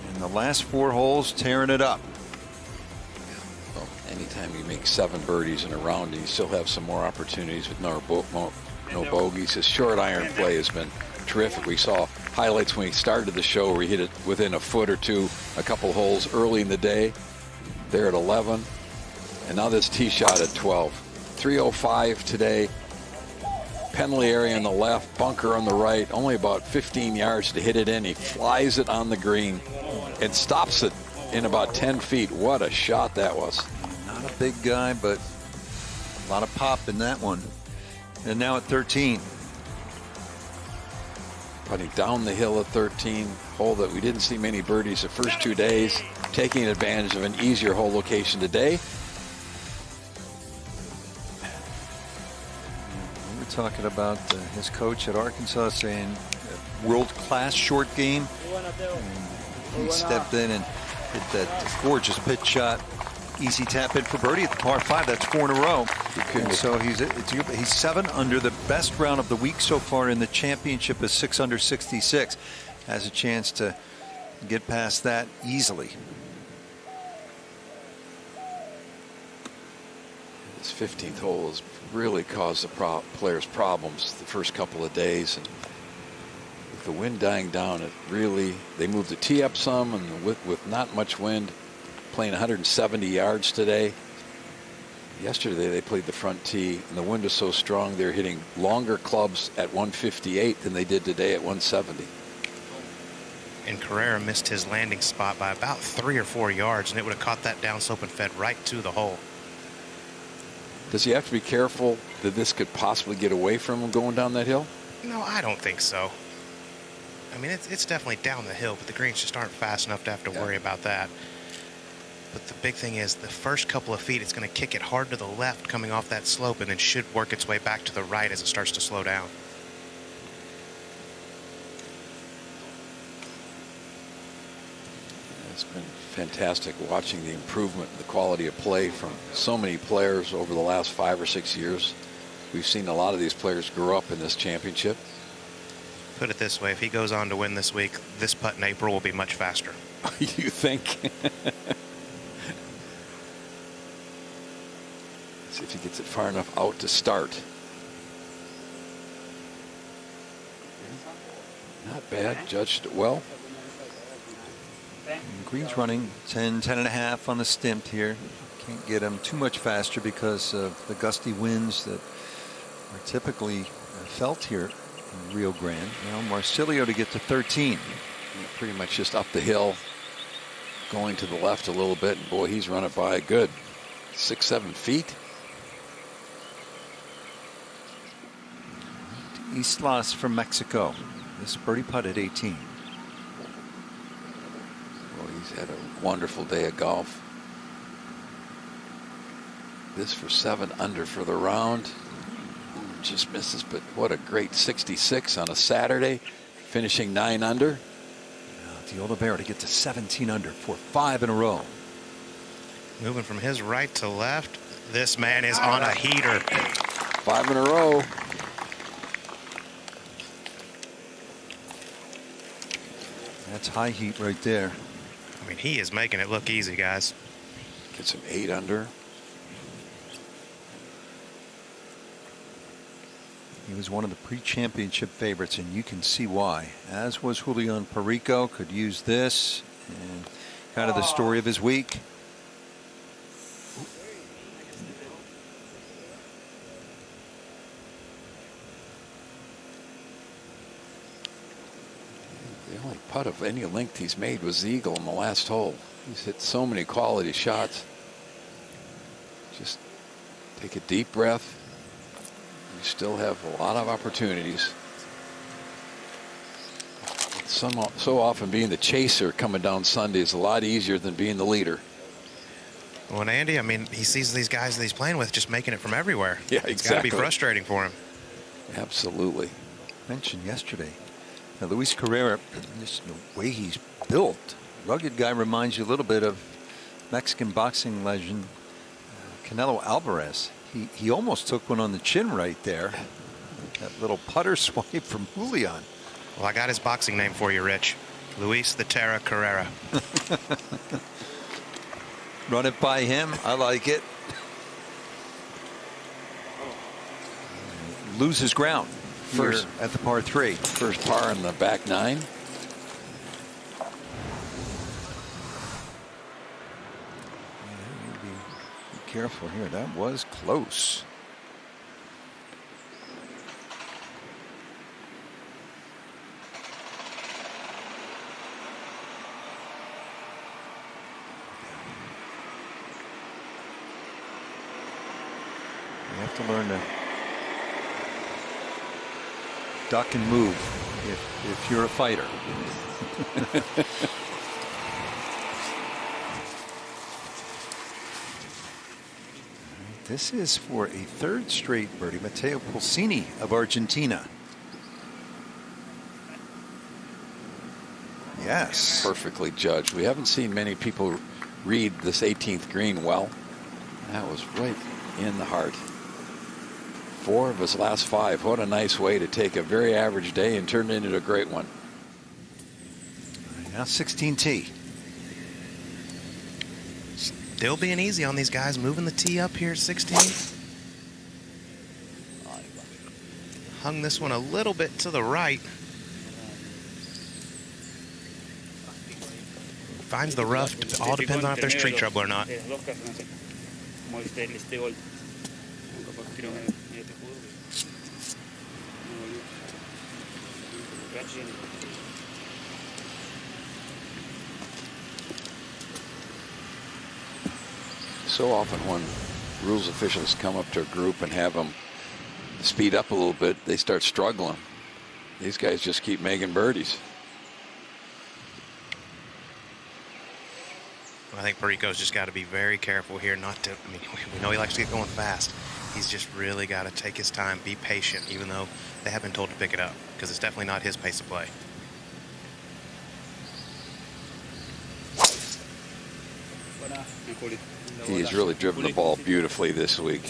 And the last 4 holes tearing it up. Well, anytime you make 7 birdies in a round and you still have some more opportunities with no bogeys. His short iron play has been terrific. We saw highlights when he started the show where he hit it within a foot or two a couple holes early in the day. There at 11. And now this tee shot at 12. 305 today. Penalty area on the left, bunker on the right, only about 15 yards to hit it in. He flies it on the green and stops it in about 10 feet. What a shot that was. Not a big guy, but a lot of pop in that one. And now at 13. Putting down the hill at 13, hole that we didn't see many birdies the first 2 days, taking advantage of an easier hole location today. Talking about his coach at Arkansas saying world-class short game. And he stepped in and hit that gorgeous pitch shot. Easy tap in for birdie at the par 5. That's 4 in a row. And so he's 7 under. The best round of the week so far in the championship is 6 under 66. Has a chance to get past that easily. This 15th hole has really caused the players problems the first couple of days, and with the wind dying down, they moved the tee up some, and with not much wind, playing 170 yards today. Yesterday they played the front tee, and the wind was so strong they're hitting longer clubs at 158 than they did today at 170. And Carrera missed his landing spot by about 3 or 4 yards, and it would have caught that downslope and fed right to the hole. Does he have to be careful that this could possibly get away from him going down that hill? No, I don't think so. I mean, it's definitely down the hill, but the greens just aren't fast enough to have to worry about that. But the big thing is the first couple of feet, it's going to kick it hard to the left coming off that slope, and then should work its way back to the right as it starts to slow down. It's been fantastic watching the improvement in the quality of play from so many players over the last 5 or 6 years. We've seen a lot of these players grow up in this championship. Put it this way, if he goes on to win this week, this putt in April will be much faster. You think? See if he gets it far enough out to start. Not bad, judged it well. Green's running 10.5 on the stint here. Can't get him too much faster because of the gusty winds that are typically felt here in Rio Grande. Now Marsilio to get to 13. Pretty much just up the hill, going to the left a little bit, and boy, he's run it by a good 6-7 feet. Islas from Mexico. This birdie putt at 18. He's had a wonderful day of golf. This for 7 under for the round. Just misses, but what a great 66 on a Saturday, finishing 9 under. De Oliveira to get to 17 under for 5 in a row. Moving from his right to left, this man is on a heater. 5 in a row. That's high heat right there. I mean, he is making it look easy, guys. Gets him 8 under. He was one of the pre-championship favorites, and you can see why. As was Julian Perico. Could use this, and kind of the story of his week. They only putt of any length he's made was the eagle in the last hole. He's hit so many quality shots. Just take a deep breath. You still have a lot of opportunities. So often being the chaser coming down Sunday is a lot easier than being the leader. Well, and Andy, I mean, he sees these guys that he's playing with just making it from everywhere. Yeah, exactly. It's got to be frustrating for him. Absolutely. Mentioned yesterday, Luis Carrera, just the way he's built, rugged guy, reminds you a little bit of Mexican boxing legend Canelo Alvarez. He almost took one on the chin right there. That little putter swipe from Julian. Well, I got his boxing name for you, Rich. Luis the Terra Carrera. Run it by him. I like it. Loses ground first at the par 3. First par in the back 9. Be careful here. That was close. You have to learn to duck and move if you're a fighter. This is for a 3rd straight birdie. Matteo Pulsini of Argentina. Yes. Perfectly judged. We haven't seen many people read this 18th green well. That was right in the heart. 4 of his last 5. What a nice way to take a very average day and turn it into a great one. Now 16T. Still being easy on these guys, moving the tee up here at 16. Hung this one a little bit to the right. Finds the rough. All depends on if there's tree trouble or not. So often when rules officials come up to a group and have them speed up a little bit, they start struggling. These guys just keep making birdies. I think Perico's just got to be very careful here not to, I mean, we know he likes to get going fast. He's just really got to take his time, be patient, even though they have been told to pick it up, because it's definitely not his pace of play. He has really driven the ball beautifully this week.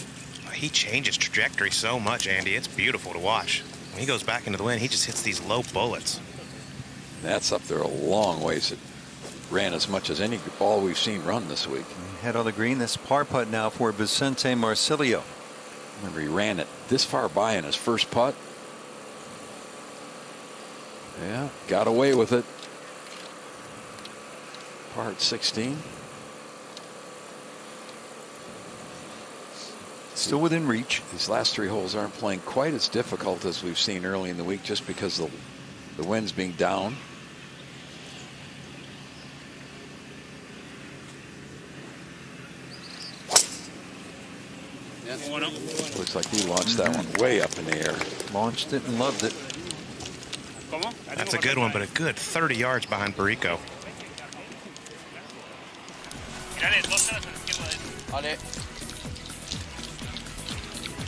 He changes trajectory so much, Andy. It's beautiful to watch. When he goes back into the wind, he just hits these low bullets. That's up there a long ways. It ran as much as any ball we've seen run this week. Head on the green. This par putt now for Vicente Marcilio. Remember, he ran it this far by in his first putt. Yeah, got away with it. Par 16. Still within reach. These last 3 holes aren't playing quite as difficult as we've seen early in the week, just because the wind's being down. Looks like he launched that one way up in the air. Launched it and loved it. That's a good one, but a good 30 yards behind Perico.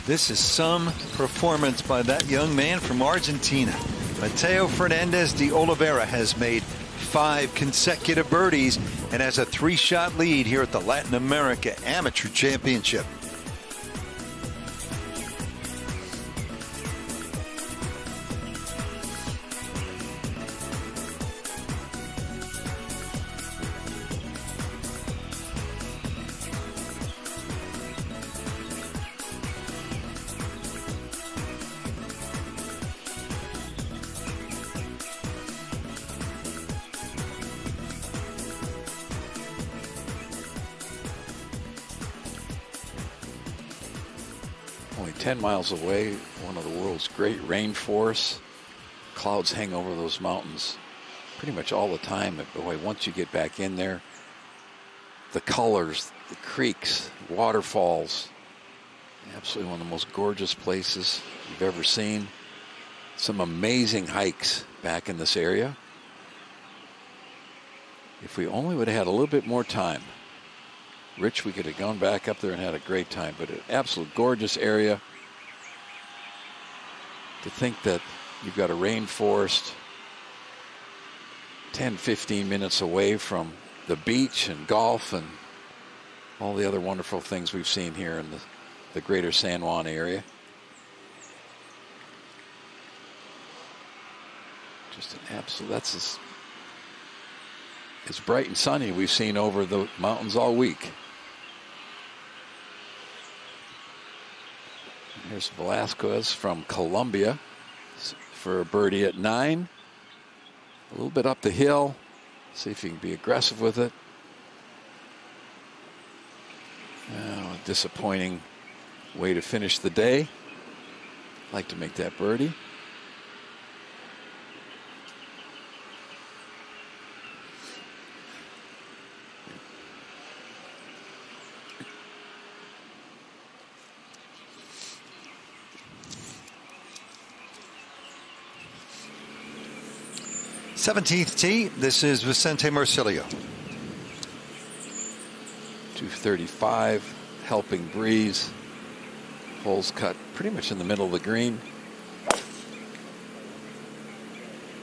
This is some performance by that young man from Argentina. Mateo Fernandez de Oliveira has made 5 consecutive birdies and has a 3-shot lead here at the Latin America Amateur Championship. Only 10 miles away, one of the world's great rainforests. Clouds hang over those mountains pretty much all the time. But boy, once you get back in there, the colors, the creeks, waterfalls, absolutely one of the most gorgeous places you've ever seen. Some amazing hikes back in this area. If we only would have had a little bit more time, Rich, we could have gone back up there and had a great time. But an absolute gorgeous area. To think that you've got a rainforest 10, 15 minutes away from the beach and golf and all the other wonderful things we've seen here in the greater San Juan area. Just an absolute, that's as bright and sunny we've seen over the mountains all week. Here's Velasquez from Colombia for a birdie at 9. A little bit up the hill. See if he can be aggressive with it. Oh, disappointing way to finish the day. Like to make that birdie. Seventeenth tee. This is Vicente Marcilio. 235, helping breeze. Holes cut pretty much in the middle of the green.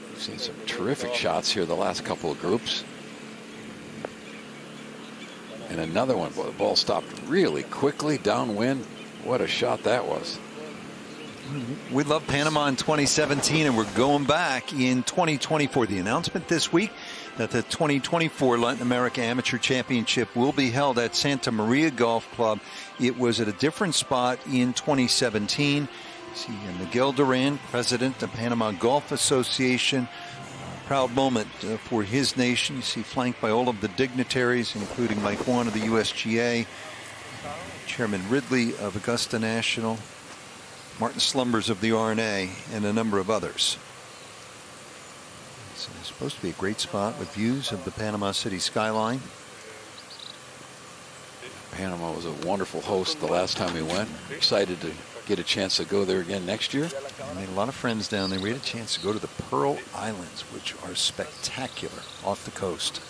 We've seen some terrific shots here the last couple of groups. And another one, boy, the ball stopped really quickly downwind. What a shot that was. We love Panama in 2017, and we're going back in 2024. The announcement this week that the 2024 Latin America Amateur Championship will be held at Santa Maria Golf Club. It was at a different spot in 2017. See Miguel Duran, president of Panama Golf Association. Proud moment for his nation. You see flanked by all of the dignitaries, including Mike Juan of the USGA, Chairman Ridley of Augusta National, Martin Slumbers of the RNA, and a number of others. It's supposed to be a great spot with views of the Panama City skyline. Panama was a wonderful host the last time we went. Excited to get a chance to go there again next year. I made a lot of friends down there. We had a chance to go to the Pearl Islands, which are spectacular off the coast.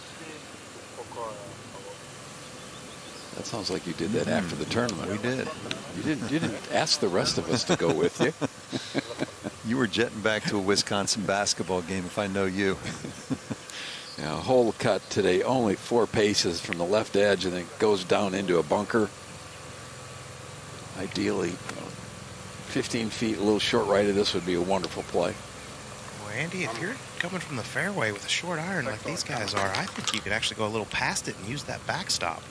That sounds like you did that after the tournament. We did. You didn't ask the rest of us to go with you. You were jetting back to a Wisconsin basketball game, if I know you. Yeah, hole cut today, only 4 paces from the left edge, and it goes down into a bunker. Ideally, 15 feet, a little short right of this would be a wonderful play. Well, Andy, if you're coming from the fairway with a short iron like these guys are, I think you could actually go a little past it and use that backstop.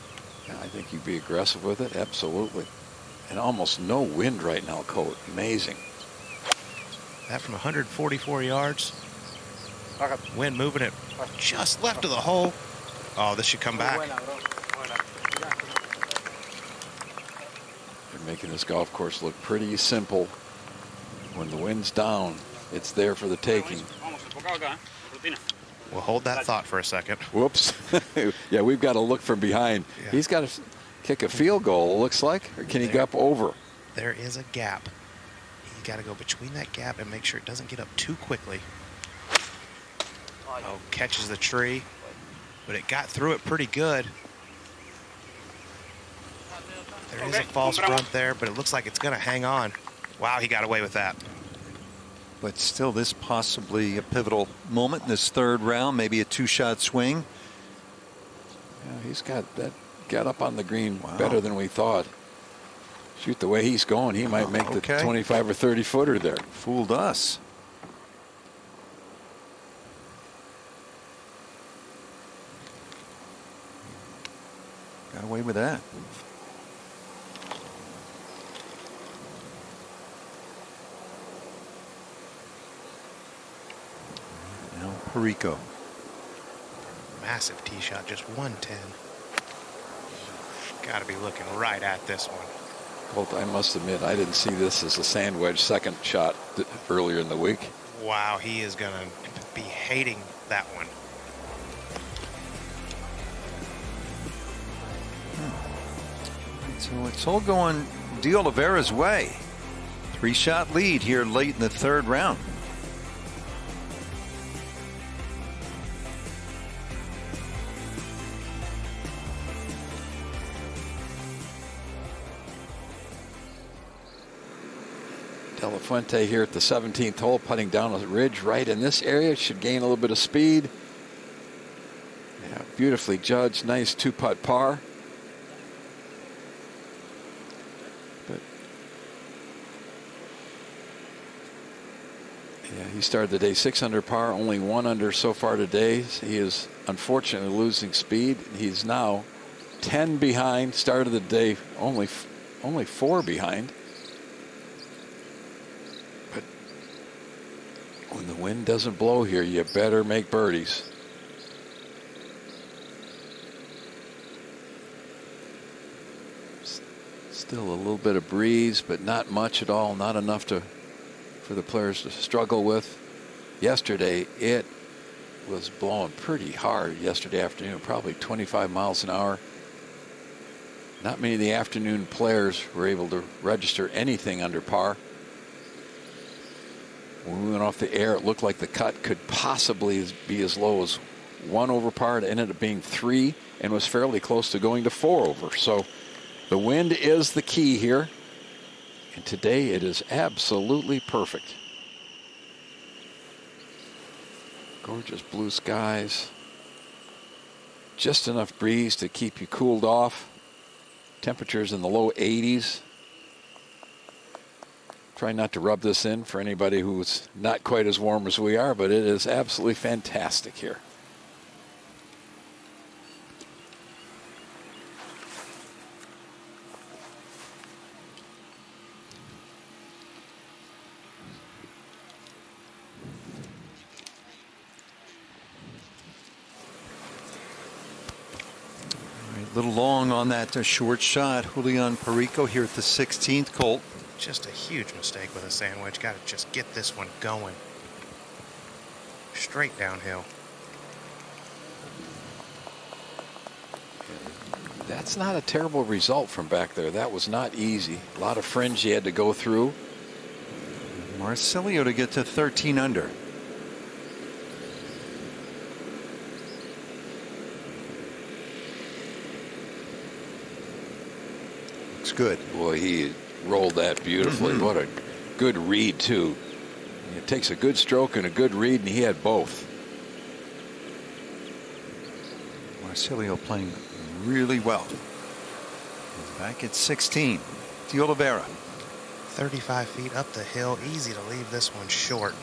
Yeah, I think you'd be aggressive with it, absolutely. And almost no wind right now, Colt. Amazing. That from 144 yards. Wind moving it just left of the hole. Oh, this should come back. They're making this golf course look pretty simple. When the wind's down, it's there for the taking. We'll hold that thought for a second. Whoops. Yeah, we've got to look from behind. Yeah. He's got to kick a field goal, it looks like. Or can he go up over? There is a gap. You got to go between that gap and make sure it doesn't get up too quickly. Oh, catches the tree. But it got through it pretty good. There is a false front there, but it looks like it's going to hang on. Wow, he got away with that. But still, this possibly a pivotal moment in this third round, maybe a 2-shot swing. Yeah, he's got that get up on the green better than we thought. Shoot, the way he's going, he might make the 25 or 30 footer there. Fooled us. Got away with that. Now Perico. Massive tee shot, just 110. Got to be looking right at this one. Colt, I must admit, I didn't see this as a sand wedge second shot earlier in the week. Wow, he is going to be hating that one. So it's all going De Oliveira's way. 3-shot lead here late in the third round. De La Fuente here at the 17th hole, putting down a ridge right in this area. Should gain a little bit of speed. Yeah, beautifully judged. Nice 2-putt par. But yeah, he started the day 6 under par, only 1 under so far today. He is unfortunately losing speed. He's now 10 behind. Started the day only 4 behind. When the wind doesn't blow here, you better make birdies. Still a little bit of breeze, but not much at all. Not enough for the players to struggle with. Yesterday, it was blowing pretty hard yesterday afternoon, probably 25 miles an hour. Not many of the afternoon players were able to register anything under par. When we went off the air, it looked like the cut could possibly be as low as 1 over par. It ended up being 3 and was fairly close to going to 4 over. So the wind is the key here. And today it is absolutely perfect. Gorgeous blue skies. Just enough breeze to keep you cooled off. Temperatures in the low 80s. Try not to rub this in for anybody who's not quite as warm as we are, but it is absolutely fantastic here. All right, a little long on that short shot. Julian Perico here at the 16th, Colt. Just a huge mistake with a sandwich. Got to just get this one going. Straight downhill. That's not a terrible result from back there. That was not easy. A lot of fringe you had to go through. Marcilio to get to 13 under. Looks good. Boy, he rolled that beautifully. What a good read, too. It takes a good stroke and a good read, and he had both. Marcilio playing really well. He's back at 16. De Oliveira. 35 feet up the hill. Easy to leave this one short.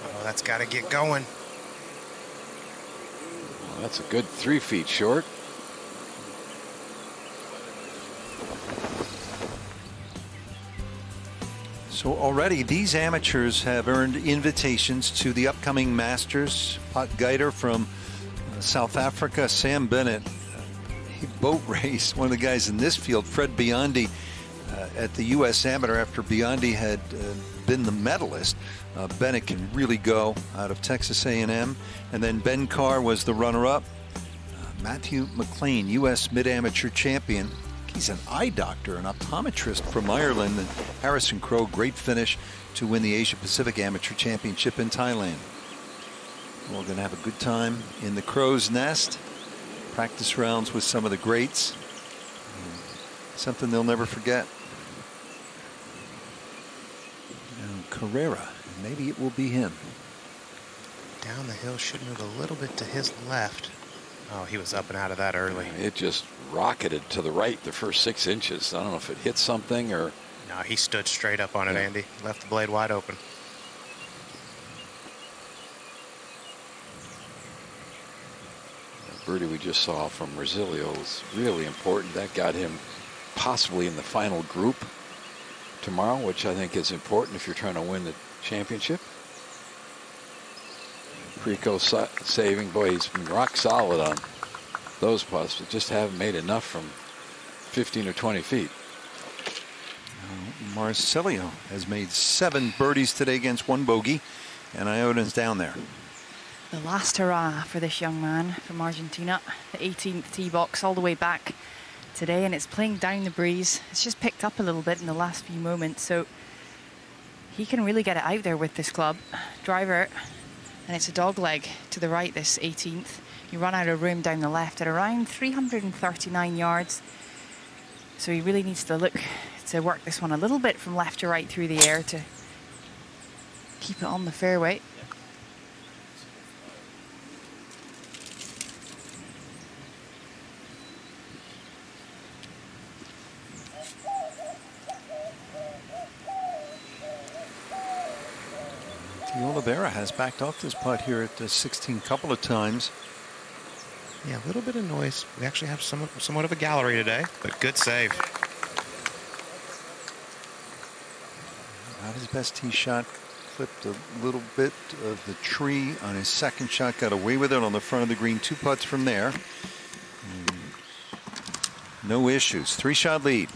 Oh, that's got to get going. Well, that's a good 3 feet short. So already these amateurs have earned invitations to the upcoming Masters. Pat Geiter from South Africa, Sam Bennett, he boat raced one of the guys in this field, Fred Biondi, at the U.S. Amateur after Biondi had been the medalist. Bennett can really go out of Texas A&M. And then Ben Carr was the runner-up. Matthew McLean, U.S. Mid-Amateur champion. He's an eye doctor, an optometrist from Ireland. And Harrison Crowe, great finish to win the Asia Pacific Amateur Championship in Thailand. We're going to have a good time in the Crow's Nest. Practice rounds with some of the greats. Something they'll never forget. And Carrera, maybe it will be him. Down the hill, should move a little bit to his left. Oh, he was up and out of that early. It just rocketed to the right the first 6 inches. I don't know if it hit something or... No, he stood straight up on it, Andy. Left the blade wide open. The birdie we just saw from Resilio was really important. That got him possibly in the final group tomorrow, which I think is important if you're trying to win the championship. Perico saving. Boy, he's been rock solid on those putts, but just haven't made enough from 15 or 20 feet. Marcilio has made 7 birdies today against 1 bogey. And Iona's down there. The last hurrah for this young man from Argentina. The 18th tee box all the way back today, and it's playing down the breeze. It's just picked up a little bit in the last few moments, so he can really get it out there with this club. Driver, and it's a dog leg to the right, this 18th. You run out of room down the left at around 339 yards. So he really needs to look to work this one a little bit from left to right through the air to keep it on the fairway. Oliveira has backed off this putt here at the 16 couple of times. Yeah, a little bit of noise. We actually have somewhat of a gallery today, but good save. Not his best tee shot. Clipped a little bit of the tree on his second shot. Got away with it on the front of the green. 2 putts from there. No issues. 3-shot lead.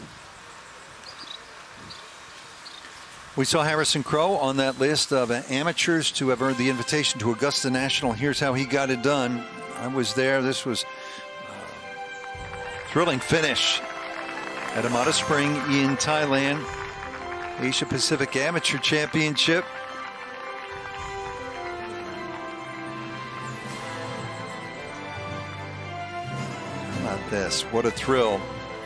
We saw Harrison Crow on that list of amateurs to have earned the invitation to Augusta National. Here's how he got it done. I was there. This was a thrilling finish at Amata Spring in Thailand. Asia Pacific Amateur Championship. How about this? What a thrill.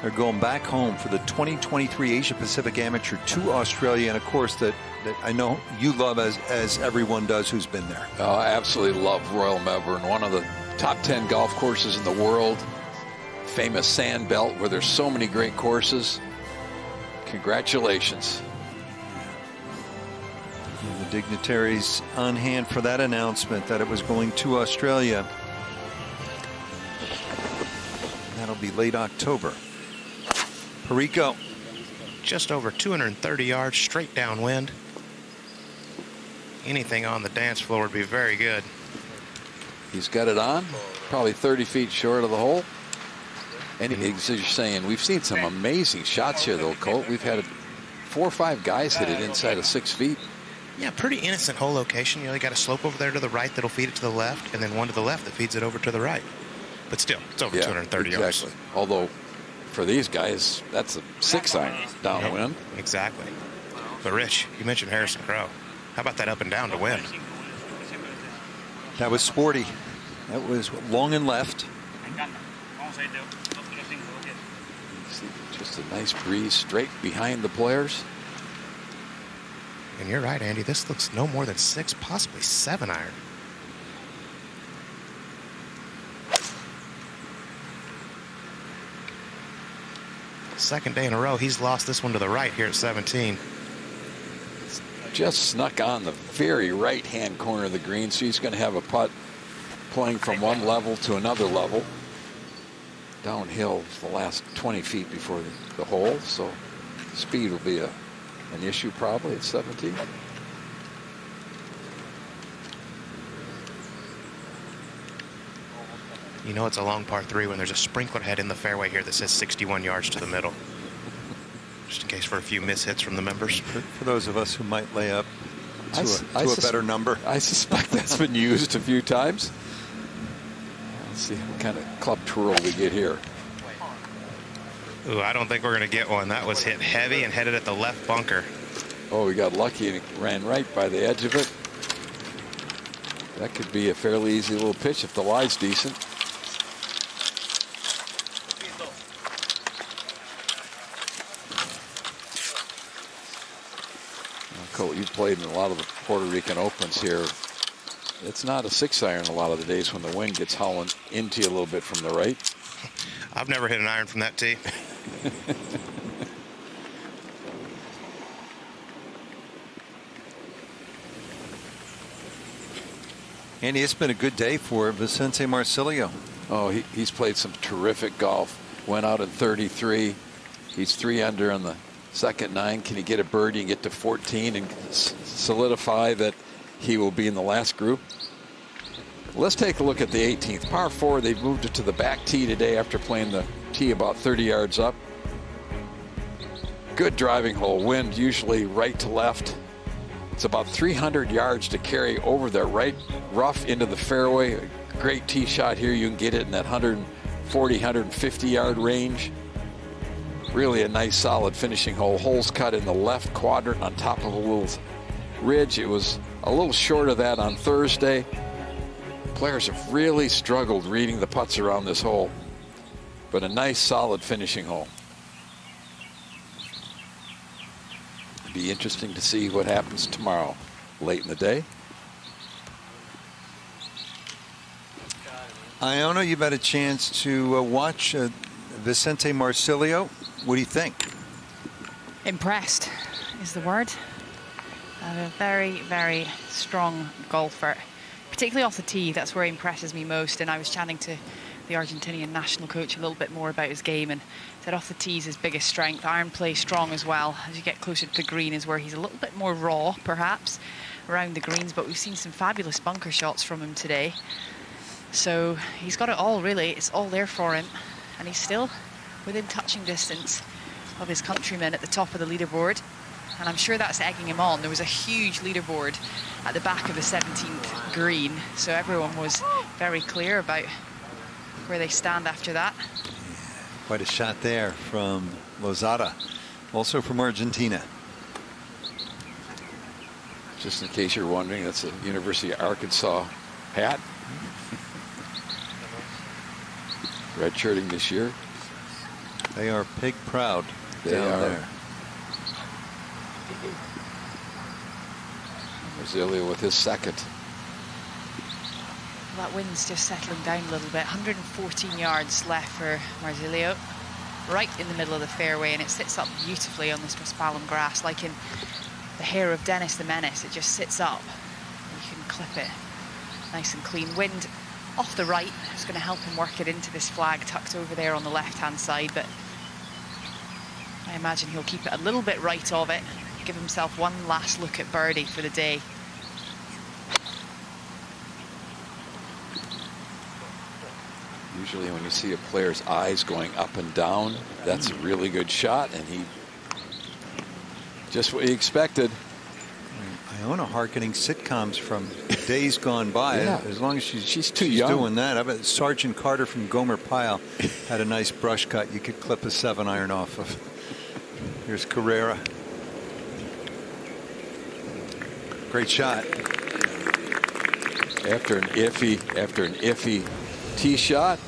They're going back home for the 2023 Asia Pacific Amateur to Australia, and of course that I know you love as everyone does who's been there. Oh, I absolutely love Royal Melbourne, one of the top 10 golf courses in the world. Famous sand belt where there's so many great courses. Congratulations. And the dignitaries on hand for that announcement that it was going to Australia. That'll be late October. Perico. Just over 230 yards straight downwind. Anything on the dance floor would be very good. He's got it on, probably 30 feet short of the hole. And as you're saying, we've seen some amazing shots here, though, Colt. We've had 4 or 5 guys hit it inside of 6 feet. Yeah, pretty innocent hole location. You got a slope over there to the right that'll feed it to the left, and then one to the left that feeds it over to the right. But still, it's over 230 yards. Exactly. Although, for these guys, that's a 6-iron downwind. Yep, exactly. But Rich, you mentioned Harrison Crow. How about that up and down to win? That was sporty. That was long and left. Just a nice breeze straight behind the players. And you're right, Andy. This looks no more than 6, possibly 7-iron. Second day in a row, he's lost this one to the right here at 17. Just snuck on the very right-hand corner of the green, so he's going to have a putt playing from one level to another level. Downhill the last 20 feet before the hole, so speed will be an issue probably at 17. You know it's a long par 3 when there's a sprinkler head in the fairway here that says 61 yards to the middle. Just in case for a few mishits from the members. For those of us who might lay up to a better number. I suspect that's been used a few times. Let's see what kind of club twirl we get here. Ooh, I don't think we're going to get one. That was hit heavy and headed at the left bunker. Oh, we got lucky and it ran right by the edge of it. That could be a fairly easy little pitch if the lie's decent. Colt, you've played in a lot of the Puerto Rican Opens here. It's not a 6-iron a lot of the days when the wind gets howling into you a little bit from the right. I've never hit an iron from that tee. Andy, it's been a good day for Vicente Marcilio. Oh, he's played some terrific golf. Went out at 33. He's 3 under on the second 9. Can he get a birdie and get to 14 and solidify that he will be in the last group? Let's take a look at the 18th. Par 4, they've moved it to the back tee today after playing the tee about 30 yards up. Good driving hole. Wind usually right to left. It's about 300 yards to carry over the right rough into the fairway. A great tee shot here. You can get it in that 140, 150 yard range. Really a nice solid finishing hole. Holes cut in the left quadrant on top of a little ridge. It was a little short of that on Thursday. Players have really struggled reading the putts around this hole, but a nice solid finishing hole. It'll be interesting to see what happens tomorrow late in the day. Iona, you've had a chance to watch Vicente Marsilio. What do you think? Impressed is the word. A very, very strong golfer, particularly off the tee. That's where he impresses me most. And I was chatting to the Argentinian national coach a little bit more about his game, and said off the tee is his biggest strength. Iron play strong as well. As you get closer to the green is where he's a little bit more raw, perhaps, around the greens. But we've seen some fabulous bunker shots from him today. So he's got it all, really. It's all there for him. And he's still within touching distance of his countrymen at the top of the leaderboard. And I'm sure that's egging him on. There was a huge leaderboard at the back of the 17th green, so everyone was very clear about where they stand after that. Quite a shot there from Lozada, also from Argentina. Just in case you're wondering, that's a University of Arkansas hat. Redshirting this year. They are pig proud down there. Marsilio with his second. That wind's just settling down a little bit. 114 yards left for Marsilio, right in the middle of the fairway, and it sits up beautifully on this Paspalum grass, like in the hair of Dennis the Menace. It just sits up. You can clip it nice and clean. Wind off the right is going to help him work it into this flag tucked over there on the left-hand side, but I imagine he'll keep it a little bit right of it, give himself one last look at birdie for the day. Usually when you see a player's eyes going up and down, that's a really good shot, and he just what he expected. Iona hearkening sitcoms from days gone by. Yeah. As long as she's too young. doing that. I bet Sergeant Carter from Gomer Pyle had a nice brush cut you could clip a 7-iron off of. Here's Carrera. Great shot. After an iffy tee shot.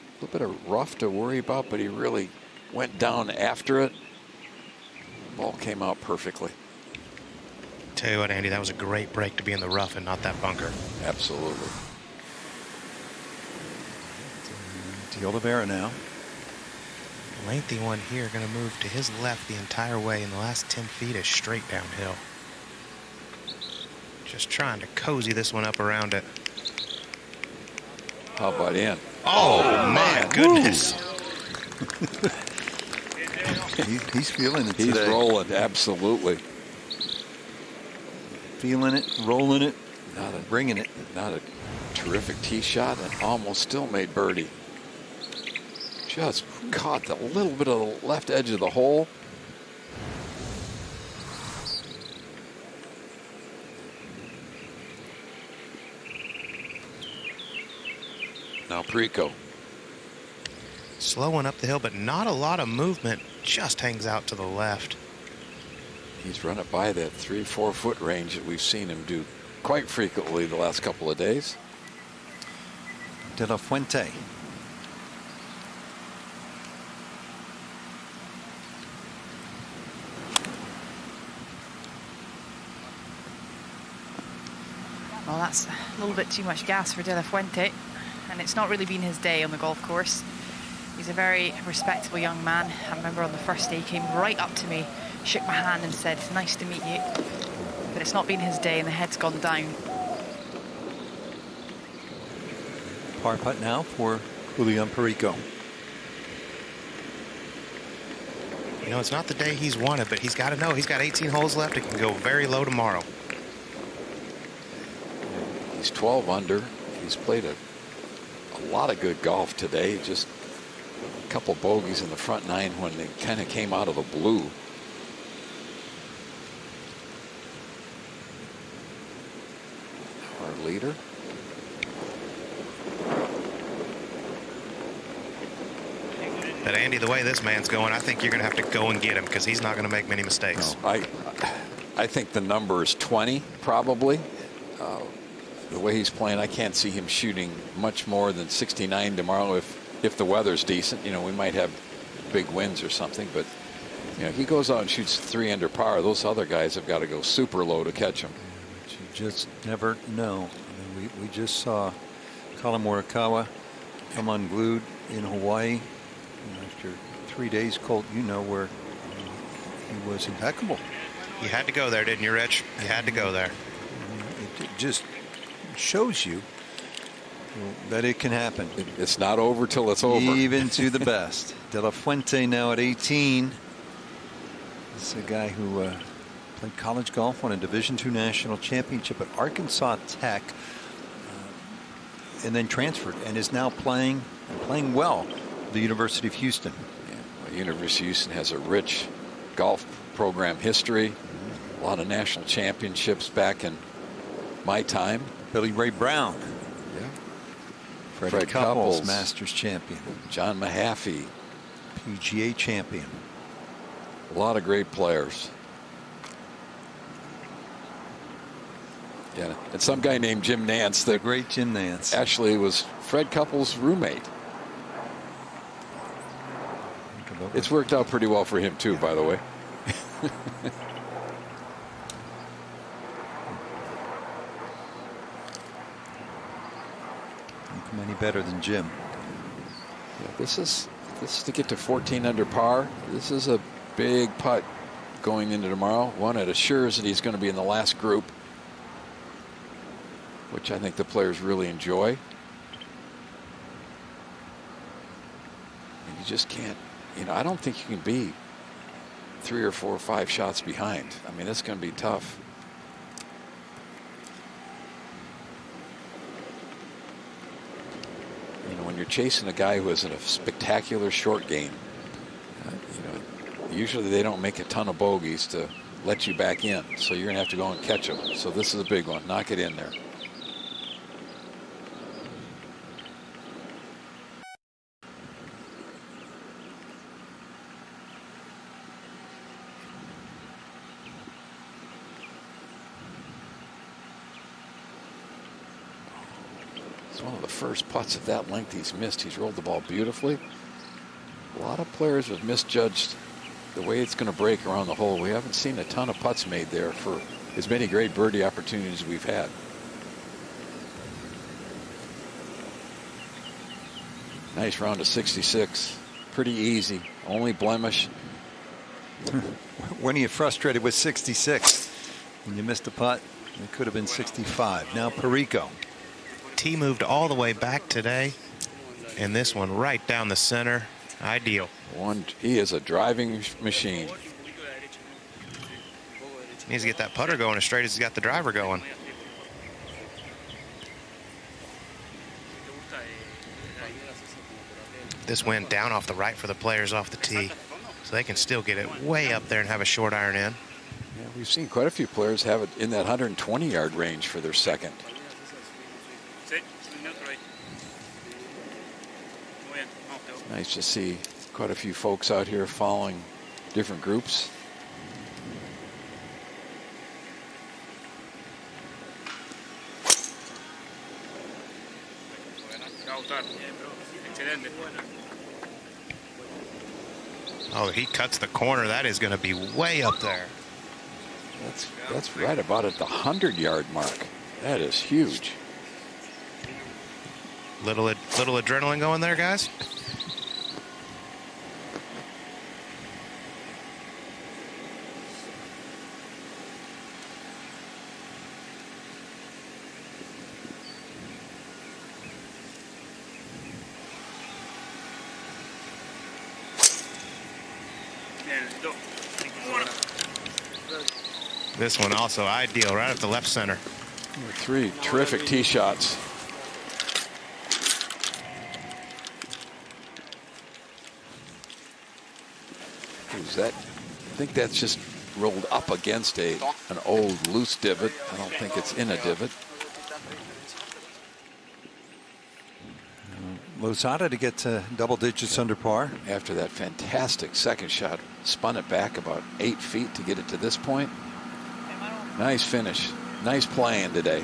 A little bit of rough to worry about, but he really went down after it. Ball came out perfectly. Tell you what, Andy, that was a great break to be in the rough and not that bunker. Absolutely. De Oliveira now. Lengthy one here, going to move to his left the entire way, and the last 10 feet is straight downhill. Just trying to cozy this one up around it. How about in? Oh, my goodness. He's feeling it today. He's rolling, absolutely. Feeling it, rolling it, bringing it. Not a terrific tee shot, and almost still made birdie. Just caught the little bit of the left edge of the hole. Now Perico. Slow one up the hill, but not a lot of movement. Just hangs out to the left. He's run it by that 3-4 foot range that we've seen him do quite frequently the last couple of days. De La Fuente. Well, that's a little bit too much gas for De La Fuente, and it's not really been his day on the golf course. He's a very respectable young man. I remember on the first day he came right up to me, shook my hand and said, "Nice to meet you." But it's not been his day and the head's gone down. Par putt now for Julian Perico. You know, it's not the day he's wanted, but he's got to know he's got 18 holes left. It can go very low tomorrow. He's 12 under. He's played a lot of good golf today. Just a couple bogeys in the front nine when they kind of came out of the blue. leader. But Andy, the way this man's going, I think you're going to have to go and get him because he's not going to make many mistakes. No, I think the number is 20, probably. The way he's playing, I can't see him shooting much more than 69 tomorrow if the weather's decent. You know, we might have big winds or something, but you know, he goes out and shoots 3 under par. Those other guys have got to go super low to catch him. But you just never know. I mean, we just saw Colin Morikawa come unglued in Hawaii. You know, after 3 days cold, you know, where he was impeccable. You had to go there, didn't you, Rich? You had to go there. It just shows you that it can happen. It's not over till it's over. Even to the best. De La Fuente now at 18. This is a guy who played college golf, won a Division II national championship at Arkansas Tech, and then transferred and is now playing well at the University of Houston. Yeah, well, University of Houston has a rich golf program history. A lot of national championships back in my time. Billy Ray Brown. Yeah. Fred Couples, Masters champion. John Mahaffey, PGA champion. A lot of great players. Yeah, and some guy named Jim Nance. The great Jim Nance. Actually was Fred Couples' roommate. It's worked out pretty well for him too, by the way. Any better than Jim. Yeah, this is to get to 14 under par. This is a big putt going into tomorrow. One, it assures that he's going to be in the last group, which I think the players really enjoy. And you just can't, you know, I don't think you can be 3 or 4 or 5 shots behind. I mean, it's going to be tough. You know, when you're chasing a guy who has a spectacular short game, you know, usually they don't make a ton of bogeys to let you back in. So you're going to have to go and catch them. So this is a big one. Knock it in there. One of the first putts of that length he's missed. He's rolled the ball beautifully. A lot of players have misjudged the way it's going to break around the hole. We haven't seen a ton of putts made there for as many great birdie opportunities we've had. Nice round of 66. Pretty easy. Only blemish. When are you frustrated with 66? When you missed a putt, it could have been 65. Now Perico. T moved all the way back today, and this one right down the center. Ideal. He is a driving machine. Needs to get that putter going as straight as he's got the driver going. This wind down off the right for the players off the tee, so they can still get it way up there and have a short iron in. Yeah, we've seen quite a few players have it in that 120-yard range for their second. Nice to see quite a few folks out here following different groups. Oh, he cuts the corner. That is going to be way up there. That's right about at the 100-yard mark. That is huge. Little adrenaline going there, guys. This one also ideal, right at the left center. 3 terrific tee shots. Who's that? I think that's just rolled up against an old loose divot. I don't think it's in a divot. Lozada to get to double digits under par. After that fantastic second shot, spun it back about 8 feet to get it to this point. Nice finish. Nice playing today.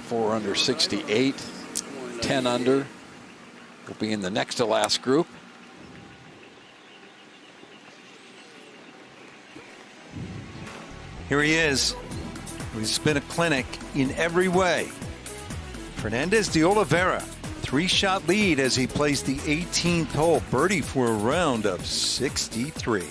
4 under 68, 10 under. Will be in the next to last group. Here he is. He's been a clinic in every way. Fernandez de Oliveira, 3-shot lead as he plays the 18th hole. Birdie for a round of 63.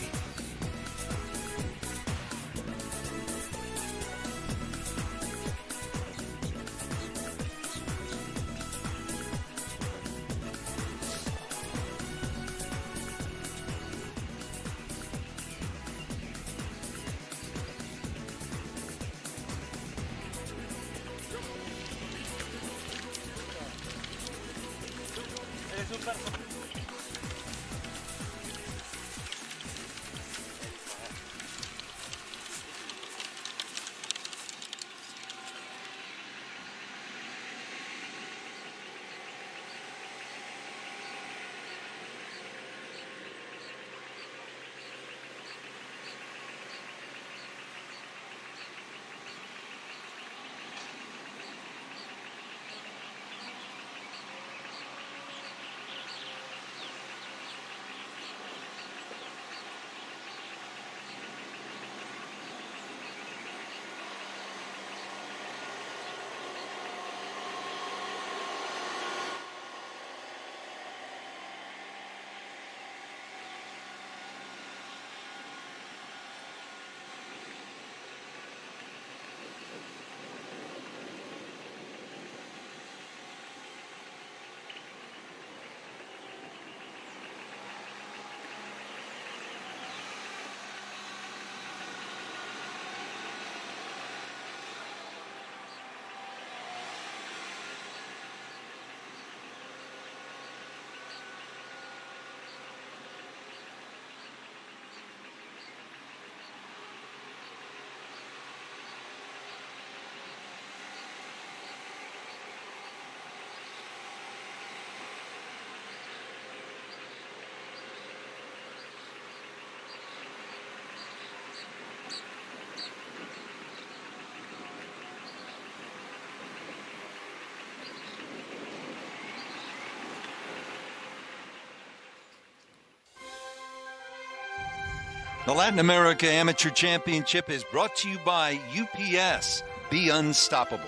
The Latin America Amateur Championship is brought to you by UPS. Be unstoppable.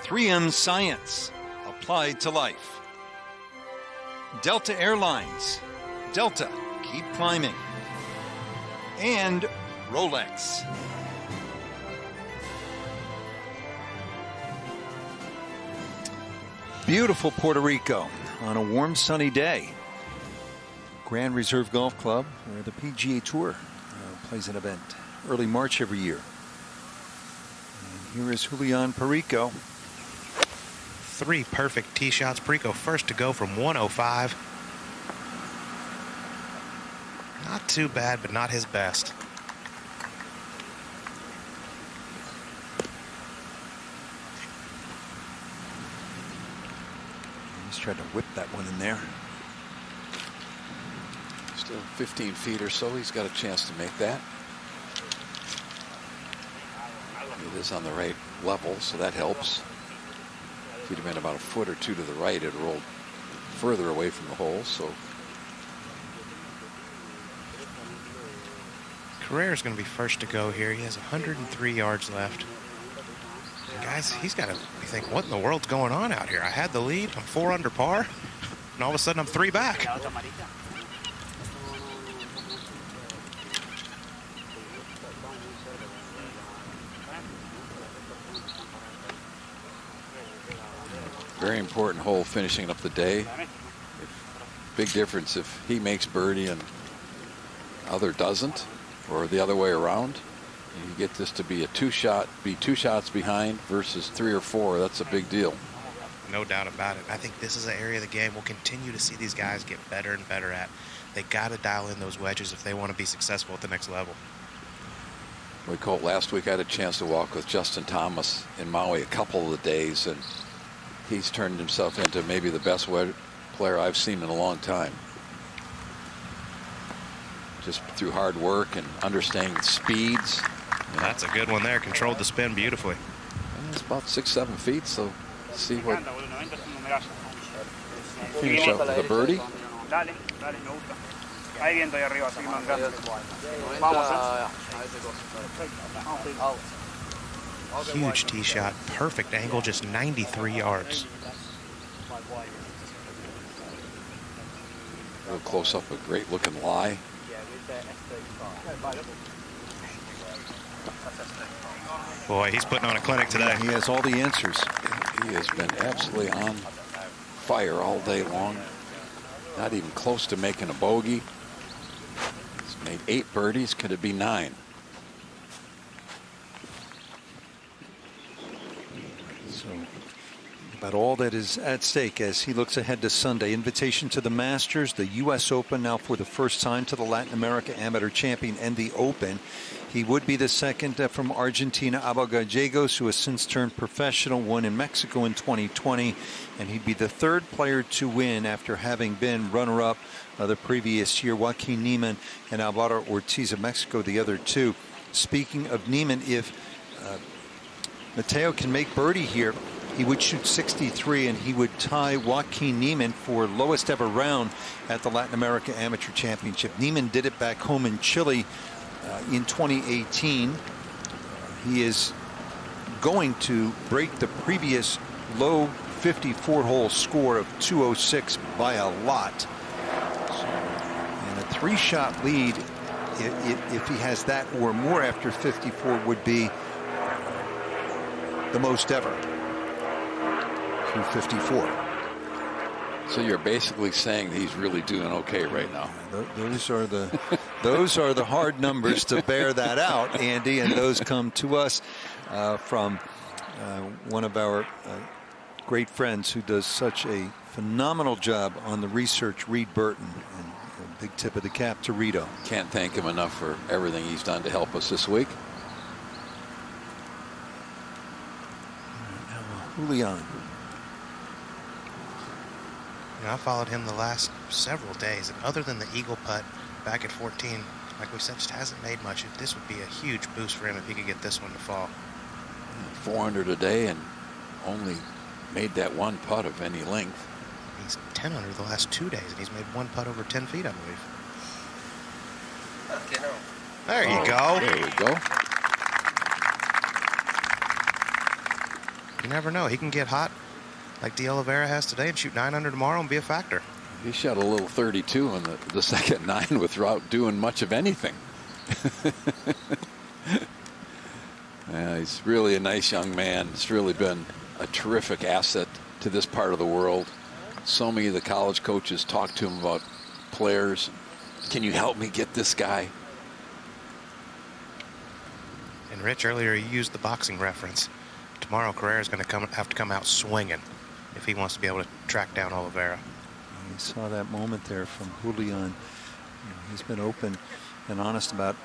3M Science, applied to life. Delta Airlines. Delta, keep climbing. And Rolex. Beautiful Puerto Rico on a warm, sunny day. Grand Reserve Golf Club, where the PGA Tour plays an event early March every year. And here is Julian Perico. 3 perfect tee shots. Perico first to go from 105. Not too bad, but not his best. He's tried to whip that one in there. Still 15 feet or so. He's got a chance to make that. It is on the right level, so that helps. If he'd have been about a foot or two to the right, it rolled further away from the hole. So Carrera's going to be first to go here. He has 103 yards left. And guys, he's got to be thinking, what in the world's going on out here? I had the lead. I'm 4 under par. And all of a sudden, I'm 3 back. very important hole finishing up the day. Big difference if he makes birdie and other doesn't, or the other way around. You get this to be a two shots behind versus 3 or 4. That's a big deal. No doubt about it. I think this is an area of the game we'll continue to see these guys get better and better at. They got to dial in those wedges if they want to be successful at the next level. We called last week. I had a chance to walk with Justin Thomas in Maui a couple of the days, and he's turned himself into maybe the best player I've seen in a long time. Just through hard work and understanding speeds. That's a good one there. Controlled the spin beautifully. And it's about 6-7 feet, so see what. Finish up with a birdie. Huge tee shot, perfect angle, just 93 yards. Real close up, a great looking lie. Boy, he's putting on a clinic today. Yeah, he has all the answers. He has been absolutely on fire all day long. Not even close to making a bogey. He's made 8 birdies. Could it be 9? So about all that is at stake as he looks ahead to Sunday. Invitation to the Masters, the U.S. Open, now for the first time to the Latin America Amateur Champion, and the Open. He would be the second from Argentina, Abel Gallegos, who has since turned professional, won in Mexico in 2020, and he'd be the third player to win after having been runner-up the previous year. Joaquin Niemann and Alvaro Ortiz of Mexico, the other two. Speaking of Niemann, if Mateo can make birdie here, he would shoot 63, and he would tie Joaquin Niemann for lowest ever round at the Latin America Amateur Championship. Niemann did it back home in Chile in 2018. He is going to break the previous low 54-hole score of 206 by a lot. And a 3-shot lead, if he has that or more after 54, would be the most ever through 54. So you're basically saying he's really doing okay right now. Those are the hard numbers to bear that out, Andy, and those come to us from one of our great friends who does such a phenomenal job on the research, Reed Burton, and a big tip of the cap to Rito. Can't thank him enough for everything he's done to help us this week. Julian. You know, I followed him the last several days, and other than the eagle putt back at 14, like we said, just hasn't made much. This would be a huge boost for him if he could get this one to fall. 400 a day and only made that one putt of any length. He's 10 under the last 2 days, and he's made one putt over 10 feet, I believe. There you go. There we go. You never know. He can get hot like De Oliveira has today and shoot 9 under tomorrow and be a factor. He shot a little 32 on the second 9 without doing much of anything. Yeah, he's really a nice young man. He's really been a terrific asset to this part of the world. So many of the college coaches talk to him about players. Can you help me get this guy? And Rich, earlier you used the boxing reference. Tomorrow Carrera's going to have to come out swinging if he wants to be able to track down Oliveira. You saw that moment there from Julian. You know, he's been open and honest about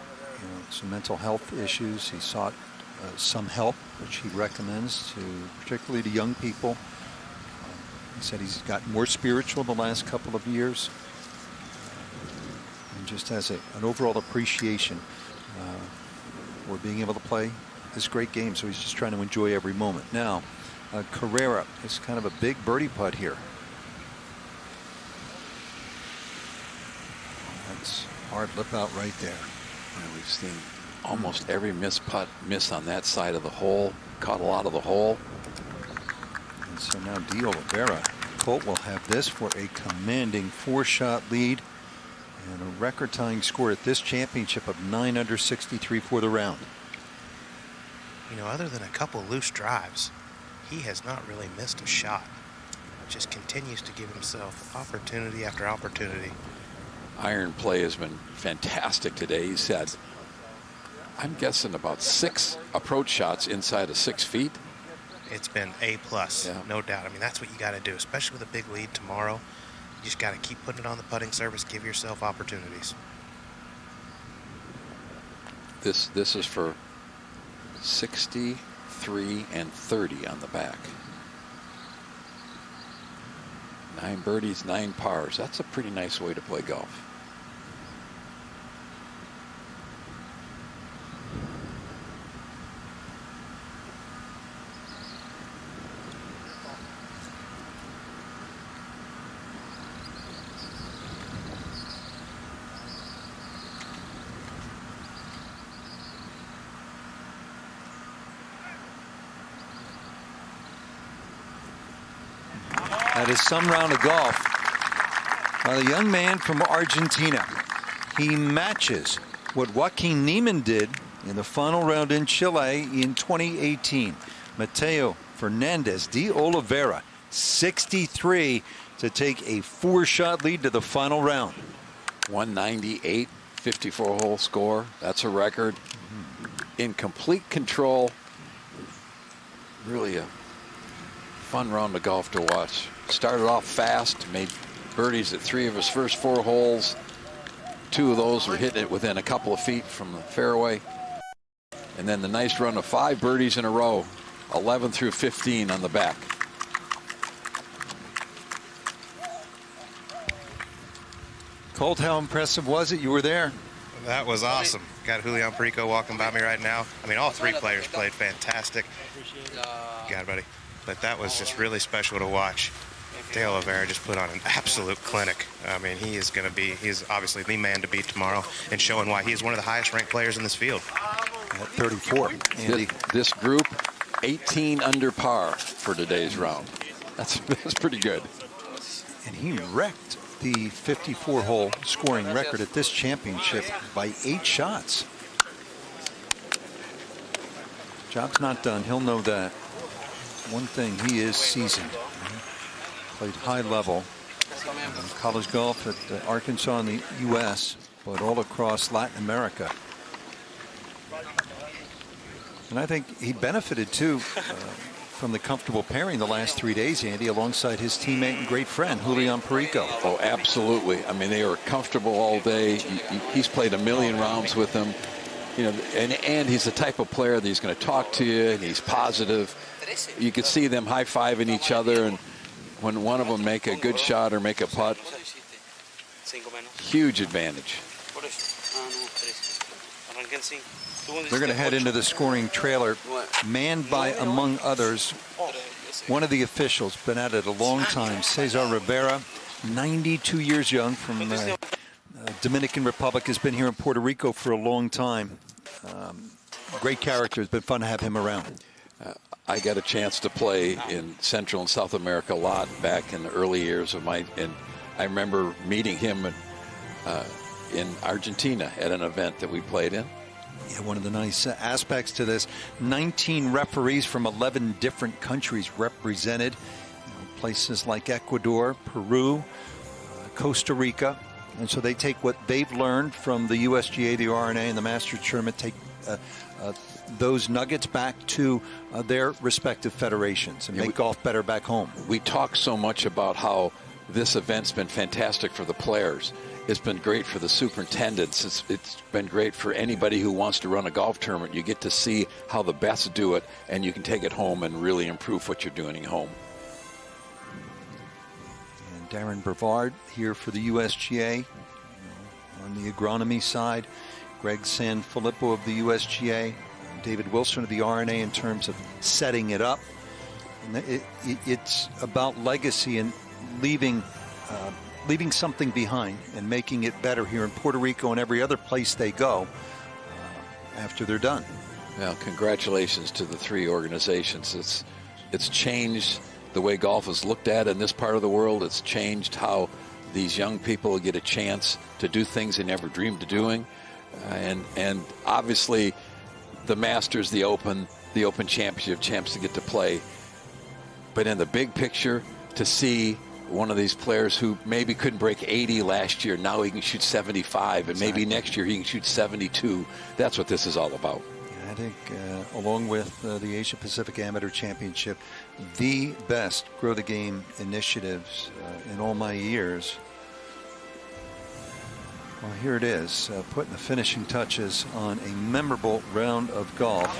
some mental health issues. He sought some help, which he recommends to particularly to young people. He said he's gotten more spiritual the last couple of years and just has an overall appreciation for being able to play this great game. So he's just trying to enjoy every moment. Now, Carrera is kind of a big birdie putt here. That's hard lip out right there. And we've seen almost every missed putt miss on that side of the hole. Caught a lot of the hole. And so now De Oliveira, Colt will have this for a commanding 4-shot lead and a record-tying score at this championship of 9 under 63 for the round. You know, other than a couple loose drives, he has not really missed a shot. Just continues to give himself opportunity after opportunity. Iron play has been fantastic today. He's had, I'm guessing, about 6 approach shots inside of 6 feet. It's been A+, yeah. No doubt. I mean, that's what you got to do, especially with a big lead tomorrow. You just got to keep putting it on the putting surface, give yourself opportunities. This is for 63 and 30 on the back. 9 birdies, 9 pars. That's a pretty nice way to play golf. That is some round of golf by the young man from Argentina. He matches what Joaquin Niemann did in the final round in Chile in 2018. Mateo Fernandez de Oliveira, 63 to take a 4-shot lead to the final round. 198, 54-hole score. That's a record. In complete control. Really a fun round of golf to watch. Started off fast, made birdies at 3 of his first 4 holes. 2 of those were hitting it within a couple of feet from the fairway. And then the nice run of 5 birdies in a row, 11 through 15 on the back. Colt, how impressive was it? You were there. That was awesome. Got Julian Perico walking by me right now. I mean, all 3 players played fantastic. Got it, buddy. But that was just really special to watch. De Oliveira just put on an absolute clinic. I mean, he's obviously the man to beat tomorrow, and showing why he is one of the highest ranked players in this field. At 34, Andy. This group, 18 under par for today's round. That's pretty good. And he wrecked the 54-hole scoring record at this championship by 8 shots. Job's not done. He'll know that. One thing, he is seasoned. Played high level college golf at Arkansas in the U.S., but all across Latin America. And I think he benefited too from the comfortable pairing the last 3 days, Andy, alongside his teammate and great friend Julian Perico. Oh, absolutely. I mean, they were comfortable all day. He's played a million rounds with them, you know, and he's the type of player that he's going to talk to you, and he's positive. You could see them high-fiving each other, and when one of them make a good shot or make a putt, huge advantage. They're going to head into the scoring trailer, manned by, among others, one of the officials, been at it a long time, Cesar Rivera, 92 years young, from Dominican Republic, has been here in Puerto Rico for a long time. Great character. It's been fun to have him around. I got a chance to play in Central and South America a lot back in the early years of my, and I remember meeting him in Argentina at an event that we played in. Yeah, one of the nice aspects to this, 19 referees from 11 different countries represented, places like Ecuador, Peru, Costa Rica, and so they take what they've learned from the USGA, the RNA, and the Masters Tournament, take those nuggets back to their respective federations and make golf better back home. We talk so much about how this event's been fantastic for the players. It's been great for the superintendents. It's been great for anybody who wants to run a golf tournament. You get to see how the best do it, and you can take it home and really improve what you're doing at home. And Darren Brevard here for the USGA on the agronomy side. Greg Sanfilippo of the USGA, David Wilson of the RNA in terms of setting it up. And it's about legacy and leaving something behind and making it better here in Puerto Rico and every other place they go after they're done. Well, congratulations to the 3 organizations. It's changed the way golf is looked at in this part of the world. It's changed how these young people get a chance to do things they never dreamed of doing. And obviously the Masters, the Open Championship, champs to get to play. But in the big picture, to see one of these players who maybe couldn't break 80 last year, now he can shoot 75, and maybe next year he can shoot 72. That's what this is all about. I think along with the Asia Pacific Amateur Championship, the best grow the game initiatives in all my years. Well, here it is, putting the finishing touches on a memorable round of golf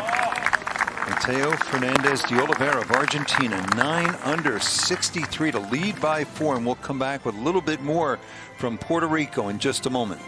Mateo Fernandez de Oliveira of Argentina, 9 under, 63 to lead by 4. And we'll come back with a little bit more from Puerto Rico in just a moment.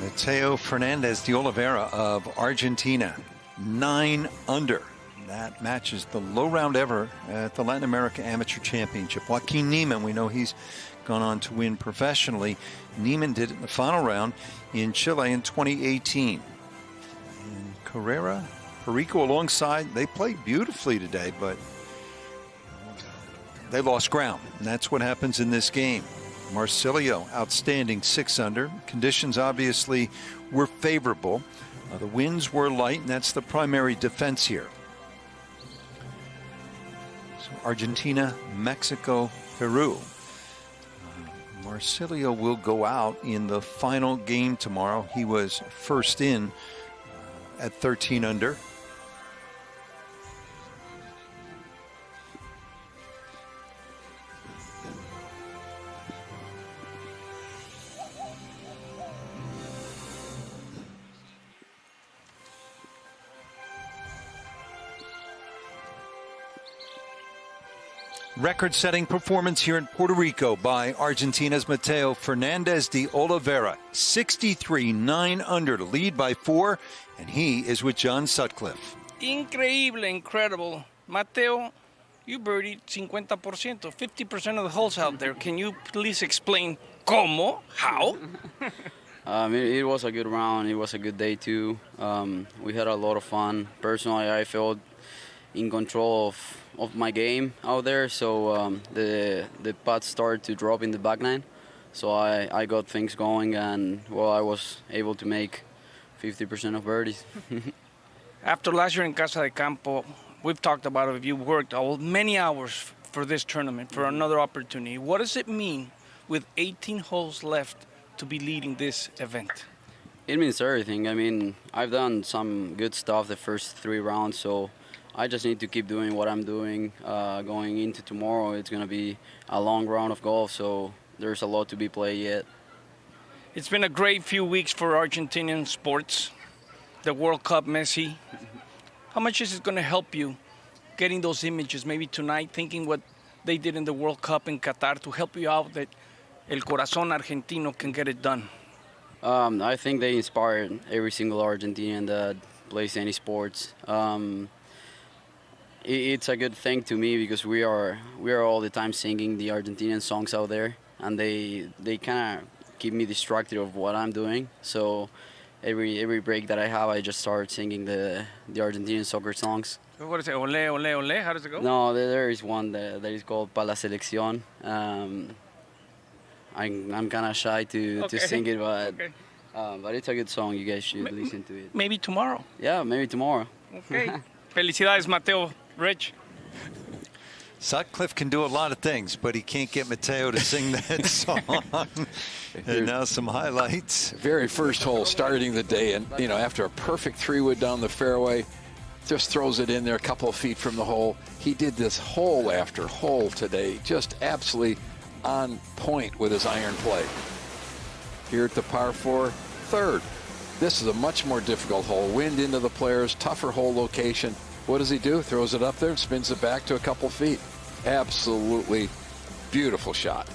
Mateo Fernandez de Oliveira of Argentina, 9 under. That matches the low round ever at the Latin America Amateur Championship. Joaquin Niemann, we know he's gone on to win professionally. Niemann did it in the final round in Chile in 2018. And Carrera, Perico alongside, they played beautifully today, but they lost ground. And that's what happens in this game. Marcilio, outstanding, 6 under. Conditions obviously were favorable. The winds were light, and that's the primary defense here. So Argentina, Mexico, Peru. Marcilio will go out in the final game tomorrow. He was first in at 13 under. Record-setting performance here in Puerto Rico by Argentina's Mateo Fernandez de Oliveira. 63, 9 under to lead by 4, and he is with John Sutcliffe. Increíble, incredible. Mateo, you birdied 50%, 50% of the holes out there. Can you please explain cómo, how? It was a good round. It was a good day too. We had a lot of fun. Personally, I felt in control of my game out there, so the putts started to drop in the back nine, so I got things going, and well, I was able to make 50% of birdies. After last year in Casa de Campo, we've talked about it. You worked many hours for this tournament, for another opportunity. What does it mean with 18 holes left to be leading this event? It means everything. I mean, I've done some good stuff the first 3 rounds, so I just need to keep doing what I'm doing. Going into tomorrow, it's going to be a long round of golf, so there's a lot to be played yet. It's been a great few weeks for Argentinian sports. The World Cup, Messi. How much is it going to help you getting those images, maybe tonight, thinking what they did in the World Cup in Qatar to help you out that El Corazón Argentino can get it done? I think they inspired every single Argentinian that plays any sports. It's a good thing to me because we are all the time singing the Argentinian songs out there, and they kind of keep me distracted of what I'm doing. So every break that I have, I just start singing the Argentinian soccer songs. What is it? Ole, ole, ole? How does it go? No, there is one that is called Pa la Selección. I'm kind of shy to sing it, but it's a good song. You guys should listen to it. Maybe tomorrow. Yeah, maybe tomorrow. Okay. Felicidades, Mateo. Rich. Sutcliffe can do a lot of things, but he can't get Mateo to sing that song. And now some highlights. Very first hole starting the day, and after a perfect 3-wood down the fairway, just throws it in there a couple of feet from the hole. He did this hole after hole today, just absolutely on point with his iron play. Here at the par 4, 3rd. This is a much more difficult hole. Wind into the players, tougher hole location. What does he do? Throws it up there and spins it back to a couple feet. Absolutely beautiful shot.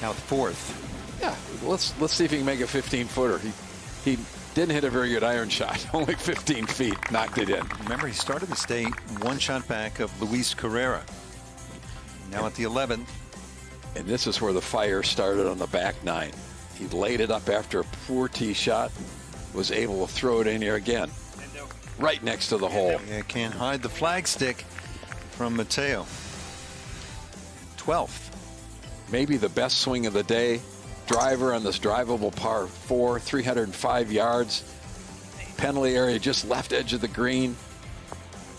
Now 4th. Yeah, let's see if he can make a 15-footer. He didn't hit a very good iron shot. Only 15 feet, knocked it in. Remember, he started this day one shot back of Luis Carrera. Now at the 11th. And this is where the fire started on the back nine. He laid it up after a poor tee shot, was able to throw it in here again, right next to the hole. Yeah, can't hide the flagstick from Mateo. 12th. Maybe the best swing of the day. Driver on this drivable par 4, 305 yards. Penalty area just left edge of the green.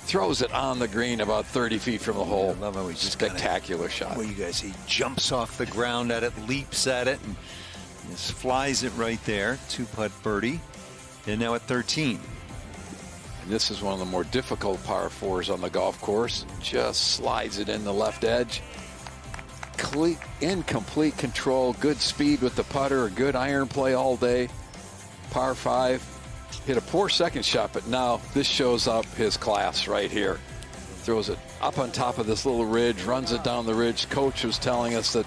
Throws it on the green about 30 feet from the hole. I love how he's just spectacular shot. Well, you guys see, jumps off the ground at it, leaps at it, and just flies it right there. 2-putt birdie. And now at 13. And this is one of the more difficult par 4s on the golf course. Just slides it in the left edge. In complete control, good speed with the putter, a good iron play all day. Par 5. Hit a poor second shot, but now this shows up his class right here. Throws it up on top of this little ridge, runs it down the ridge. Coach was telling us that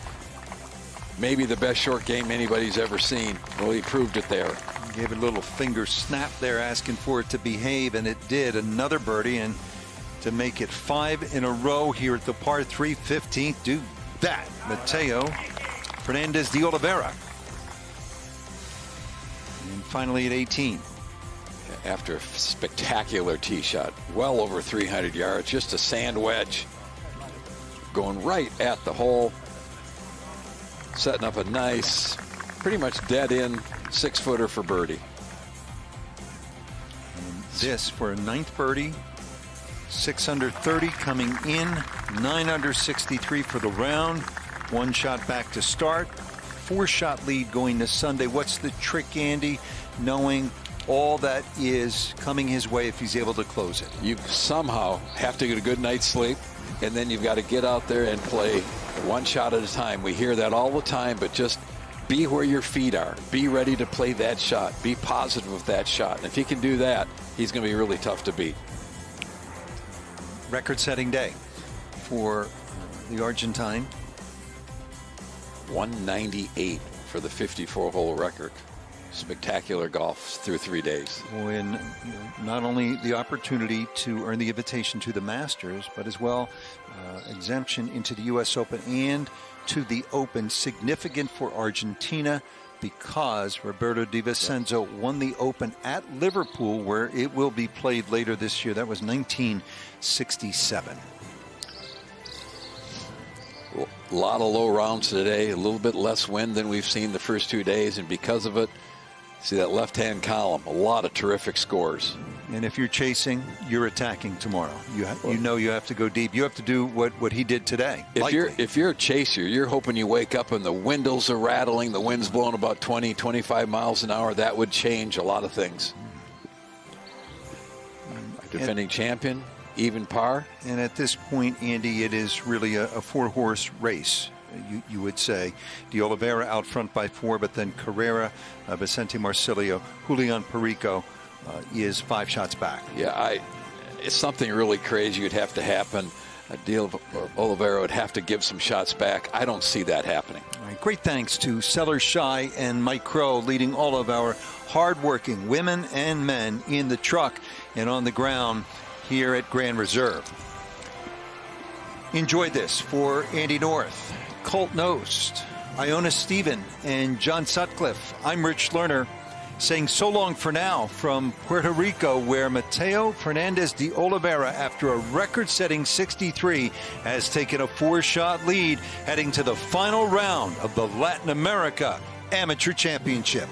maybe the best short game anybody's ever seen. Well, he proved it there. Gave it a little finger snap there, asking for it to behave, and it did. Another birdie, and to make it 5 in a row here at the par 3 15th. Do that, Mateo Fernandez de Oliveira. And finally at 18. After a spectacular tee shot, well over 300 yards, just a sand wedge going right at the hole, setting up a nice, pretty much dead in 6-footer for birdie. And this for a 9th birdie. 6 under 30 coming in, 9 under 63 for the round. 1 shot back to start, 4-shot lead going to Sunday. What's the trick, Andy? Knowing all that is coming his way if he's able to close it. You somehow have to get a good night's sleep, and then you've got to get out there and play 1 shot at a time. We hear that all the time, but just be where your feet are. Be ready to play that shot. Be positive with that shot. And if he can do that, he's going to be really tough to beat. Record-setting day for the Argentine. 198 for the 54-hole record. Spectacular golf through 3 days. When not only the opportunity to earn the invitation to the Masters, but as well exemption into the U.S. Open and to the Open. Significant for Argentina because Roberto Di Vincenzo won the Open at Liverpool, where it will be played later this year. That was 1967. Well, a lot of low rounds today, a little bit less wind than we've seen the first 2 days, and because of it, see that left-hand column, a lot of terrific scores. And if you're chasing, you're attacking tomorrow. You know you have to go deep. You have to do what he did today. If you're a chaser, you're hoping you wake up and the windows are rattling, the wind's blowing about 20, 25 miles an hour. That would change a lot of things. Defending champion, even par. And at this point, Andy, it is really a 4-horse race. You would say De Oliveira out front by 4, but then Carrera, Vicente Marcilio, Julian Perico is 5 shots back. Yeah, it's something really crazy would have to happen. De Oliveira would have to give some shots back. I don't see that happening. All right, great thanks to Sellers Shy and Mike Crow, leading all of our hardworking women and men in the truck and on the ground here at Grand Reserve. Enjoy this for Andy North, Colt Knost, Iona Stephen, and John Sutcliffe. I'm Rich Lerner, saying so long for now from Puerto Rico, where Mateo Fernandez de Oliveira, after a record-setting 63, has taken a 4-shot lead heading to the final round of the Latin America Amateur Championship.